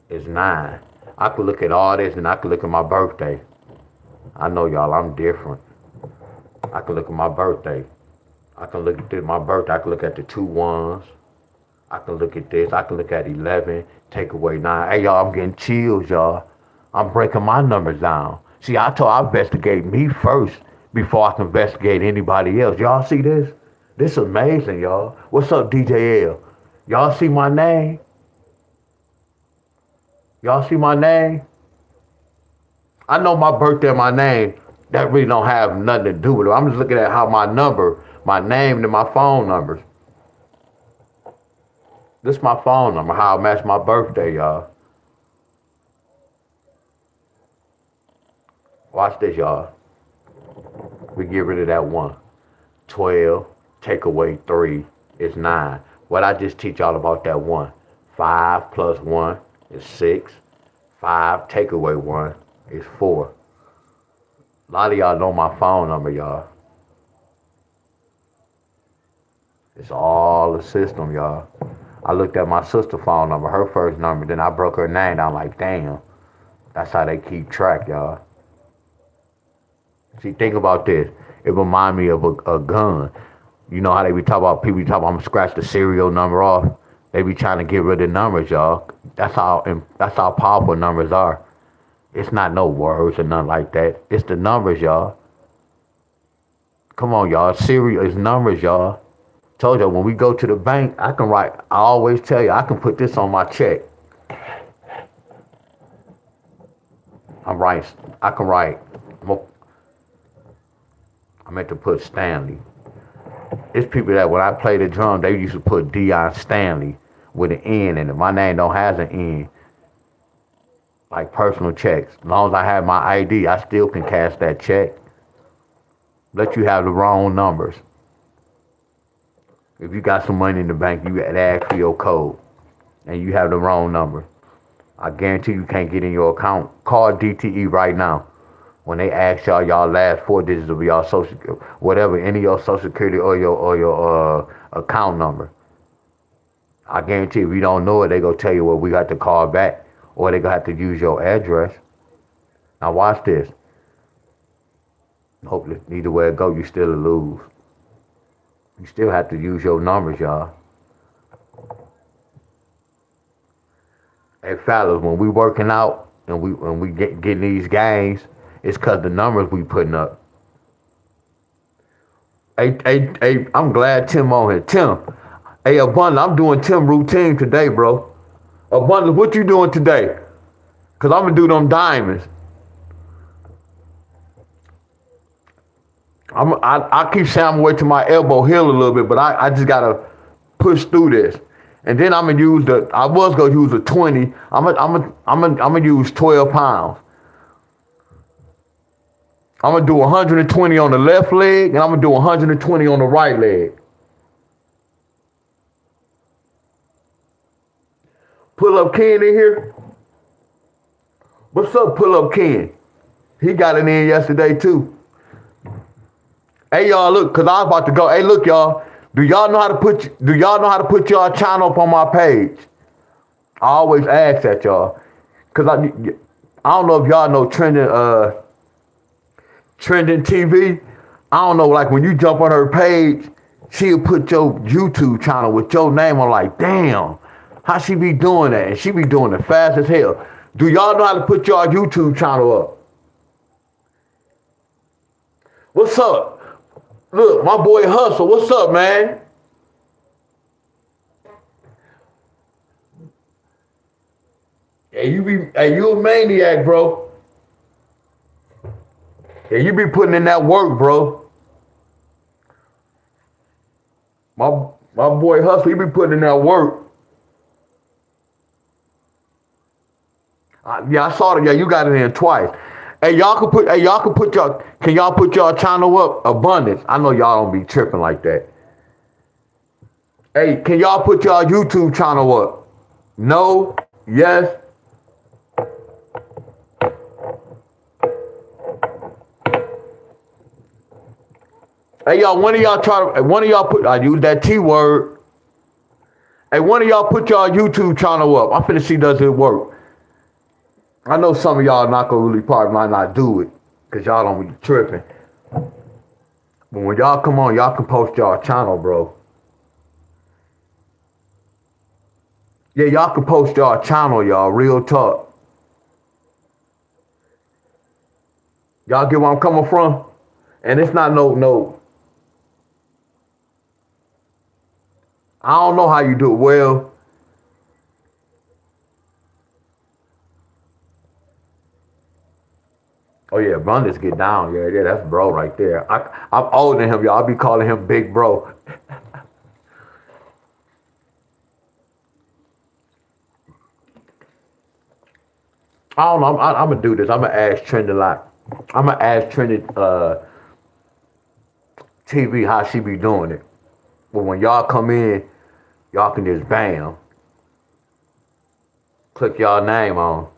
is 9. I could look at all this and I could look at my birthday. I know y'all, I'm different. I can look at my birthday. I can look at my birthday. I can look at the 2 1s. I can look at this. I can look at 11, take away 9. Hey, y'all, I'm getting chills, y'all. I'm breaking my numbers down. See, I investigate me first before I can investigate anybody else. Y'all see this? This is amazing, y'all. What's up, DJ L? Y'all see my name? Y'all see my name? I know my birthday and my name, that really don't have nothing to do with it. I'm just looking at how my name and my phone numbers. This is my phone number, how I match my birthday, y'all. Watch this, y'all. We get rid of that 1. 12, take away 3 is 9. What I just teach y'all about that 1. 5 plus 1 is 6. 5 take away 1 is 4. A lot of y'all know my phone number, y'all. It's all the system, y'all. I looked at my sister's phone number, her first number, then I broke her name down like, damn. That's how they keep track, y'all. See, think about this. It reminds me of a gun. You know how they be talking about, people be talking about, I'm gonna scratch the serial number off. They be trying to get rid of numbers, y'all. That's how powerful numbers are. It's not no words or nothing like that. It's the numbers, y'all. Come on, y'all. Serial is numbers, y'all. Told you, when we go to the bank, I always tell you, I can put this on my check. I meant to put Stanley. It's people that when I play the drum, they used to put Deon Staley with an N in it. My name don't have an N. Like personal checks. As long as I have my ID, I still can cash that check. Let you have the wrong numbers. If you got some money in the bank, you ask for your code, and you have the wrong number. I guarantee you can't get in your account. Call DTE right now. When they ask y'all last 4 digits of y'all social, whatever, any of your social security or your account number. I guarantee if you don't know it, they gonna tell you, well, we got to call back, or they gonna have to use your address. Now watch this. Hopefully, either way it go, you still lose. You still have to use your numbers, y'all. Hey, fellas, when we working out and we getting these gains, it's cause the numbers we putting up. Hey, I'm glad Tim on here. Tim, hey, Abundant, I'm doing Tim routine today, bro. Abundant, what you doing today? Cause I'm gonna do them diamonds. I keep saying I'm gonna wait till my elbow heal a little bit, but I just gotta push through this. And then I'm gonna use I was gonna use a 20. I'm gonna use 12 pounds. I'm gonna do 120 on the left leg, and I'm gonna do 120 on the right leg. Pull up Ken in here. What's up, Pull up Ken? He got it in yesterday too. Hey y'all, look, cause I was about to go. Hey, look, y'all. Do y'all know how to put y'all channel up on my page? I always ask that y'all. Cause I don't know if y'all know trending TV. I don't know, like when you jump on her page, she'll put your YouTube channel with your name. I'm like, damn, how she be doing that? And she be doing it fast as hell. Do y'all know how to put y'all YouTube channel up? What's up? Look, my boy Hustle. What's up, man? Hey, you a maniac, bro. Yeah, you be putting in that work, bro. My boy Hustle, he be putting in that work. Yeah, I saw it. Yeah, you got it in twice. Can y'all put y'all channel up? Abundance. I know y'all don't be tripping like that. Hey, can y'all put y'all YouTube channel up? No? Yes? Hey, y'all, one of y'all put, I use that T word. Hey, one of y'all put y'all YouTube channel up. I'm finna see does it work. I know some of y'all not gonna really probably might not do it because y'all don't be tripping. But when y'all come on, y'all can post y'all channel, bro. Yeah, y'all can post y'all channel, y'all. Real talk. Y'all get where I'm coming from? And it's not no. I don't know how you do it well. Oh yeah, Abundance get down. Yeah, that's bro right there. I'm older than him, y'all. I be calling him Big Bro. I don't know. I'm gonna do this. I'm gonna ask Trend a lot. I'm gonna ask Trending TV how she be doing it. But when y'all come in, y'all can just bam, click y'all name on.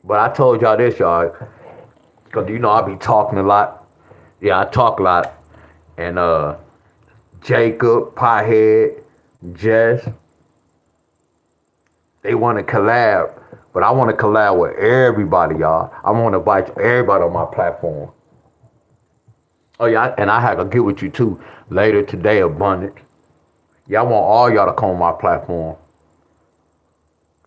But I told y'all this, y'all, because you know I be talking a lot. Yeah, I talk a lot. And Jacob, Piehead, Jess, they want to collab. But I want to collab with everybody, y'all. I want to invite everybody on my platform. Oh yeah, and I have to get with you too later today, Abundant. Yeah, I want all y'all to come on my platform.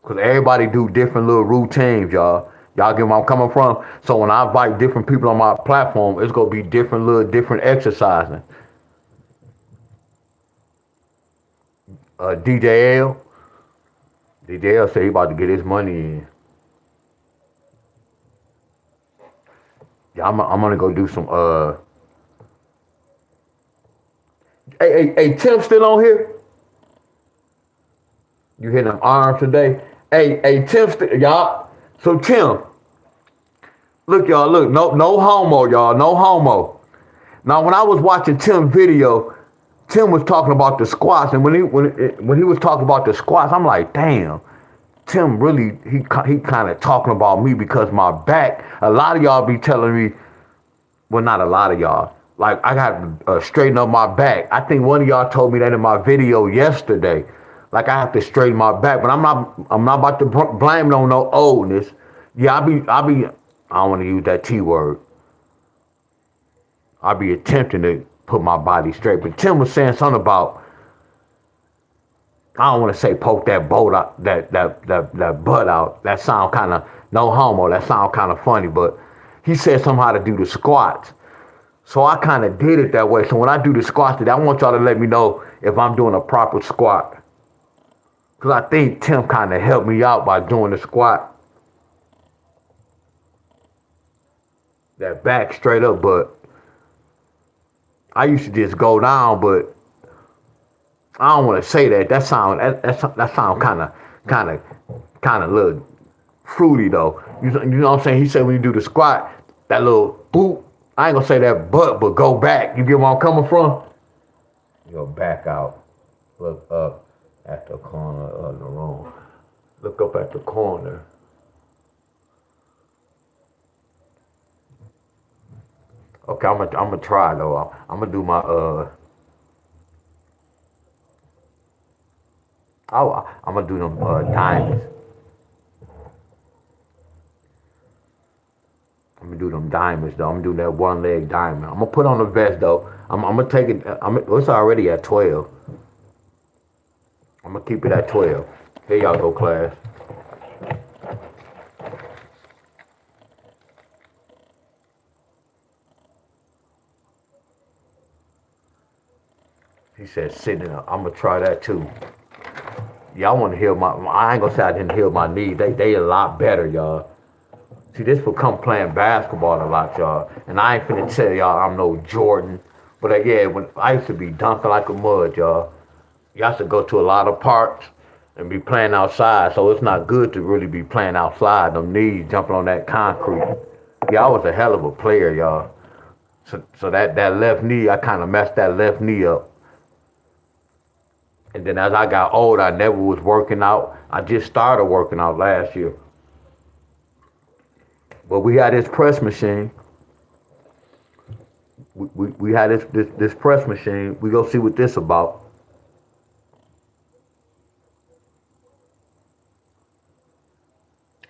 Cause everybody do different little routines, y'all. Y'all get where I'm coming from? So when I invite different people on my platform, it's gonna be different exercising. DJ L say he about to get his money in. Yeah, I'm gonna go do some hey, Tim still on here? You hit them arms today? Hey, Tim y'all. So Tim, look y'all, look, no homo, y'all, no homo. Now when I was watching Tim's video, Tim was talking about the squats, and when he was talking about the squats, I'm like, damn, Tim really he kind of talking about me because my back. A lot of y'all be telling me, well, not a lot of y'all. Like I got to straighten up my back. I think one of y'all told me that in my video yesterday. Like I have to straighten my back, but I'm not about to blame it on no oldness. Yeah, I don't want to use that T word. I'll be attempting to put my body straight. But Tim was saying something about, I don't want to say poke that boat out, that butt out. That sound kind of, no homo, that sound kind of funny. But he said something how to do the squats. So I kind of did it that way. So when I do the squats today, I want y'all to let me know if I'm doing a proper squat. Because I think Tim kind of helped me out by doing the squat. That back straight up, but I used to just go down, but I don't want to say that. That sound kind of little fruity though. You know what I'm saying? He said when you do the squat, that little boop. I ain't gonna say that but go back. You get where I'm coming from? You go back out. Look up at the corner of the room. Look up at the corner. Okay, I'm gonna try though. I'm gonna do my I'm gonna do them diamonds. I'm gonna do them diamonds though. I'm gonna do that one leg diamond. I'm gonna put on the vest though. I'm gonna take it. It's already at 12. I'm gonna keep it at 12. Here y'all go, class. He said sitting up. I'm gonna try that too. Y'all want to heal my? I ain't gonna say I didn't heal my knees. They a lot better, y'all. See, this will come playing basketball a lot, y'all. And I ain't finna tell y'all I'm no Jordan. But yeah, when I used to be dunking like a mud, y'all. Y'all used to go to a lot of parks and be playing outside. So it's not good to really be playing outside. Them knees jumping on that concrete. Yeah, I was a hell of a player, y'all. So that left knee, I kind of messed that left knee up. And then as I got old, I never was working out. I just started working out last year. But we had this press machine. We had this press machine. We go see what this about.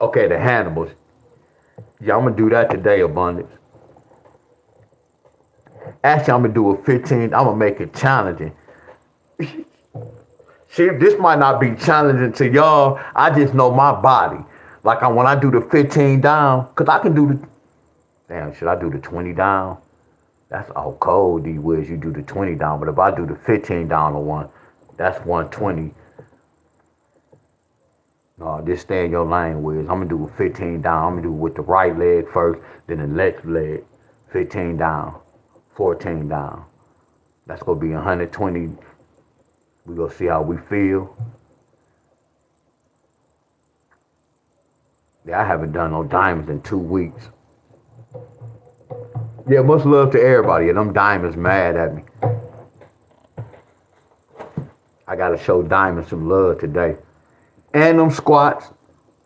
Okay, the Hannibals. Yeah, I'm gonna do that today, Abundance. Actually, I'm gonna do a 15. I'm gonna make it challenging. See, this might not be challenging to y'all. I just know my body. Like when I do the 15 down, cause I can do the. Damn, should I do the 20 down? That's all cold, D Wiz. You do the 20 down, but if I do the 15 down on one, that's 120. No, just stay in your lane, Wiz. I'm gonna do a 15 down. I'm gonna do it with the right leg first, then the left leg. 15 down, 14 down. That's gonna be 120. We gonna see how we feel. Yeah, I haven't done no diamonds in 2 weeks. Yeah, much love to everybody. And them diamonds mad at me. I gotta show diamonds some love today. And them squats.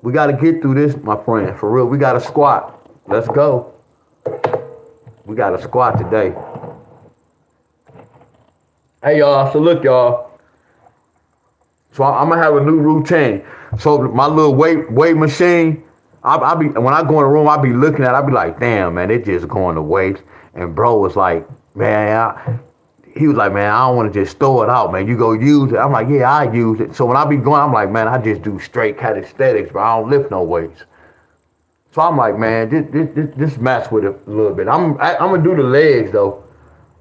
We gotta get through this, my friend. For real, we gotta squat. Let's go. We gotta squat today. Hey y'all, so look y'all. So I'm gonna have a new routine. So my little weight machine, I be when I go in the room, I be looking at it, I be like, damn man, it just going to waste. And bro was like, man, he was like, man, I don't want to just throw it out, man. You go use it. I'm like, yeah, I use it. So when I be going, I'm like, man, I just do straight calisthenics, but I don't lift no weights. So I'm like, man, just mess with it a little bit. I'm gonna do the legs though.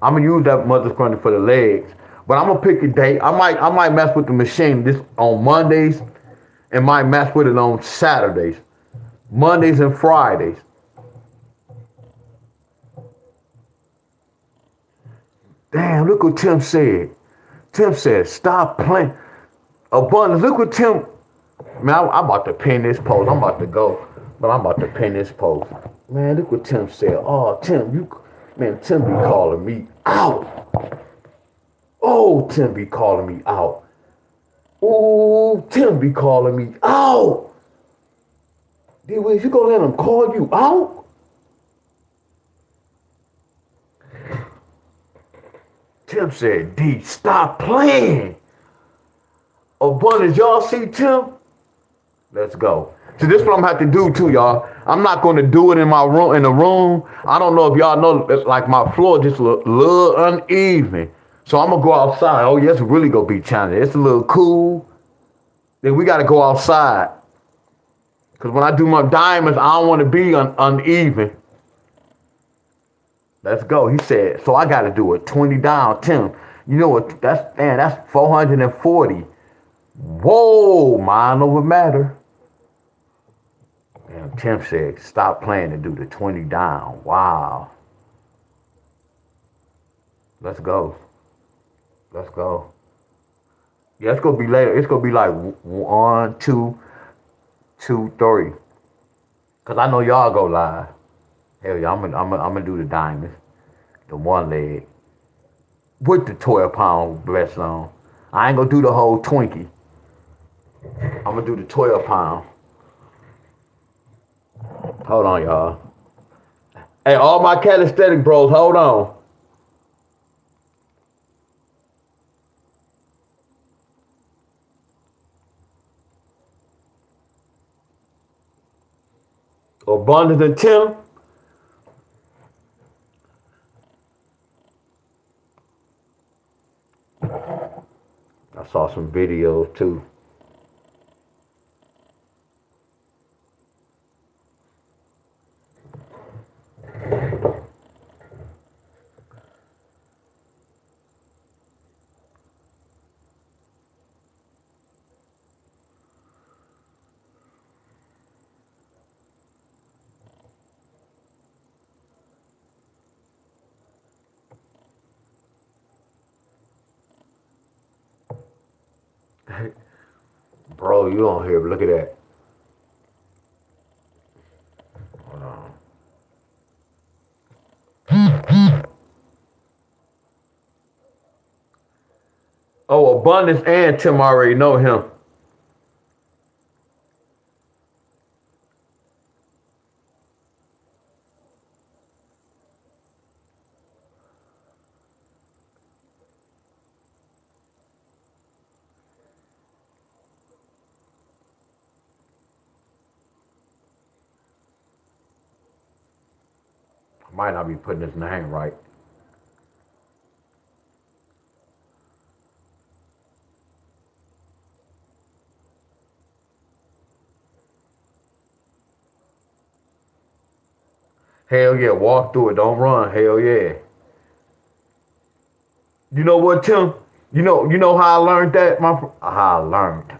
I'm gonna use that mother scrunchie for the legs. But I'm gonna pick a date. I might mess with the machine this on Mondays and might mess with it on Saturdays. Mondays and Fridays. Damn, look what Tim said. Tim said, stop playing. Abundance, look what Tim, man, I'm about to pin this post. I'm about to go, but I'm about to pin this post. Man, look what Tim said. Oh, Tim, Tim be calling me out. Oh, Tim be calling me out. Ooh, Tim be calling me out. D-Wiz, you gonna let him call you out? Tim said, D, stop playing. Abundance, y'all see Tim? Let's go. So this is what I'm gonna have to do too, y'all. I'm not gonna do it in my room, in the room. I don't know if y'all know, it's like my floor just a little uneven. So I'm gonna go outside. Oh, yeah, it's really gonna be challenging. It's a little cool. Then we gotta go outside. Cause when I do my diamonds, I don't wanna be uneven. Let's go. He said, so I gotta do a 20 down, Tim. You know what, that's 440. Whoa, mind over matter. And Tim said, stop playing and do the 20 down. Wow. Let's go. Let's go. Yeah, it's gonna be later. It's gonna be like 1, 2, 2, 3. Cause I know y'all go live. Hell yeah, I'm gonna do the diamonds, the one leg, with the 12-pound vest on. I ain't gonna do the whole Twinkie. I'm gonna do the 12-pound. Hold on, y'all. Hey, all my calisthenic bros, hold on. Abundance and Tim. I saw some videos too. Bro, you on here, look at that. Hold on. Oh, Abundance and Tim already know him. Might not be putting his name right. Hell yeah, walk through it, don't run. Hell yeah. You know what, Tim? You know how I learned that? How I learned.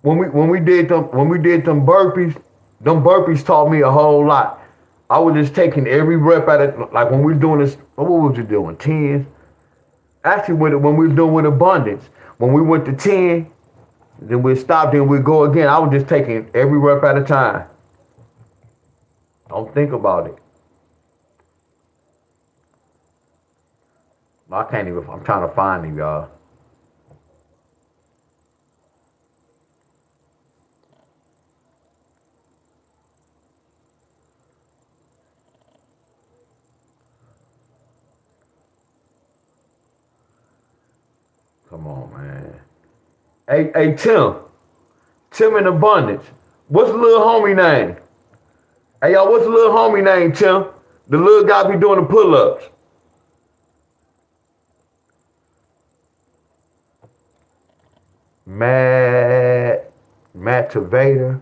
When we did them them burpees taught me a whole lot. I was just taking every rep at it, like when we were doing this, what was you doing? 10? Actually, when we were doing with abundance, when we went to 10, then we stopped and we go again. I was just taking every rep at a time. Don't think about it. I can't even, I'm trying to find him, y'all. Come on, man. Hey, Tim in Abundance. What's the little homie name? Hey, y'all, what's the little homie name, Tim? The little guy be doing the pull-ups. Matt Tavader.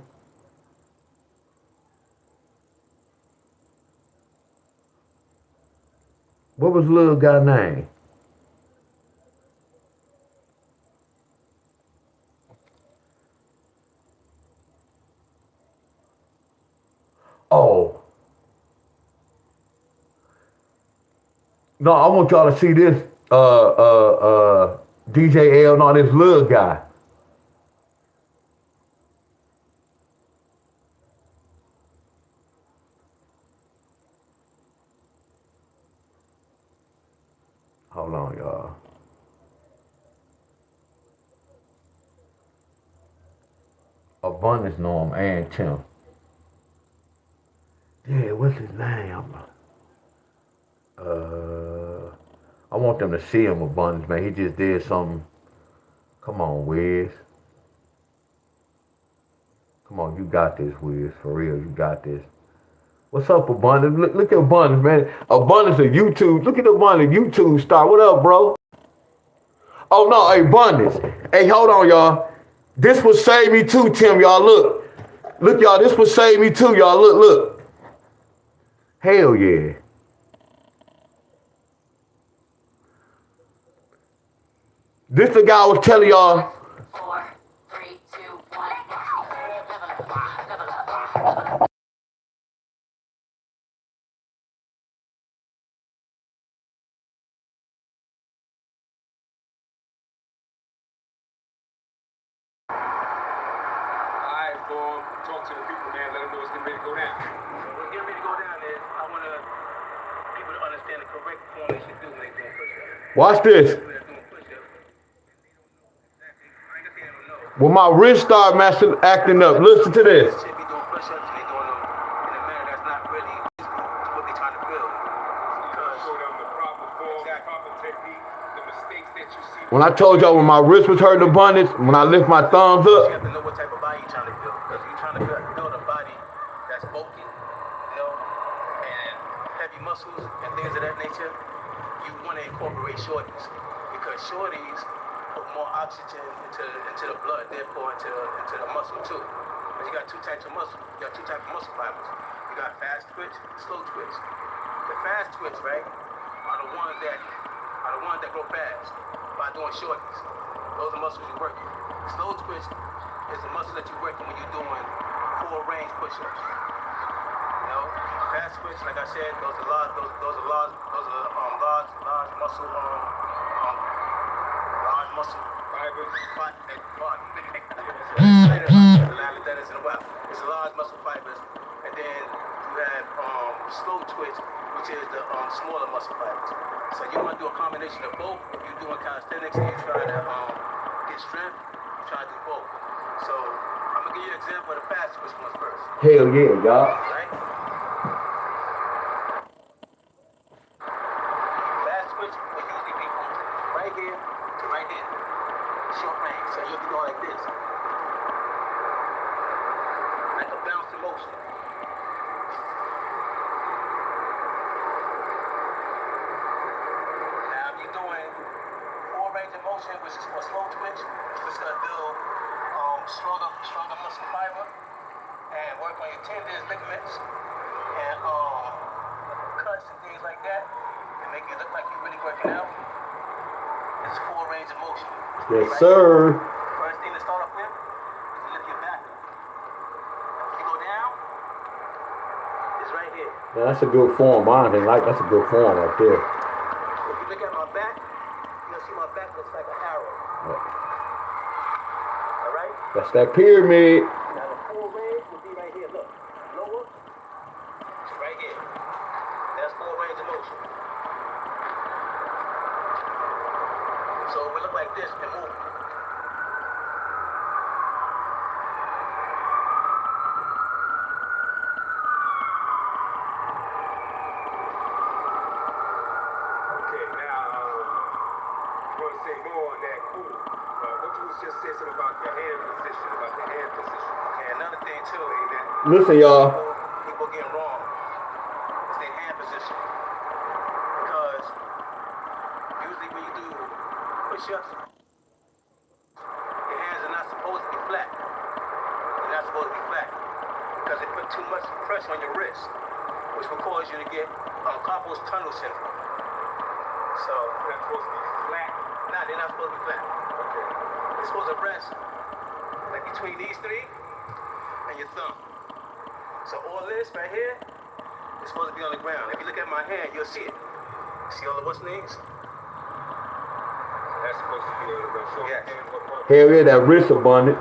What was the little guy name? Oh. No, I want y'all to see this. DJ L, no, this little guy. Hold on, y'all. Abundance Norm and Tim. Yeah, what's his name? I want them to see him, Abundance, man. He just did something. Come on, Wiz. Come on, you got this, Wiz. For real, you got this. What's up, Abundance? Look at Abundance, man. Abundance of YouTube. Look at Abundance, YouTube star. What up, bro? Oh, no, hey, Abundance. Hey, hold on, y'all. This will save me too, Tim, y'all. Look. Look, y'all, this will save me too, y'all. Look. Hell yeah. This the guy I was telling y'all. 4, 3, 2, 1. Alright, for talk to the people, man. Let them know it's getting ready to go down. What's getting ready to go down is I want people to understand the correct form they should do when they're doing push-ups. Watch this. When my wrist start acting up, listen to this. Should be doing push-ups and they doing them in a manner that's not really When I told y'all when my wrist was hurting abundance, when I lift my thumbs You up, have to know what type of body you're trying to build. Because if you're trying to build a body that's bulky, and heavy muscles and things of that nature, you want to incorporate shorties. Because shorties put more oxygen into the blood, therefore into the muscle too. Because you got two types of muscle. You got two types of muscle fibers. You got fast twitch, slow twitch. The fast twitch, right, are the ones that grow fast by doing shorties. Those are muscles you're working. Slow twitch is the muscle that you're working when you're doing full range push-ups. Fast twitch, like I said, those are large muscle fibers. It's large muscle fibers, and then you have slow twitch, which is the smaller muscle fibers. So you want to do a combination of both. If you're doing calisthenics and you're trying to get strength, you try to do both. So I'm gonna give you an example of the fast twitch ones first. hell yeah, y'all. Right? Fast twitch will usually be from right here to right there. Short range. So you'll be going like this. Like a bouncing motion. Now if you're doing full range of motion, which is for slow twitch, which is gonna build stronger muscle fiber and work on your tendons, ligaments, and cuts and things like that, and make you look like you're really working out. It's full range of motion. Yes, Right? sir. First thing to start off with is to lift your back up. Now, if you go down, it's right here. Yeah, that's a good form. I ain't like that's a good form right there. If you look at my back, you'll see my back looks like an arrow. All right? That's that pyramid. Now the full range will be right here. Look, lower, it's right here. That's full range of motion. So we look like this and move. Okay, now, you want to say more on that? Cool. What you was just saying something about the hand position, Okay, another thing too, Ain't that? Listen, y'all. people getting wrong is their hand position. Because usually when you do push-ups, your hands are not supposed to be flat. They're not supposed to be flat. Because they put too much pressure on your wrist, which will cause you to get carpal tunnel syndrome. So, They're not supposed to be flat. nah, they're not supposed to be flat. Okay. They're supposed to rest like between these three and your thumb. So all this right here is supposed to be on the ground. If you look at my hand, you'll see it. See all the what's names? That's supposed to be on the shoulder. Yes. And what part? Hell yeah, that wrist abundance.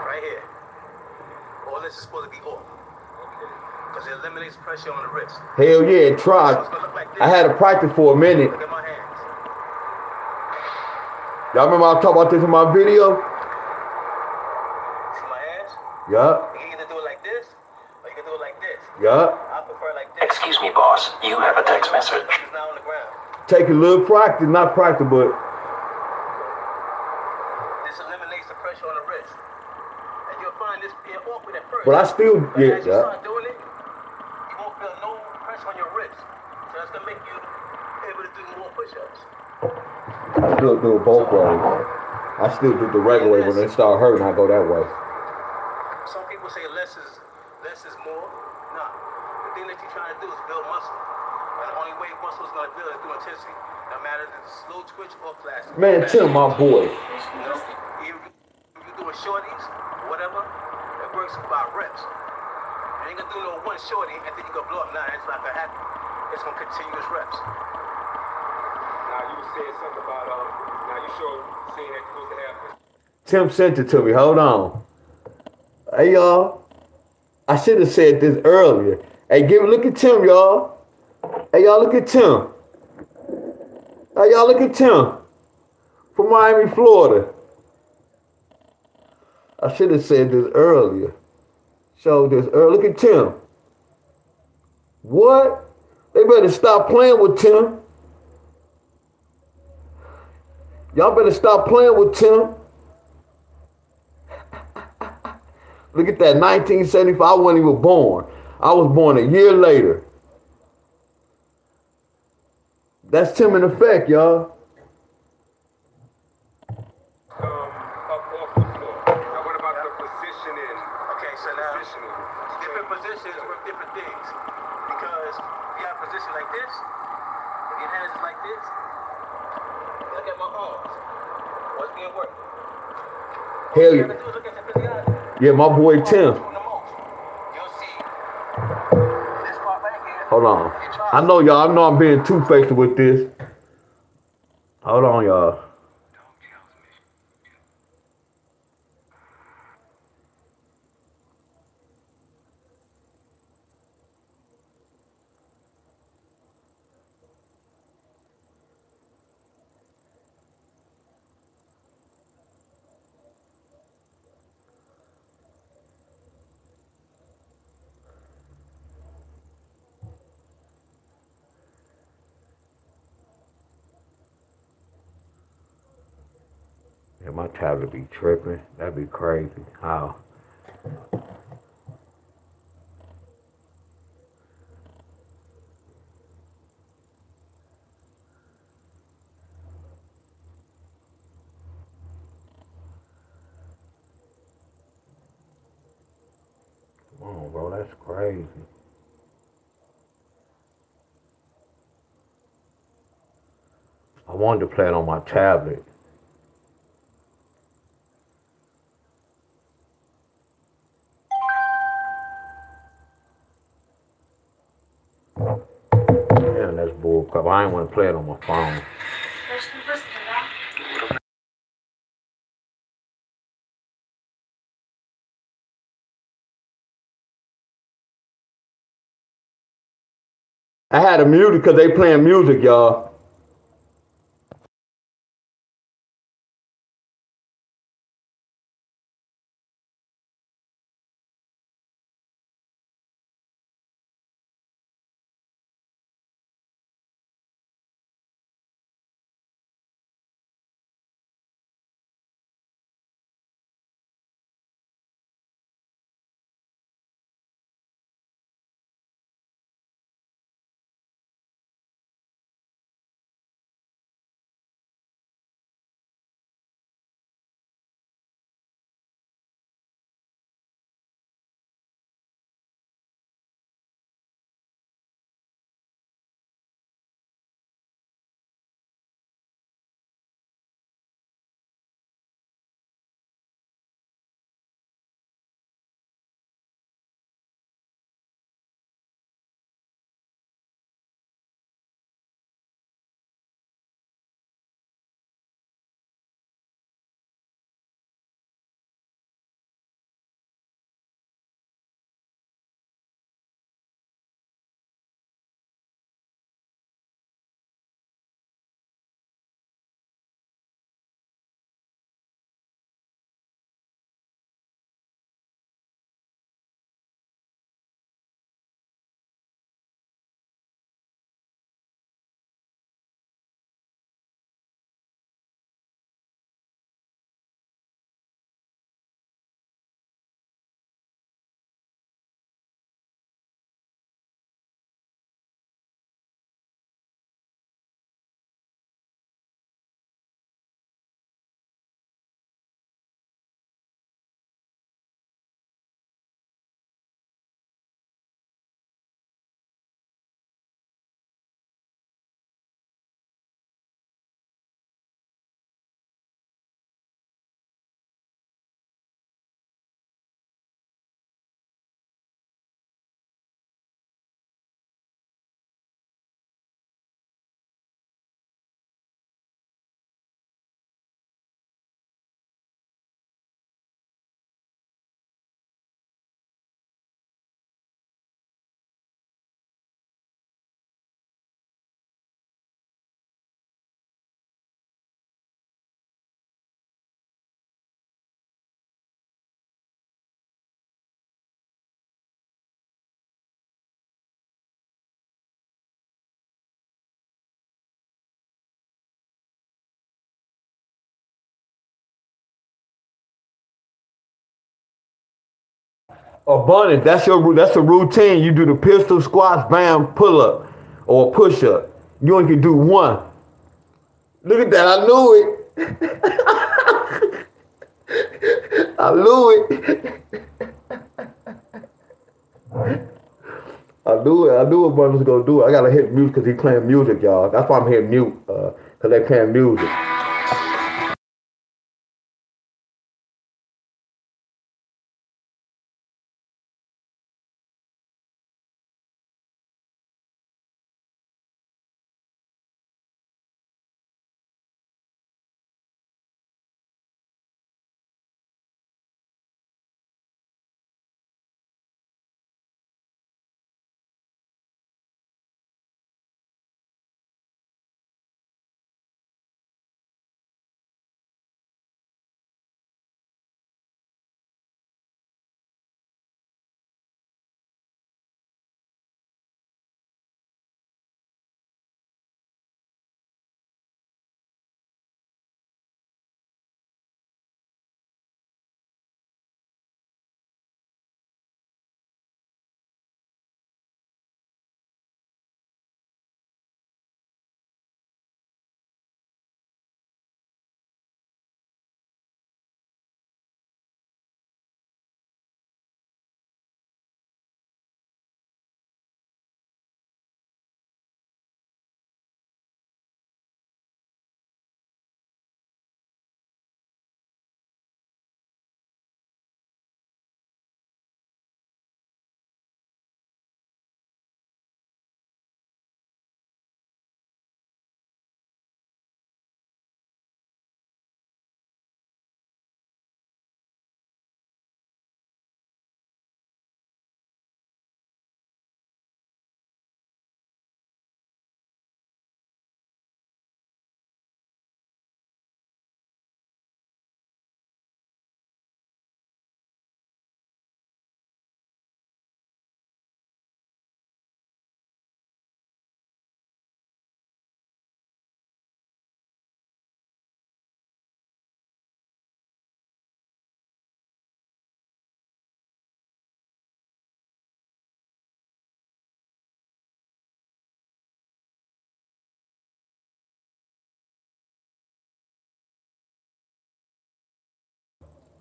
Right here. All this is supposed to be off. Okay. Because it eliminates pressure on the wrist. Hell yeah, So try. it's gonna look like this. I had to practice for a minute. Look at my hands. Y'all remember I talked about this in my video? See my hands? Yup, You can either do it like this, or you can do it like this. yup. I prefer like this. Excuse me, boss. You have a text message. It's not on the ground. Take a little practice, not practice, but This eliminates the pressure on the wrist. And you'll find this being awkward at first. I still But get as you that. start doing it, you won't feel no pressure on your wrist. So that's gonna make you able to do more push-ups. I still do it both ways. I still do the regular way. When it start hurting, I go that way. Some people say less is more. Nah. The thing that you're trying to do is build muscle. And the only way muscle is gonna build is through intensity. No matter if it's slow twitch or fast. Man, Tim, my boy. Even if you're doing shorties, whatever, it works by reps. You ain't gonna do no one shorty and then you gonna blow up. Nah, it's not gonna happen. It's gonna continuous reps. Now, you were saying something about, now you saying that you're supposed to have this. Tim sent it to me. Hold on. Hey, y'all. I should have said this earlier. Hey, look at Tim, y'all. Hey, y'all, look at Tim. Hey, y'all, look at Tim. From Miami, Florida. I should have said this earlier. Showed this earlier. Look at Tim. What? They better stop playing with Tim. Y'all better stop playing with Tim. Look at that, 1975. I wasn't even born. I was born a year later. That's Tim in effect, y'all. Up off the floor. Now what about the positioning? Okay, so now different positions with different things. Because you got a position like this, if your hands is like this, look at my arms. What's being worked? All Hell you yeah. gotta do is look at the physiology. Yeah, my boy Tim. You'll see this part right here. Hold on. I know y'all. I know I'm being two-faced with this. Hold on, y'all. Yeah, my tablet be tripping. That'd be crazy. How? Come on, bro. That's crazy. I wanted to play it on my tablet. Damn, that's bullcrap. I ain't want to play it on my phone. I had to mute it because they playing music, y'all. Abundance. That's a routine. You do the pistol squats, bam, pull up, or push up. You only can do one. Look at that. I knew it. I knew it. I knew it. I knew what brother was gonna do it. I gotta hit mute because he playing music, y'all. That's why I'm hitting mute, because they playing music.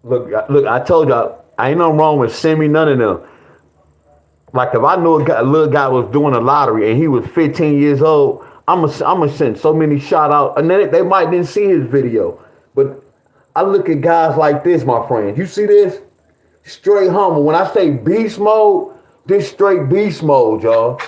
Look. I told y'all, ain't nothing wrong with send me none of them. Like if I knew a little guy was doing a lottery and he was 15 years old, I'm gonna send so many shout out, and then they might didn't see his video, but I look at guys like this, my friend. You see this? Straight humble. When I say beast mode, this straight beast mode, y'all.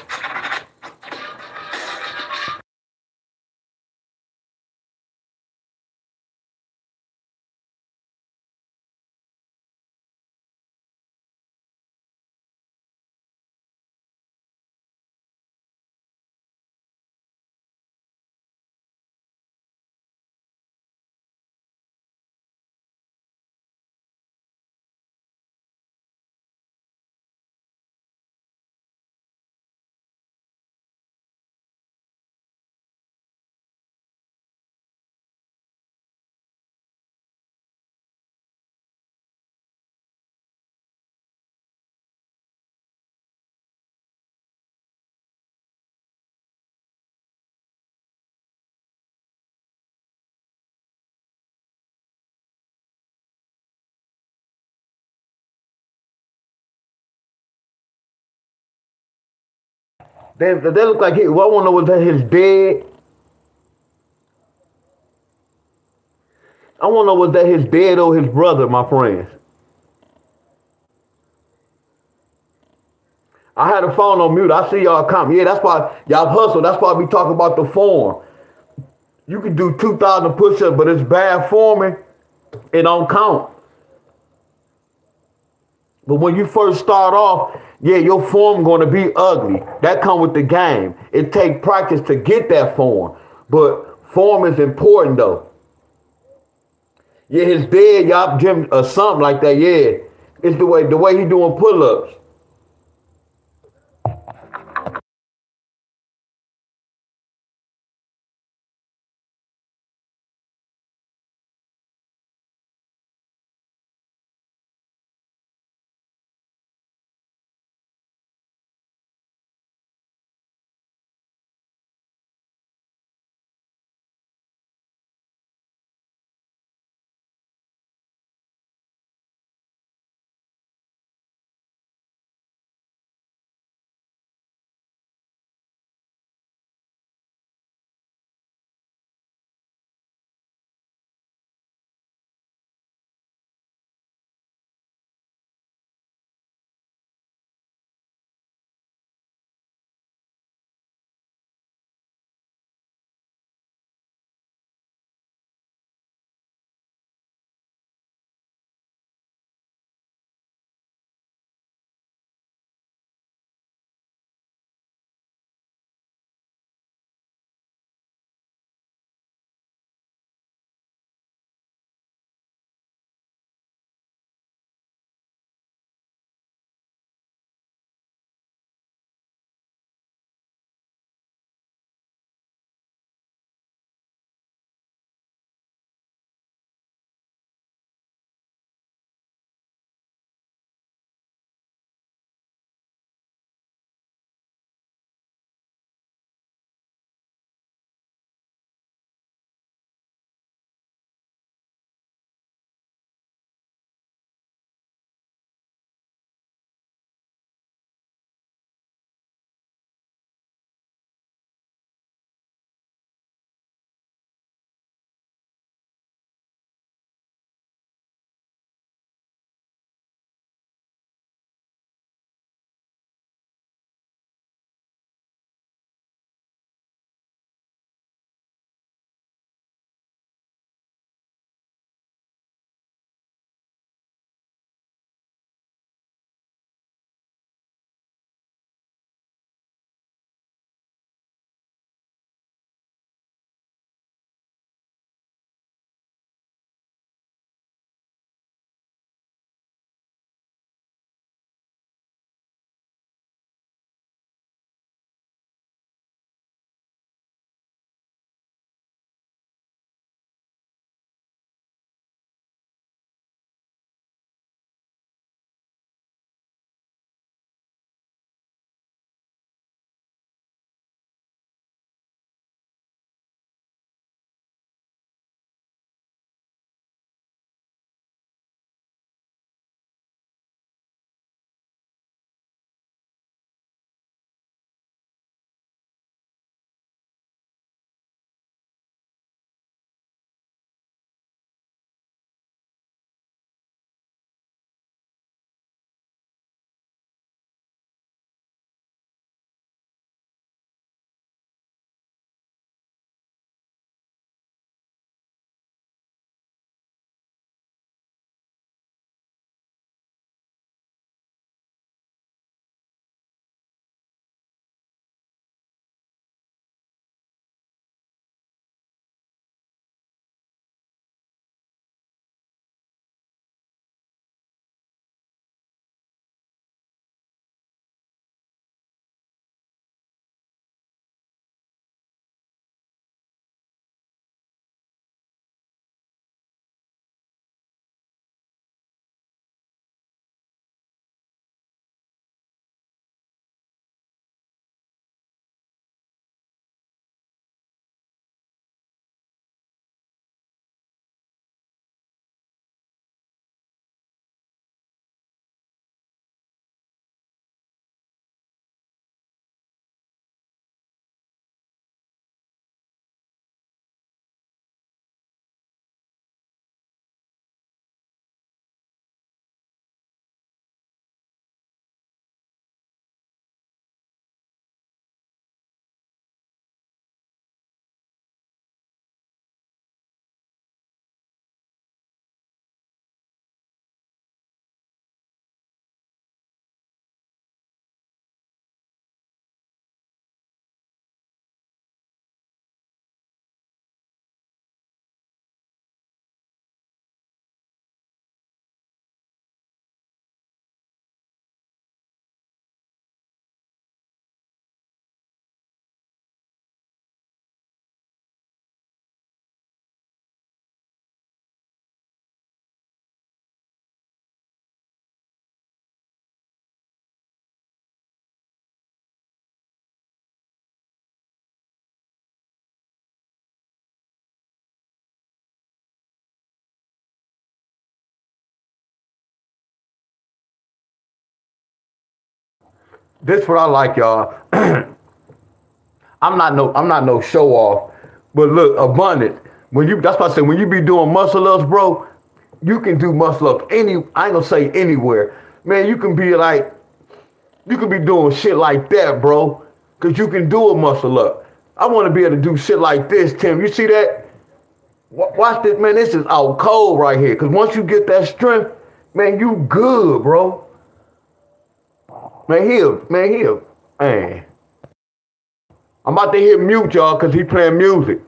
They look like well, I want to know was that his dad. I want to know was that his dad or his brother, my friends. I had a phone on mute. I see y'all comment. Yeah, that's why y'all hustle. That's why we talk about the form. You can do 2,000 push-ups, but it's bad forming. It don't count. But when you first start off, yeah, your form going to be ugly. That come with the game. It take practice to get that form. But form is important though. Yeah, his dad, y'all gym or something like that. Yeah, it's the way he doing pull-ups. This what I like, y'all. I'm not no show off, but look, abundant. That's why I say when you be doing muscle ups, bro, you can do muscle ups I ain't gonna say anywhere. Man, you can be doing shit like that, bro. Cause you can do a muscle up. I wanna be able to do shit like this, Tim. You see that? Watch this, man. This is out cold right here. Cause once you get that strength, man, you good, bro. Man. I'm about to hit mute, y'all, cause he playing music.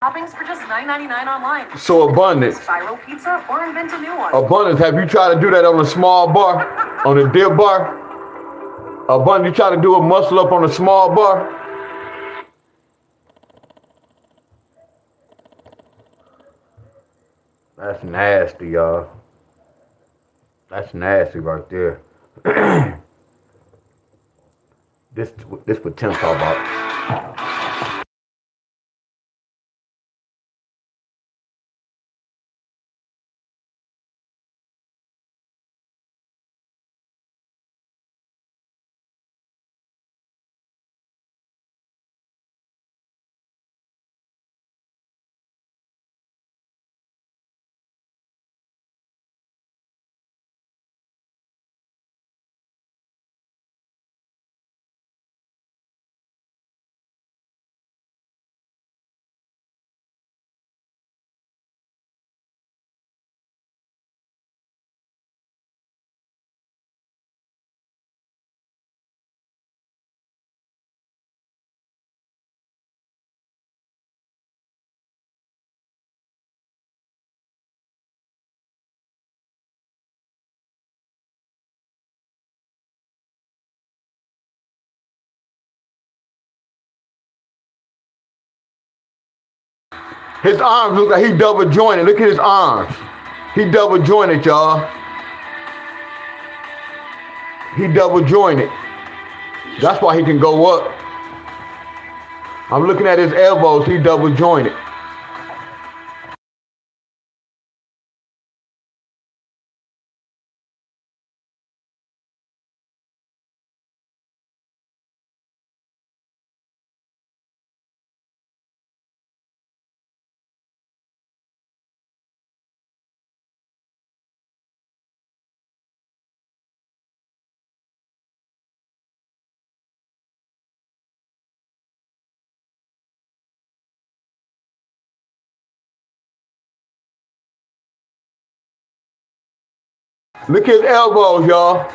Toppings for just $9.99 online. So abundance. Spiral pizza or invent a new one. Abundance, have you tried to do that on a small bar? On a dip bar? Abundance, you try to do a muscle up on a small bar? That's nasty, y'all. That's nasty right there. This what Tim talk about. His arms look like he double jointed. Look at his arms. He double jointed, y'all. He double jointed. That's why he can go up. I'm looking at his elbows. He double jointed. Look at his elbows, y'all.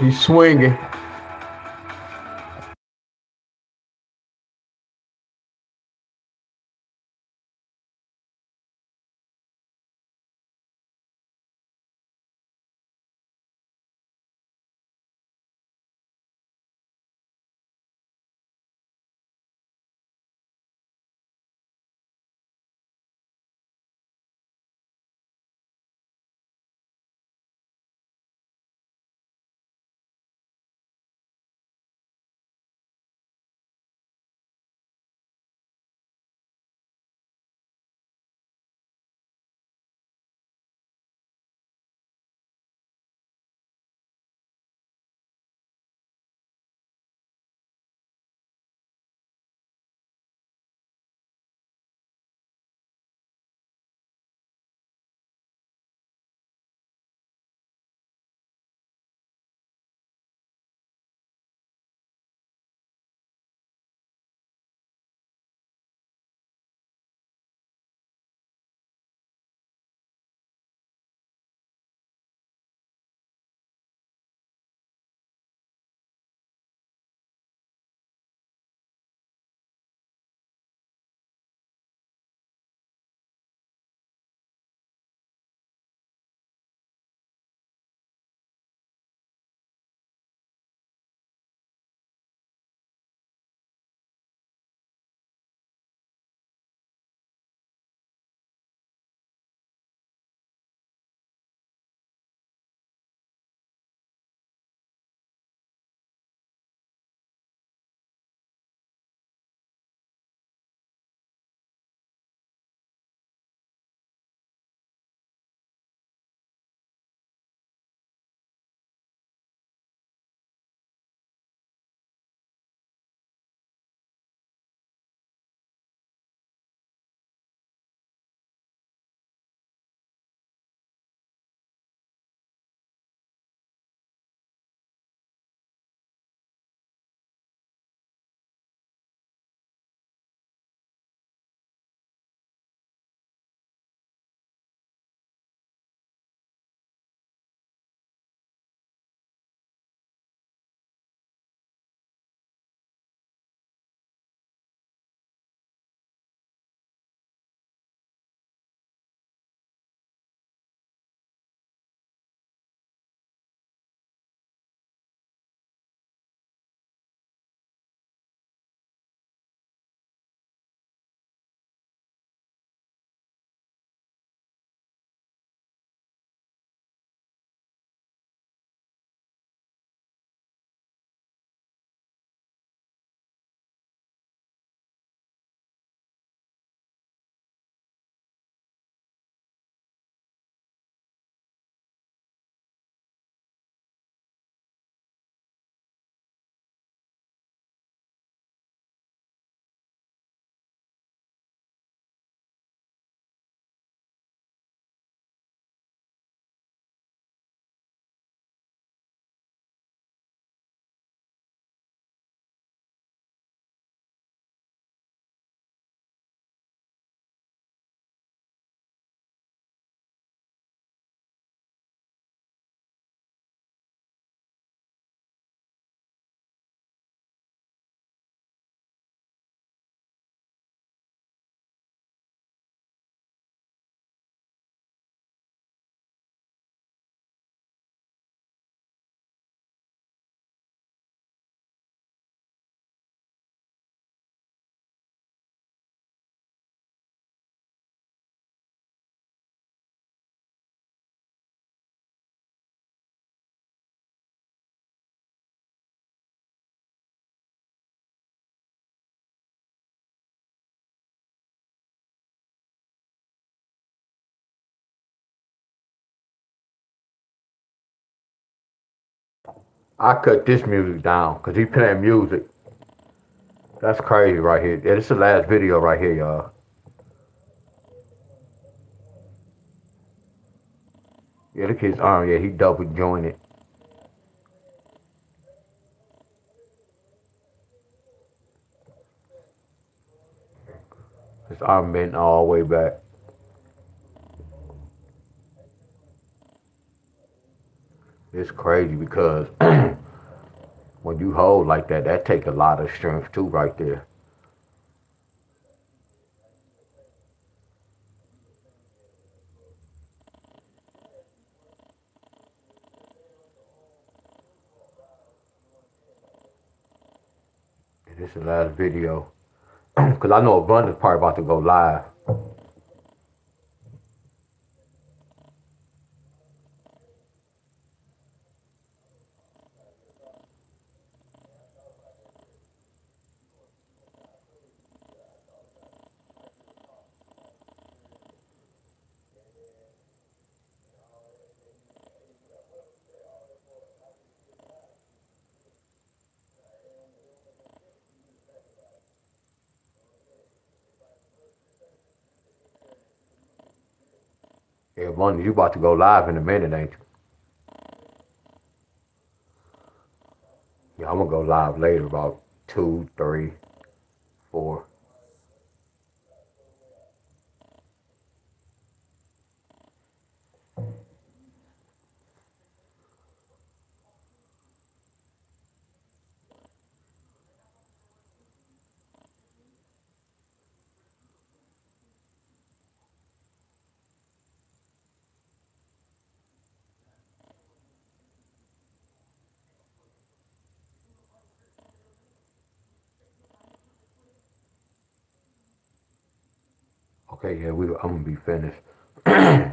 He's swinging. I cut this music down because he playing music. That's crazy right here. Yeah, this is the last video right here, y'all. Yeah, look at his arm. Yeah, he double jointed. His arm bent all the way back. It's crazy because when you hold like that, that takes a lot of strength too right there. And this is the last video. Because I know Abundance probably about to go live. Yeah, Abundance, you about to go live in a minute, ain't you? Yeah, I'm going to go live later about 2, 3, 4. Okay, yeah, I'm going to be finished. Yeah,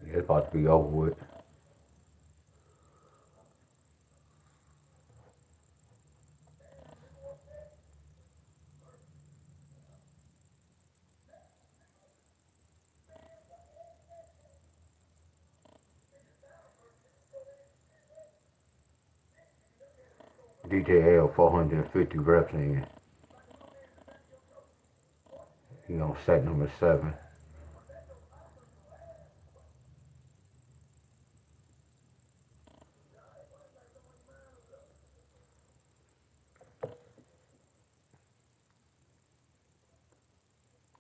it's about to be over with. DJL 450 reps in. He on set number 7.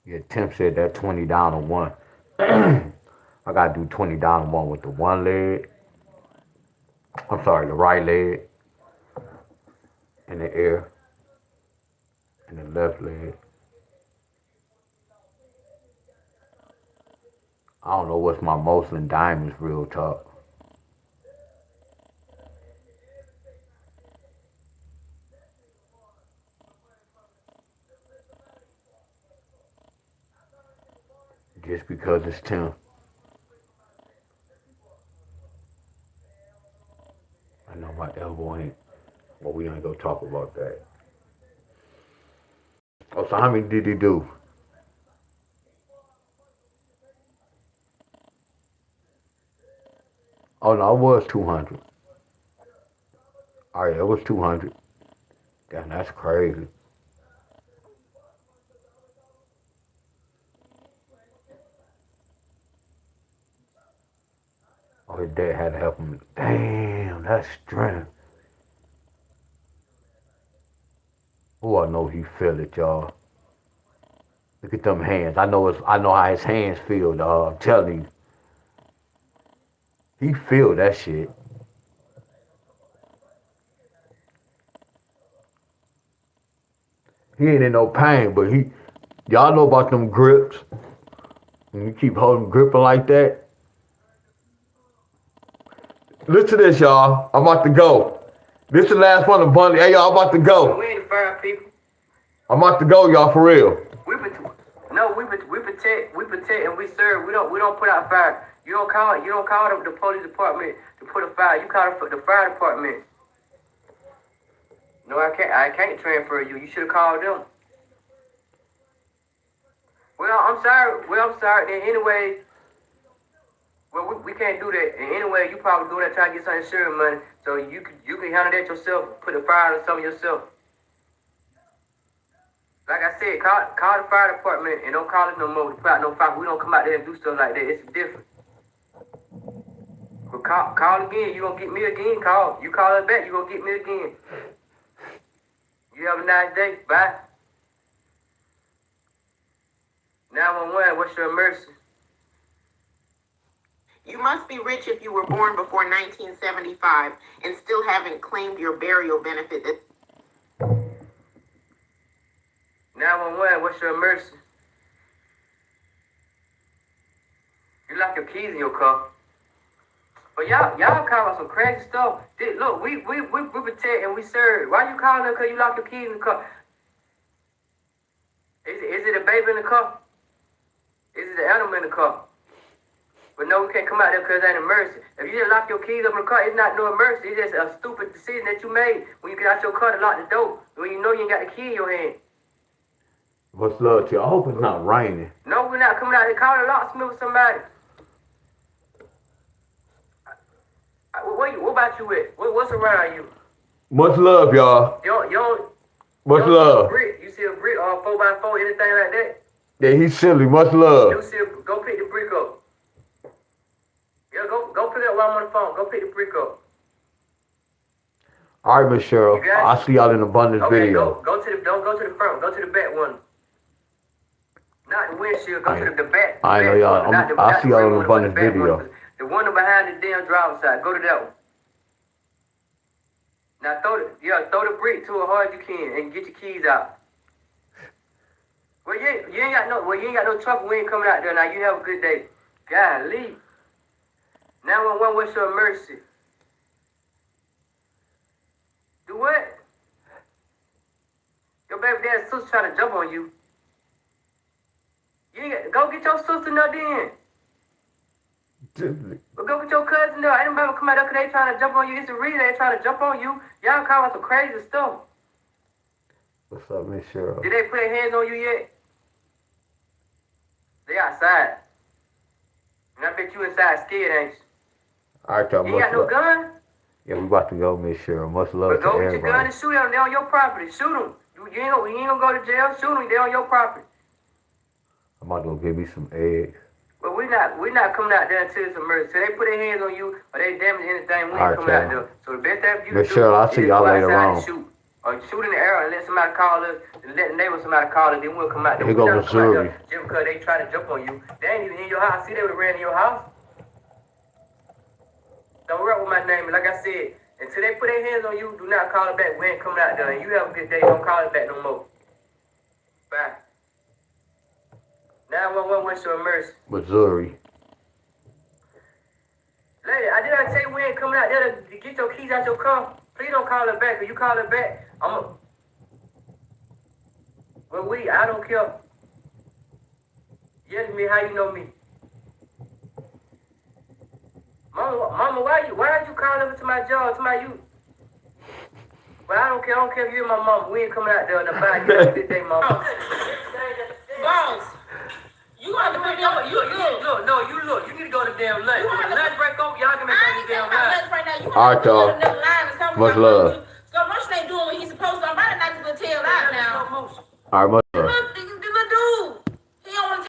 Yeah, Tim said that 20 down on one. I gotta do 20 down on one with the one leg. I'm sorry, the right leg in the air and the left leg. I don't know what's my Moslin Diamonds real talk. Just because it's Tim. I know my elbow ain't. Well, we ain't gonna talk about that. Oh, so how many did he do? Oh no, it was 200. All right, it was 200. Damn, that's crazy. Oh, his dad had to help him. Damn, that's strength. Oh, I know he feel it, y'all. Look at them hands. I know how his hands feel, dog. I'm telling you. He feel that shit. He ain't in no pain, but y'all know about them grips. When you keep holding gripping like that. Listen to this, y'all. I'm about to go. This is the last one of Bundy. Hey, y'all, I'm about to go. We ain't the fire people. I'm about to go, y'all, for real. We protect and we serve. We don't put out fire. You don't call the police department to put a fire. You call the fire department. No, I can't transfer you. You should have called them. Well, I'm sorry. Then anyway, well, we can't do that. And anyway, you probably doing that trying to get some insurance money, so you can handle that yourself. Put a fire on some of yourself. Like I said, call the fire department and don't call us no more to put out no fire. We don't come out there and do stuff like that. It's different. But call again. You gonna get me again? Call. You call us back. You gonna get me again. You have a nice day. Bye. 911. What's your emergency? You must be rich if you were born before 1975 and still haven't claimed your burial benefit. 911, what's your emergency? You lock your keys in your car. But y'all call us some crazy stuff. Look, we protect and we serve. Why you calling us because you lock your keys in the car? Is it a baby in the car? Is it an animal in the car? But no, we can't come out there because it ain't an emergency. If you just lock your keys up in the car, it's not no emergency. It's just a stupid decision that you made when you get out your car to lock the door. When you know you ain't got the key in your hand. What's love to you? I hope it's not raining. No, we're not coming out there. Call a locksmith with somebody. What about you with? What's around you? Much love, y'all. Much love. You see a brick or a 4x4, anything like that? Yeah, he's silly. Much love. Go pick the brick up. Yeah, go pick it up while I'm on the phone. Go pick the brick up. All right, Miss Cheryl. I'll see y'all in abundance video. Don't go to the front. Go to the back one. Not the windshield. Go to the back. I know y'all. I'll see y'all in abundance video. The one behind the damn driver's side. Go to that one. Now throw the brick to it hard as you can and get your keys out. Well, you ain't got no trouble. We ain't coming out there now. You have a good day. Golly. 911, what's your emergency? Do what? Your baby dad's sister trying to jump on you. Go get your sister now then. But go get your cousin now. Ain't nobody come out there because they trying to jump on you. It's a reason they trying to jump on you. Y'all call us some crazy stuff. What's up, Miss Cheryl? Did they put their hands on you yet? They outside. And I bet you inside scared, ain't you? All right, y'all. You ain't got no gun? Yeah, we about to go, Miss Cheryl. Much love But go to get your gun and shoot them. They on your property. Shoot them. You ain't gonna go to jail. Shoot them. They on your property. I'm about to go give me some eggs. But we not coming out there until it's emergency. They put their hands on you or they damage anything. We ain't coming out there. So the best thing you Miss Cheryl, I'll see y'all later on. Or shoot in the air and let somebody call us, and let the neighbor somebody call us, then we'll come out there. Here go Missouri. Just because they try to jump on you. They ain't even in your house. See, they would have ran in your house. Don't rap with my name. Like I said, until they put their hands on you, do not call it back. We ain't coming out there. And you have a good day. Don't call it back no more. Bye. 911, what's your emergency? Missouri. Lady, I didn't say we ain't coming out there to get your keys out your car. Please don't call it back. If you call it back, well, I don't care. Yes, me, how you know me? Mama, why are you calling over to my job, to my youth? But I don't care if you're my mama. We ain't coming out there to buy you. Have a good day, mama. Boss, you gonna have to put No, you look. You need to go to damn lunch. When lunch break over, y'all can make any damn lunch. right now. You All right, y'all. Much love. So much they doing what he's supposed to. I'm about to knock his tail out now. All right, much